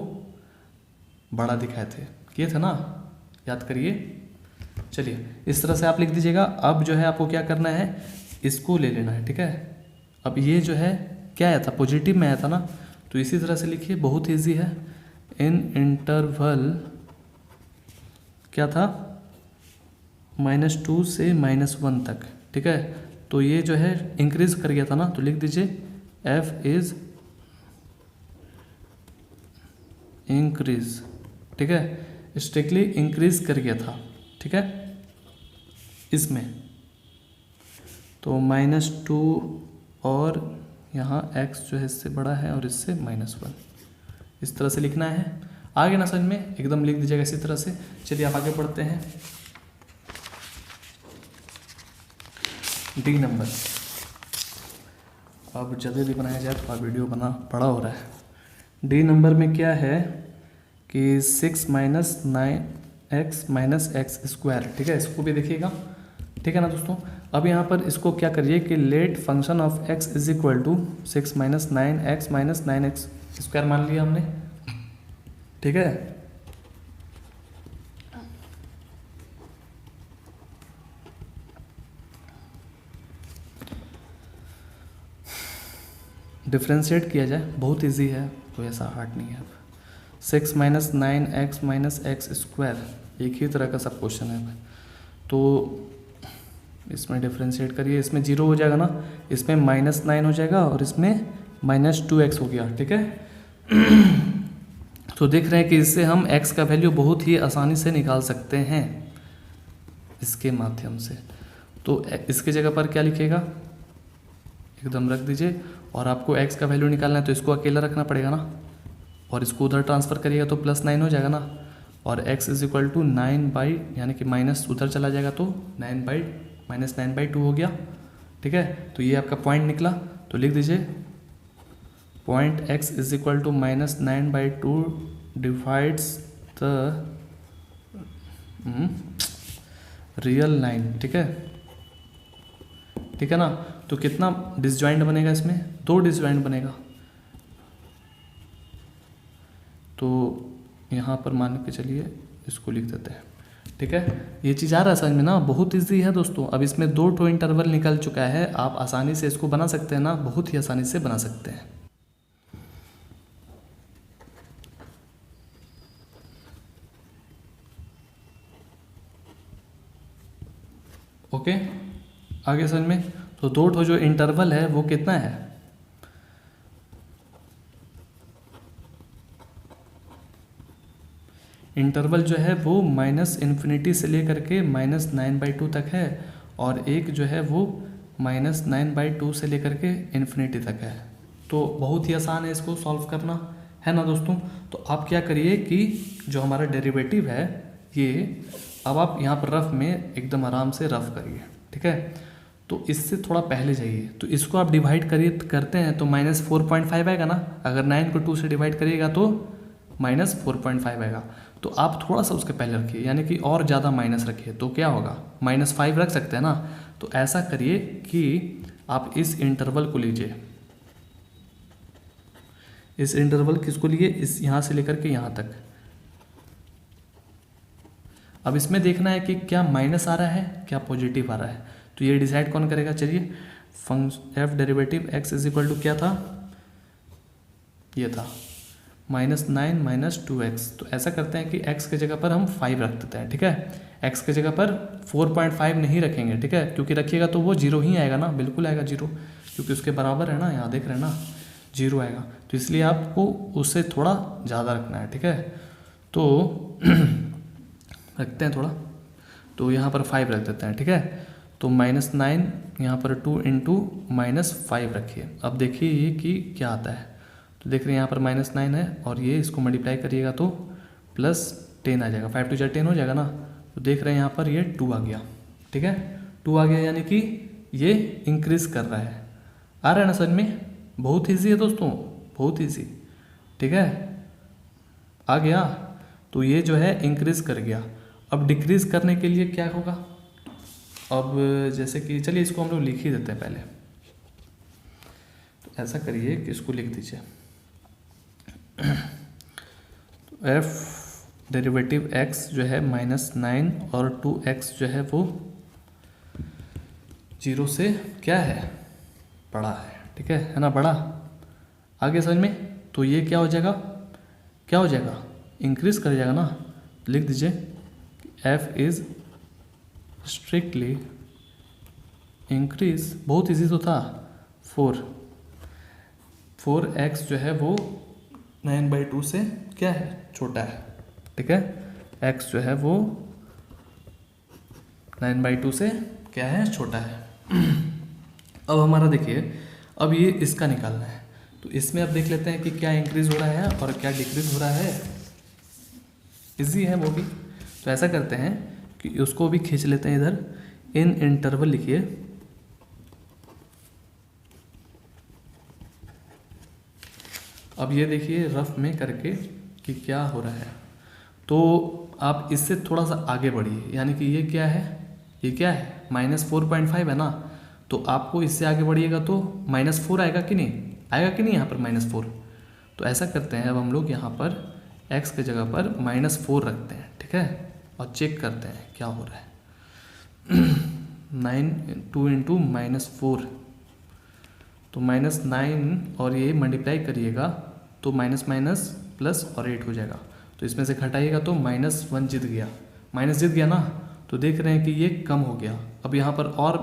बड़ा दिखाए थे, किए थे ना, याद करिए। चलिए इस तरह से आप लिख दीजिएगा। अब जो है आपको क्या करना है, इसको ले लेना है, ठीक है। अब ये जो है क्या आया था, पॉजिटिव में आया था ना, तो इसी तरह से लिखिए, बहुत इजी है। इन इंटरवल क्या था, -2 से -1 तक, ठीक है। तो ये जो है इंक्रीज कर गया था ना, तो लिख दीजिए f इज इंक्रीज, ठीक है, स्ट्रिक्टली इंक्रीज कर गया था, ठीक है। इसमें तो -2, और यहाँ x जो है इससे बड़ा है और इससे -1, इस तरह से लिखना है। आगे ना समझ में, एकदम लिख दीजिएगा इसी तरह से। चलिए आप आगे बढ़ते हैं। डी नंबर, अब जल्दी बनाया जाए तो वीडियो बड़ा हो रहा है। डी नंबर में क्या है कि 6 - 9x - x², ठीक है। इसको भी देखिएगा, ठीक है ना दोस्तों। अब यहाँ पर इसको क्या करिए कि late function of x = 6 - 9x - 9x² मान लिया हमने, ठीक है। डिफ्रेंशिएट किया जाए, बहुत इजी है, कोई ऐसा हार्ड नहीं है। 6 - 9x - x², एक ही तरह का सब क्वेश्चन है। तो इसमें डिफ्रेंशिएट करिए, इसमें 0 हो जाएगा ना, इसमें -9 हो जाएगा, और इसमें -2x हो गया, ठीक है। तो देख रहे हैं कि इससे हम x का वैल्यू बहुत ही आसानी से निकाल सकते हैं इसके माध्यम से। तो इसके जगह पर क्या लिखेगा, एकदम रख दीजिए। और आपको x का वैल्यू निकालना है तो इसको अकेला रखना पड़ेगा ना, और इसको उधर ट्रांसफ़र करिएगा तो +9 हो जाएगा ना। और x = 9 यानी कि माइनस उधर चला जाएगा तो -9/2 हो गया, ठीक है। तो ये आपका पॉइंट निकला, तो लिख दीजिए point x = -9/2 divides the real line, ठीक है, ठीक है ना। तो कितना डिसजॉइंट बनेगा इसमें, 2 डिसजॉइंट बनेगा। तो यहाँ पर मान के चलिए इसको लिख देते हैं, ठीक है। ये चीज़ आ रहा है समझ में ना, बहुत इजी है दोस्तों। अब इसमें 2 इंटरवल निकल चुका है, आप आसानी से इसको बना सकते हैं ना, बहुत ही आसानी से बना सकते हैं। ओके, आगे समझ में। तो 2 जो इंटरवल है वो कितना है, इंटरवल जो है वो -∞ से लेकर के -9/2 तक है, और एक जो है वो -9/2 से लेकर के इन्फिनिटी तक है। तो बहुत ही आसान है इसको सॉल्व करना, है ना दोस्तों। तो आप क्या करिए कि जो हमारा डेरिवेटिव है ये, अब आप यहाँ पर रफ में एकदम आराम से रफ करिए, ठीक है। तो इससे थोड़ा पहले जाइए, तो इसको आप डिवाइड करिए, करते हैं तो -4.5 आएगा ना। अगर 9 को 2 से डिवाइड करिएगा तो -4.5 आएगा। तो आप थोड़ा सा उसके पहले रखिए, यानी कि और ज़्यादा माइनस रखिए, तो क्या होगा, -5 रख सकते हैं ना। तो ऐसा करिए कि आप इस इंटरवल को लीजिए, इस इंटरवल किसको लिए, इस यहाँ से लेकर के यहाँ तक। अब इसमें देखना है कि क्या माइनस आ रहा है, क्या पॉजिटिव आ रहा है। तो ये डिसाइड कौन करेगा, चलिए। f डेरिवेटिव x = क्या था, ये था -9 - 2x। तो ऐसा करते हैं कि x के जगह पर हम 5 रख देते हैं, ठीक है। x के जगह पर 4.5 नहीं रखेंगे, ठीक है, क्योंकि रखिएगा तो वो 0 ही आएगा ना, बिल्कुल आएगा 0, क्योंकि उसके बराबर है ना, यहाँ देख रहे हैं ना 0 आएगा। तो इसलिए आपको उससे थोड़ा ज़्यादा रखना है, ठीक है। तो रखते हैं थोड़ा, तो यहाँ पर 5 रख देते हैं, ठीक है। तो -9 यहाँ पर 2 × -5 रखिए। अब देखिए ये कि क्या आता है। तो देख रहे हैं यहाँ पर -9 है, और ये इसको मल्टीप्लाई करिएगा तो +10 आ जाएगा, 5 × 10 हो जाएगा ना। तो देख रहे हैं यहाँ पर ये 2 आ गया, ठीक है, 2 आ गया, यानी कि ये इंक्रीज कर रहा है। आ रहा है ना समझ में, बहुत ईजी है दोस्तों, बहुत ईजी, ठीक है, आ गया। तो ये जो है इंक्रीज कर गया। अब डिक्रीज करने के लिए क्या होगा, अब जैसे कि चलिए इसको हम लोग लिख ही देते हैं पहले। तो ऐसा करिए कि इसको लिख दीजिए, तो f डेरिवेटिव x जो है -9 और 2x जो है वो 0 से क्या है, बड़ा है, ठीक है ना, बड़ा। आगे समझ में। तो ये क्या हो जाएगा, क्या हो जाएगा, इंक्रीज कर जाएगा ना। लिख दीजिए f इज स्ट्रिक्टली इंक्रीज, बहुत इजी तो था, 4x जो है वो 9/2 से क्या है, छोटा है, ठीक है। x जो है वो 9/2 से क्या है, छोटा है। अब हमारा देखिए, अब ये इसका निकालना है। तो इसमें अब देख लेते हैं कि क्या इंक्रीज हो रहा है और क्या डिक्रीज हो रहा है। इजी है वो भी। तो ऐसा करते हैं कि उसको भी खींच लेते हैं इधर, इन इंटरवल लिखिए। अब ये देखिए रफ में करके कि क्या हो रहा है। तो आप इससे थोड़ा सा आगे बढ़िए, यानी कि ये क्या है, ये क्या है, -4.5 है ना। तो आपको इससे आगे बढ़िएगा तो -4 आएगा कि नहीं, आएगा कि नहीं यहाँ पर -4। तो ऐसा करते हैं, अब हम लोग यहाँ पर x के जगह पर -4 रखते हैं, ठीक है, और चेक करते हैं क्या हो रहा है। 2 × -4, तो -9 और ये मल्टीप्लाई करिएगा तो माइनस प्लस और 8 हो जाएगा। तो इसमें से घटाइएगा तो -1 जीत गया, माइनस जीत गया ना। तो देख रहे हैं कि ये कम हो गया। अब यहाँ पर और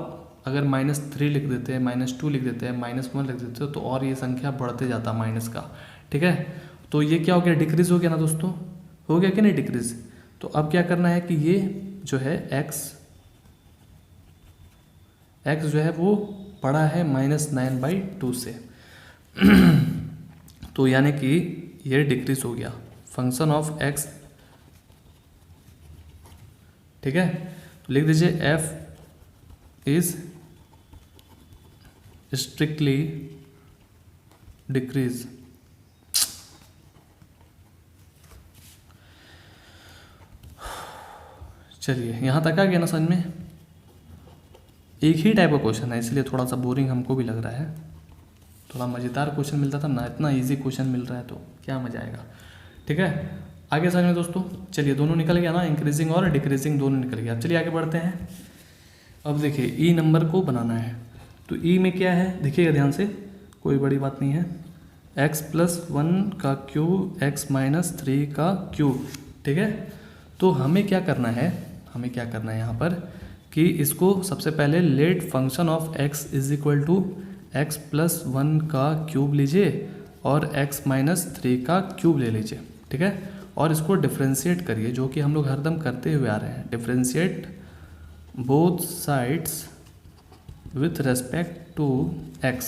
अगर -3 लिख देते हैं, -2 लिख देते हैं, -1 लिख देते हैं तो और ये संख्या बढ़ते जाता माइनस का, ठीक है। तो ये क्या हो गया, डिक्रीज हो गया ना दोस्तों, हो गया कि नहीं डिक्रीज। तो अब क्या करना है कि ये जो है x जो है वो बड़ा है -9/2 से तो यानी कि ये डिक्रीज हो गया फंक्शन ऑफ x, ठीक है। तो लिख दीजिए f इज स्ट्रिक्टली डिक्रीज। चलिए यहाँ तक आ गया ना समझ में। एक ही टाइप का क्वेश्चन है इसलिए थोड़ा सा बोरिंग हमको भी लग रहा है, थोड़ा मज़ेदार क्वेश्चन मिलता था ना, इतना इजी क्वेश्चन मिल रहा है तो क्या मजा आएगा, ठीक है। आगे समझ में दोस्तों। चलिए दोनों निकल गया ना, इंक्रीजिंग और डिक्रीजिंग दोनों निकल गया। चलिए आगे बढ़ते हैं। अब देखिए ई नंबर को बनाना है, तो ई में क्या है देखिएगा ध्यान से, कोई बड़ी बात नहीं है। x+1 का क्यूब x-3 का क्यूब, ठीक है। तो हमें क्या करना है, यहाँ पर कि इसको सबसे पहले let function of x is equal to x+1 का क्यूब लीजिए और x-3 का क्यूब ले लीजिए, ठीक है। और इसको डिफ्रेंशिएट करिए, जो कि हम लोग हरदम करते हुए आ रहे हैं, differentiate both sides with respect to x।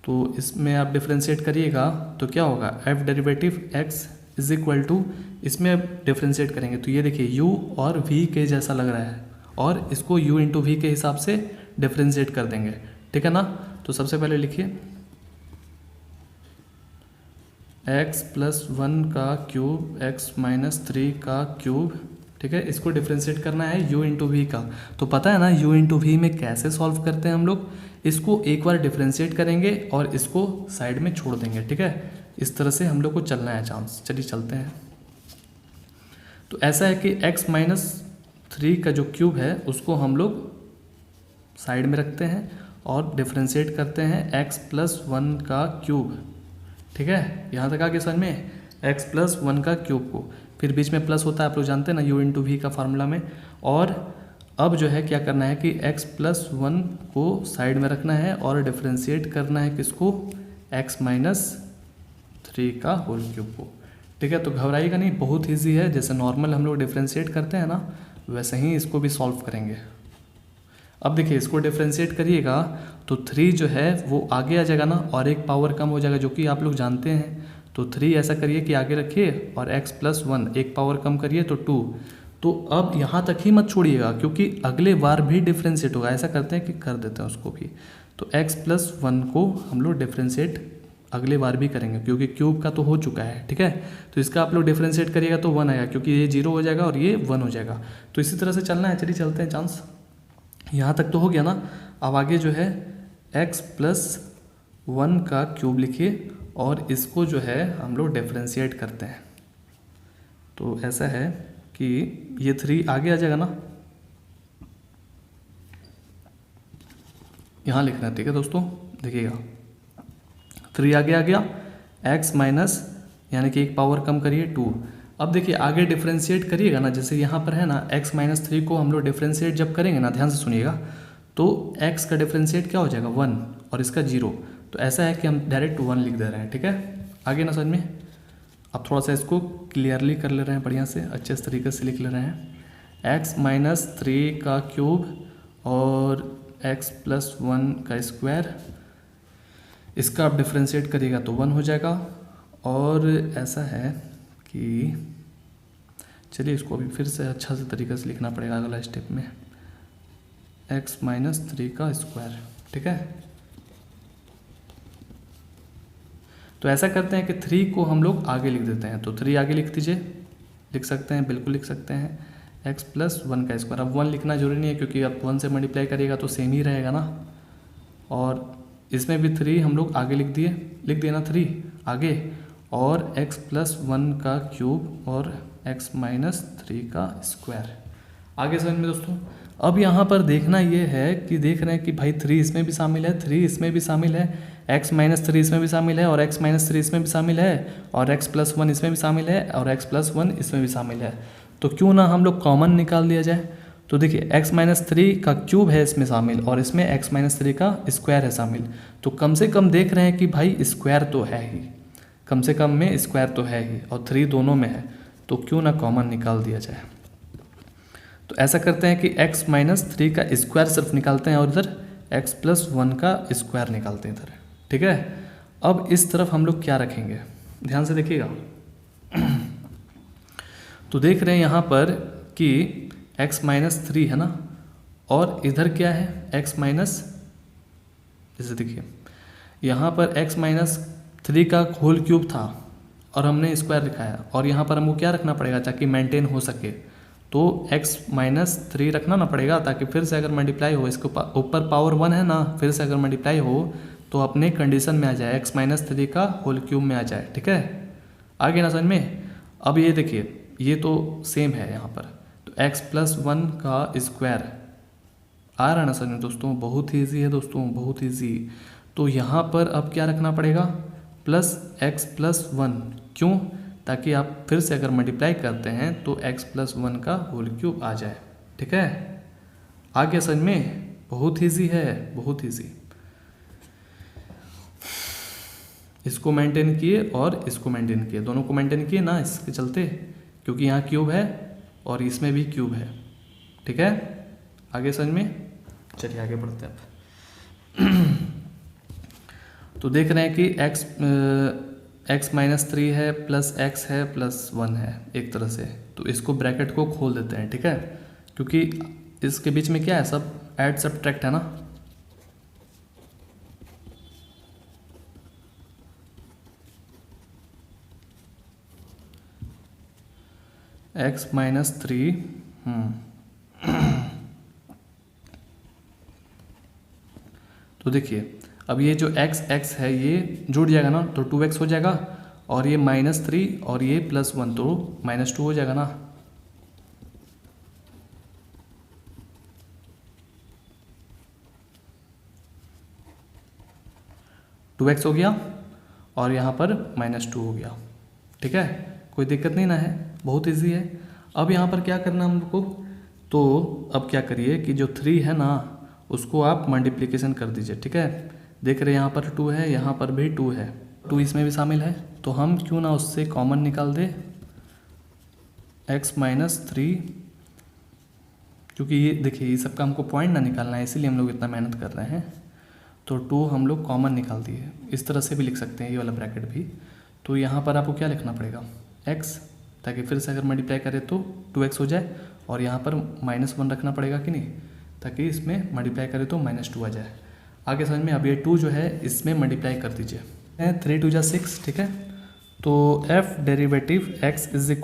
तो इसमें आप डिफ्रेंशिएट करिएगा तो क्या होगा, f derivative x is equal to, इसमें अब डिफ्रेंशिएट करेंगे तो ये देखिए u और v के जैसा लग रहा है और इसको u इंटू वी के हिसाब से डिफ्रेंशिएट कर देंगे, ठीक है ना। तो सबसे पहले लिखिए x+1 का क्यूब x-3 का क्यूब, ठीक है। इसको डिफ्रेंशिएट करना है u इंटू वी का। तो पता है ना u इंटू वी में कैसे सॉल्व करते हैं हम लोग, इसको एक बार डिफ्रेंशिएट करेंगे और इसको साइड में छोड़ देंगे, ठीक है। इस तरह से हम लोग को चलना है चांस। चलिए चलते हैं। तो ऐसा है कि x-3 का जो क्यूब है उसको हम लोग साइड में रखते हैं और डिफ्रेंशिएट करते हैं x+1 का क्यूब, ठीक है। यहाँ तक आगे समझ में, x+1 का क्यूब को, फिर बीच में प्लस होता है आप लोग जानते हैं ना u इंटू वी का फार्मूला में। और अब जो है क्या करना है कि x+1 को साइड में रखना है और डिफ्रेंशिएट करना है किसको, x-3 का होल क्यूब को, ठीक है। तो घबराइएगा नहीं, बहुत ईजी है, जैसे नॉर्मल हम लोग डिफ्रेंशिएट करते हैं ना वैसे ही इसको भी सॉल्व करेंगे। अब देखिए इसको डिफ्रेंशिएट करिएगा तो 3 जो है वो आगे आ जाएगा ना और एक पावर कम हो जाएगा, जो कि आप लोग जानते हैं। तो 3 ऐसा करिए कि आगे रखिए और x+1 एक पावर कम करिए तो 2। तो अब यहाँ तक ही मत छोड़िएगा क्योंकि अगले बार भी डिफ्रेंशिएट होगा। ऐसा करते हैं कि कर देते हैं उसको भी। तो x+1 को हम लोग डिफ्रेंशिएट अगले बार भी करेंगे क्योंकि क्यूब का तो हो चुका है, ठीक है। तो इसका आप लोग डिफ्रेंशिएट करिएगा तो 1 आएगा क्योंकि ये 0 हो जाएगा और ये 1 हो जाएगा। तो इसी तरह से चलना है। चलिए चलते हैं चांस। यहाँ तक तो हो गया ना। अब आगे जो है x+1 का क्यूब लिखिए और इसको जो है हम लोग डिफ्रेंशिएट करते हैं। तो ऐसा है कि ये 3 आगे आ जाएगा ना, यहाँ लिखना है, ठीक है दोस्तों। देखिएगा 3 आगे आ गया, x माइनस यानी कि एक पावर कम करिए 2। अब देखिए आगे डिफ्रेंशिएट करिएगा ना, जैसे यहाँ पर है ना x-3 को हम लोग डिफ्रेंशिएट जब करेंगे ना, ध्यान से सुनिएगा, तो x का डिफ्रेंशिएट क्या हो जाएगा 1 और इसका 0। तो ऐसा है कि हम डायरेक्ट 1 लिख दे रहे हैं, ठीक है। आगे ना समझ में। अब थोड़ा सा इसको क्लियरली कर ले रहे हैं, बढ़िया से अच्छे तरीके से लिख ले रहे हैं। x-3 का क्यूब और x+1 का स्क्वायर, इसका आप डिफ्रेंशिएट करिएगा तो 1 हो जाएगा। और ऐसा है कि चलिए इसको अभी फिर से अच्छा से तरीके से लिखना पड़ेगा अगला स्टेप में, x-3 का स्क्वायर, ठीक है। तो ऐसा करते हैं कि 3 को हम लोग आगे लिख देते हैं। तो 3 आगे लिख दीजिए, लिख सकते हैं, बिल्कुल लिख सकते हैं, x+1 का स्क्वायर। अब 1 लिखना जरूरी नहीं है क्योंकि आप 1 से मल्टीप्लाई करिएगा तो सेम ही रहेगा ना। और इसमें भी 3 हम लोग आगे लिख दिए ना 3 आगे, और x+1 का क्यूब और x-3 का स्क्वायर। आगे समझ में दोस्तों। अब यहाँ पर देखना ये है कि देख रहे हैं कि भाई 3 इसमें भी शामिल है, 3 इसमें भी शामिल है, x-3 इसमें भी शामिल है और x-3 इसमें भी शामिल है और x+1 इसमें भी शामिल है और x+1 इसमें भी शामिल है। तो क्यों ना हम लोग कॉमन निकाल दिया जाए। तो देखिए x-3 का क्यूब है इसमें शामिल और इसमें x-3 का स्क्वायर है शामिल। तो कम से कम देख रहे हैं कि भाई स्क्वायर तो है ही, कम से कम में स्क्वायर तो है ही और 3 दोनों में है, तो क्यों ना कॉमन निकाल दिया जाए। तो ऐसा करते हैं कि x-3 का स्क्वायर सिर्फ निकालते हैं और इधर x+1 का स्क्वायर निकालते हैं इधर, ठीक है। अब इस तरफ हम लोग क्या रखेंगे, ध्यान से देखिएगा। तो देख रहे हैं यहाँ पर कि x-3 है ना, और इधर क्या है जैसे देखिए यहाँ पर x-3 का होल क्यूब था और हमने स्क्वायर लिखाया, और यहाँ पर हमको क्या रखना पड़ेगा ताकि मेंटेन हो सके, तो x-3 रखना ना पड़ेगा ताकि फिर से अगर मल्टीप्लाई हो, इसके ऊपर पावर 1 है ना, फिर से अगर मल्टीप्लाई हो तो अपने कंडीशन में आ जाए, x-3 का होल क्यूब में आ जाए, ठीक है। आगे ना समझ में। अब ये देखिए ये तो सेम है यहाँ पर, तो x+1 का स्क्वायर आ रहा ना समझ में दोस्तों, बहुत ही ईजी है दोस्तों, बहुत ईजी। तो यहाँ पर अब क्या रखना पड़ेगा, प्लस x+1, क्यों, ताकि आप फिर से अगर मल्टीप्लाई करते हैं तो x+1 का होल क्यूब आ जाए, ठीक है। आगे समझ में, बहुत ईजी है, बहुत ईजी। इसको मेंटेन किए और इसको मेंटेन किए, दोनों को मेंटेन किए ना इसके चलते, क्योंकि यहाँ क्यूब है और इसमें भी क्यूब है, ठीक है। आगे समझ में, चलिए आगे बढ़ते हैं अब। तो देख रहे हैं कि x-3 है प्लस x है प्लस 1 है एक तरह से, तो इसको ब्रैकेट को खोल देते हैं, ठीक है, क्योंकि इसके बीच में क्या है, सब ऐड सब्ट्रैक्ट है ना। x-3 तो देखिए अब ये जो x है ये जुड़ जाएगा ना, तो 2x हो जाएगा, और ये -3 और ये +1 तो -2 हो जाएगा ना। (2x) हो गया और यहाँ पर -2 हो गया, ठीक है, कोई दिक्कत नहीं ना है, बहुत इजी है। अब यहाँ पर क्या करना हम लोग को, तो अब क्या करिए कि जो 3 है ना उसको आप मल्टीप्लिकेशन कर दीजिए, ठीक है। देख रहे हैं यहाँ पर 2 है, यहाँ पर भी 2 है, 2 इसमें भी शामिल है, तो हम क्यों ना उससे कॉमन निकाल दे x-3, क्योंकि ये देखिए ये सबका हमको पॉइंट ना निकालना है, इसीलिए हम लोग इतना मेहनत कर रहे हैं। तो 2 हम लोग कॉमन निकाल दिए, इस तरह से भी लिख सकते हैं ये वाला ब्रैकेट भी। तो यहाँ पर आपको क्या लिखना पड़ेगा, x, ताकि फिर से अगर मल्टीप्लाई करें तो 2x हो जाए, और यहाँ पर -1 रखना पड़ेगा कि नहीं, ताकि इसमें मल्टीप्लाई करें तो -2 आ जाए। आगे समझ में। अब ये 2 जो है इसमें मल्टीप्लाई कर दीजिए, 3 2 जा 6, ठीक है। तो f डेरिवेटिव x =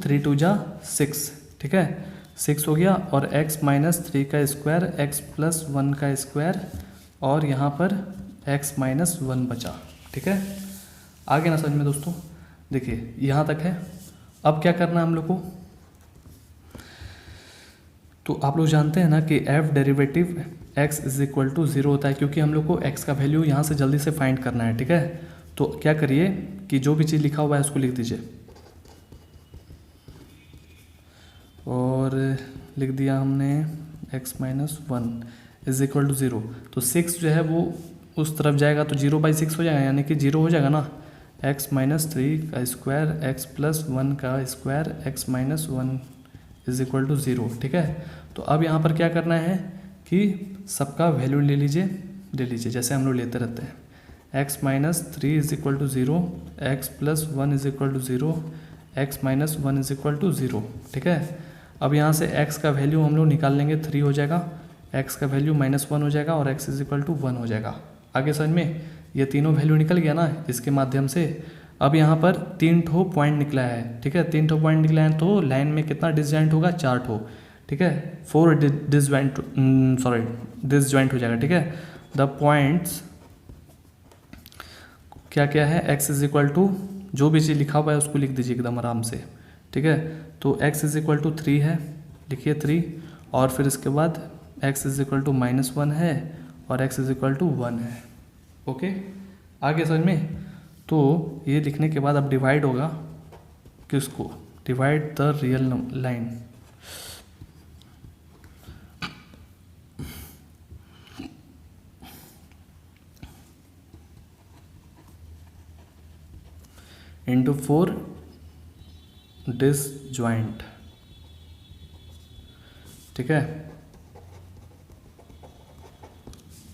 3 2 जा 6, ठीक है, 6 हो गया, और x-3 का स्क्वायर x+1 का स्क्वायर, और यहाँ पर x-1 बचा, ठीक है। आगे ना समझ में दोस्तों, देखिए यहाँ तक है। अब क्या करना है हम लोग को, तो आप लोग जानते हैं ना कि f डेरिवेटिव x = 0 होता है, क्योंकि हम लोग को x का वैल्यू यहाँ से जल्दी से फाइंड करना है, ठीक है। तो क्या करिए कि जो भी चीज़ लिखा हुआ है उसको लिख दीजिए, और लिख दिया हमने x-1 = 0, तो 6 जो है वो उस तरफ जाएगा तो 0/6 हो जाएगा, यानी कि 0 हो जाएगा ना। x-3 का स्क्वायर x+1 का स्क्वायर x-1 = 0, ठीक है। तो अब यहाँ पर क्या करना है कि सबका वैल्यू ले लीजिए जैसे हम लोग लेते रहते हैं। x-3 = 0, x+1 = 0, x-1 = 0, ठीक है। अब यहाँ से x का वैल्यू हम लोग निकाल लेंगे, 3 हो जाएगा, x का वैल्यू -1 हो जाएगा और x = 1 हो जाएगा। आगे समझ में, ये तीनों वैल्यू निकल गया ना इसके माध्यम से। अब यहाँ पर 3 ठो पॉइंट निकला है, ठीक है, 3 ठो पॉइंट निकला है, तो लाइन में कितना डिसजॉइंट होगा, 4 ठो, ठीक है, 4 डिसजॉइंट हो जाएगा, ठीक है। द पॉइंट्स क्या क्या है, x = जो भी चीज़ लिखा हुआ है उसको लिख दीजिए एकदम आराम से, ठीक है। तो x = 3 है, लिखिए 3, और फिर इसके बाद x = -1 है और x = 1 है, ओके। आगे समझ में। तो ये लिखने के बाद अब डिवाइड होगा किसको, divide the real line, into 4 disjoint, ठीक है,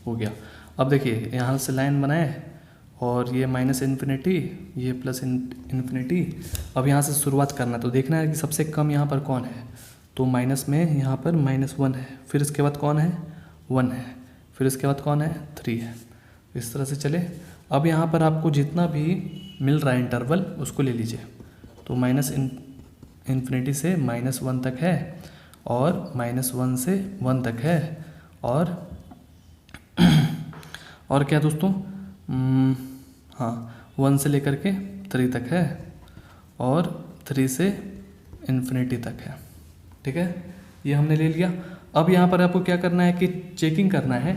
हो गया। अब देखिए यहाँ से लाइन बनाए और ये माइनस इन्फिनिटी, ये प्लस इन्फिनिटी। अब यहाँ से शुरुआत करना है, तो देखना है कि सबसे कम यहाँ पर कौन है। तो माइनस में यहाँ पर -1 है, फिर इसके बाद कौन है 1 है, फिर इसके बाद कौन है 3 है। इस तरह से चले। अब यहाँ पर आपको जितना भी मिल रहा है इंटरवल उसको ले लीजिए। तो माइनस इन्फिनिटी से -1 तक है और -1 से 1 तक है और क्या दोस्तों, हाँ 1 से लेकर के 3 तक है और 3 से इन्फिनिटी तक है, ठीक है। ये हमने ले लिया। अब यहाँ पर आपको क्या करना है कि चेकिंग करना है।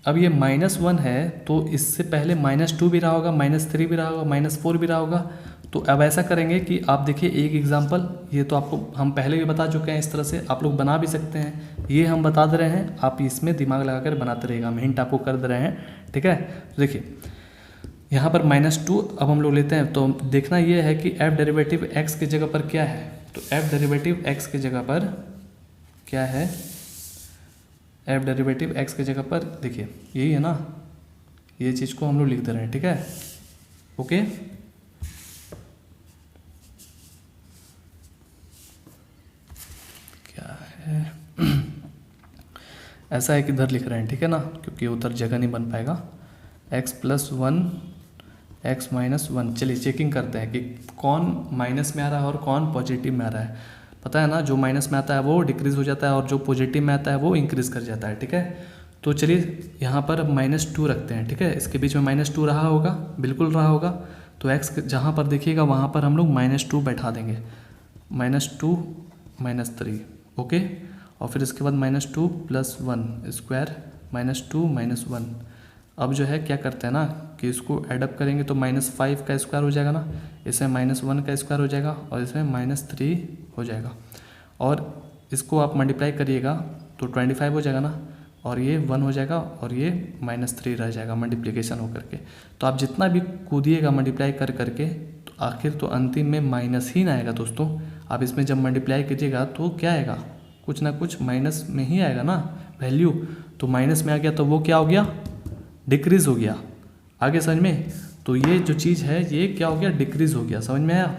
अब ये -1 है तो इससे पहले -2 भी रहा होगा, -3 भी रहा होगा, -4 भी रहा होगा। तो अब ऐसा करेंगे कि आप देखिए एक एग्जांपल, ये तो आपको हम पहले भी बता चुके हैं, इस तरह से आप लोग बना भी सकते हैं। ये हम बता दे रहे हैं, आप इसमें दिमाग लगाकर बनाते रहिएगा, हम हिंट आपको कर दे रहे हैं, ठीक है। तो देखिए यहाँ पर -2 अब हम लोग लेते हैं। तो देखना ये है कि f डेरिवेटिव x की जगह पर क्या है। तो f डेरिवेटिव x की जगह पर क्या है, f डेरिवेटिव x की जगह पर देखिए यही है ना, ये चीज़ को हम लोग लिख दे रहे हैं, ठीक है, ओके। क्या है ऐसा है कि इधर लिख रहे हैं, ठीक है ना, क्योंकि उधर जगह नहीं बन पाएगा। x + 1 x - 1। चलिए चेकिंग करते हैं कि कौन माइनस में आ रहा है और कौन पॉजिटिव में आ रहा है। पता है ना, जो माइनस में आता है वो डिक्रीज़ हो जाता है और जो पॉजिटिव में आता है वो इंक्रीज़ कर जाता है, ठीक है। तो चलिए यहाँ पर अब -2 रखते हैं, ठीक है। इसके बीच में -2 रहा होगा, बिल्कुल रहा होगा। तो x जहाँ पर देखिएगा वहाँ पर हम लोग -2 बैठा देंगे, -2 -3, ओके। और फिर इसके बाद -2 + 1 स्क्वायर, -2 -1। अब जो है क्या करते हैं ना कि इसको एडअप करेंगे तो -5 का स्क्वायर हो जाएगा ना, इसमें -1 का स्क्वायर हो जाएगा और इसमें -3 हो जाएगा। और इसको आप मल्टीप्लाई करिएगा तो 25 हो जाएगा ना, और ये 1 हो जाएगा और ये -3 रह जाएगा मल्टीप्लिकेशन हो करके। तो आप जितना भी कूदिएगा मल्टीप्लाई कर करके तो आखिर तो अंतिम में माइनस ही ना आएगा दोस्तों। आप इसमें जब मल्टीप्लाई कीजिएगा तो क्या आएगा, कुछ ना कुछ माइनस में ही आएगा ना वैल्यू। तो माइनस में आ गया तो वो क्या हो गया, डिक्रीज़ हो गया। आगे समझ में, तो ये जो चीज़ है ये क्या हो गया, डिक्रीज़ हो गया। समझ में आया,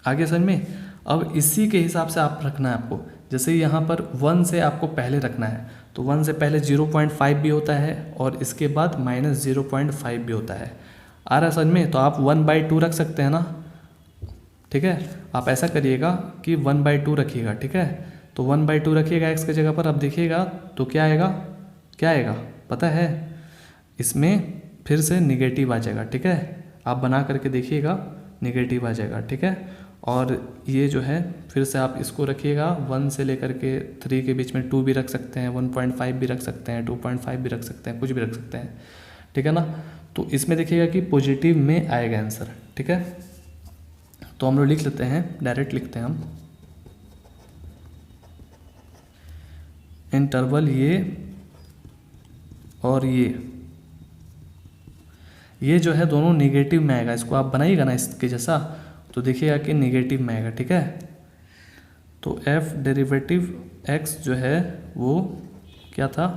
आगे समझ में। अब इसी के हिसाब से आप रखना है आपको। जैसे यहाँ पर 1 से आपको पहले रखना है, तो 1 से पहले 0.5 भी होता है और इसके बाद -0.5 भी होता है। आ रहा है समझ में। तो आप 1/2 रख सकते हैं ना, ठीक है। आप ऐसा करिएगा कि 1/2 रखिएगा, ठीक है। तो 1/2 रखिएगा x की जगह पर। अब देखिएगा तो क्या आएगा, क्या आएगा पता है, इसमें फिर से निगेटिव आ जाएगा, ठीक है। आप बना करके देखिएगा, निगेटिव आ जाएगा, ठीक है। और ये जो है फिर से आप इसको रखिएगा, 1 से लेकर के 3 के बीच में 2 भी रख सकते हैं, 1.5 भी रख सकते हैं, 2.5 भी रख सकते हैं, कुछ भी रख सकते हैं, ठीक है ना। तो इसमें देखिएगा कि पॉजिटिव में आएगा आंसर, ठीक है। तो हम लोग लिख लेते हैं, डायरेक्ट लिखते हैं हम, इंटरवल ये और ये जो है दोनों नेगेटिव में आएगा। इसको आप बनाइएगा ना इसके जैसा, तो देखिएगा कि नेगेटिव में आएगा, ठीक है। तो f डेरिवेटिव x जो है वो क्या था,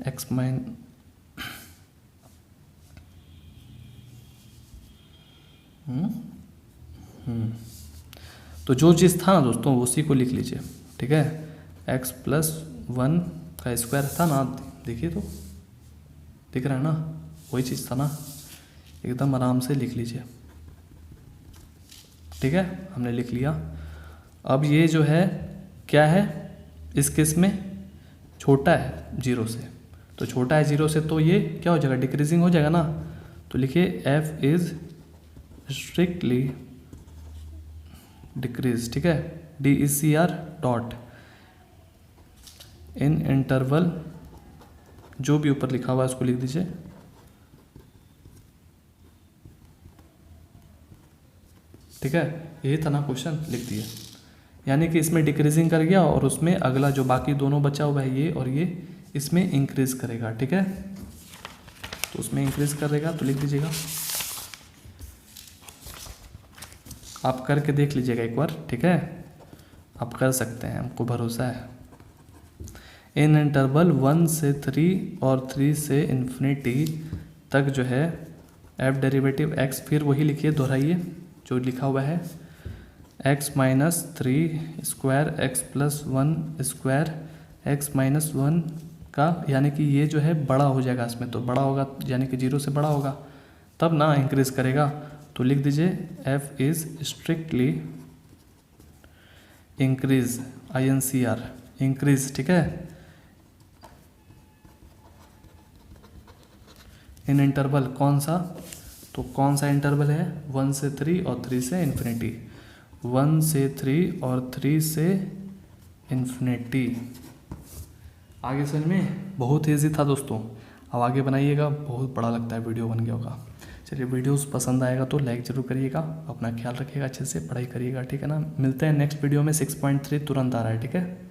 x माइन तो जो चीज़ था ना दोस्तों उसी को लिख लीजिए, ठीक है। x + 1 का स्क्वायर था ना, देखिए तो दिख रहा है ना, वही चीज़ था ना, एकदम आराम से लिख लीजिए, ठीक है। हमने लिख लिया। अब ये जो है क्या है, इस केस में छोटा है 0 से, तो छोटा है 0 से तो ये क्या हो जाएगा, डिक्रीजिंग हो जाएगा ना। तो लिखिए f इज़ स्ट्रिक्टली डिक्रीज, ठीक है, DECR डॉट इन इंटरवल, जो भी ऊपर लिखा हुआ है उसको लिख दीजिए, ठीक है। यही था ना क्वेश्चन, लिख दिए। यानी कि इसमें डिक्रीजिंग कर गया और उसमें अगला जो बाकी दोनों बचा हुआ है ये और ये, इसमें इंक्रीज करेगा, ठीक है। तो उसमें इंक्रीज करेगा तो लिख दीजिएगा। आप करके देख लीजिएगा एक बार, ठीक है, आप कर सकते हैं, हमको भरोसा है। इन इंटरवल 1 से 3 और 3 से इन्फिनिटी तक जो है एफ डेरिवेटिव एक्स, फिर वही लिखिए, दोहराइए जो लिखा हुआ है, x minus 3 square x plus 1 square x minus 1 का, यानी कि ये जो है बड़ा हो जाएगा, इसमें तो बड़ा होगा यानी कि 0 से बड़ा होगा तब ना इंक्रीज करेगा। तो लिख दीजिए F is strictly increase, INCR increase, ठीक है, इन इंटरवल कौन सा, तो कौन सा इंटरवल है, 1 से 3 और 3 से इन्फिनिटी, 1 से 3 और 3 से इन्फिनिटी। आगे समझ में, बहुत ईजी था दोस्तों, अब आगे बनाइएगा, बहुत बड़ा लगता है वीडियो बन गया होगा। चलिए वीडियोस पसंद आएगा तो लाइक ज़रूर करिएगा, अपना ख्याल रखिएगा, अच्छे से पढ़ाई करिएगा, ठीक है ना। मिलते हैं नेक्स्ट वीडियो में, 6.3 तुरंत आ रहा है, ठीक है।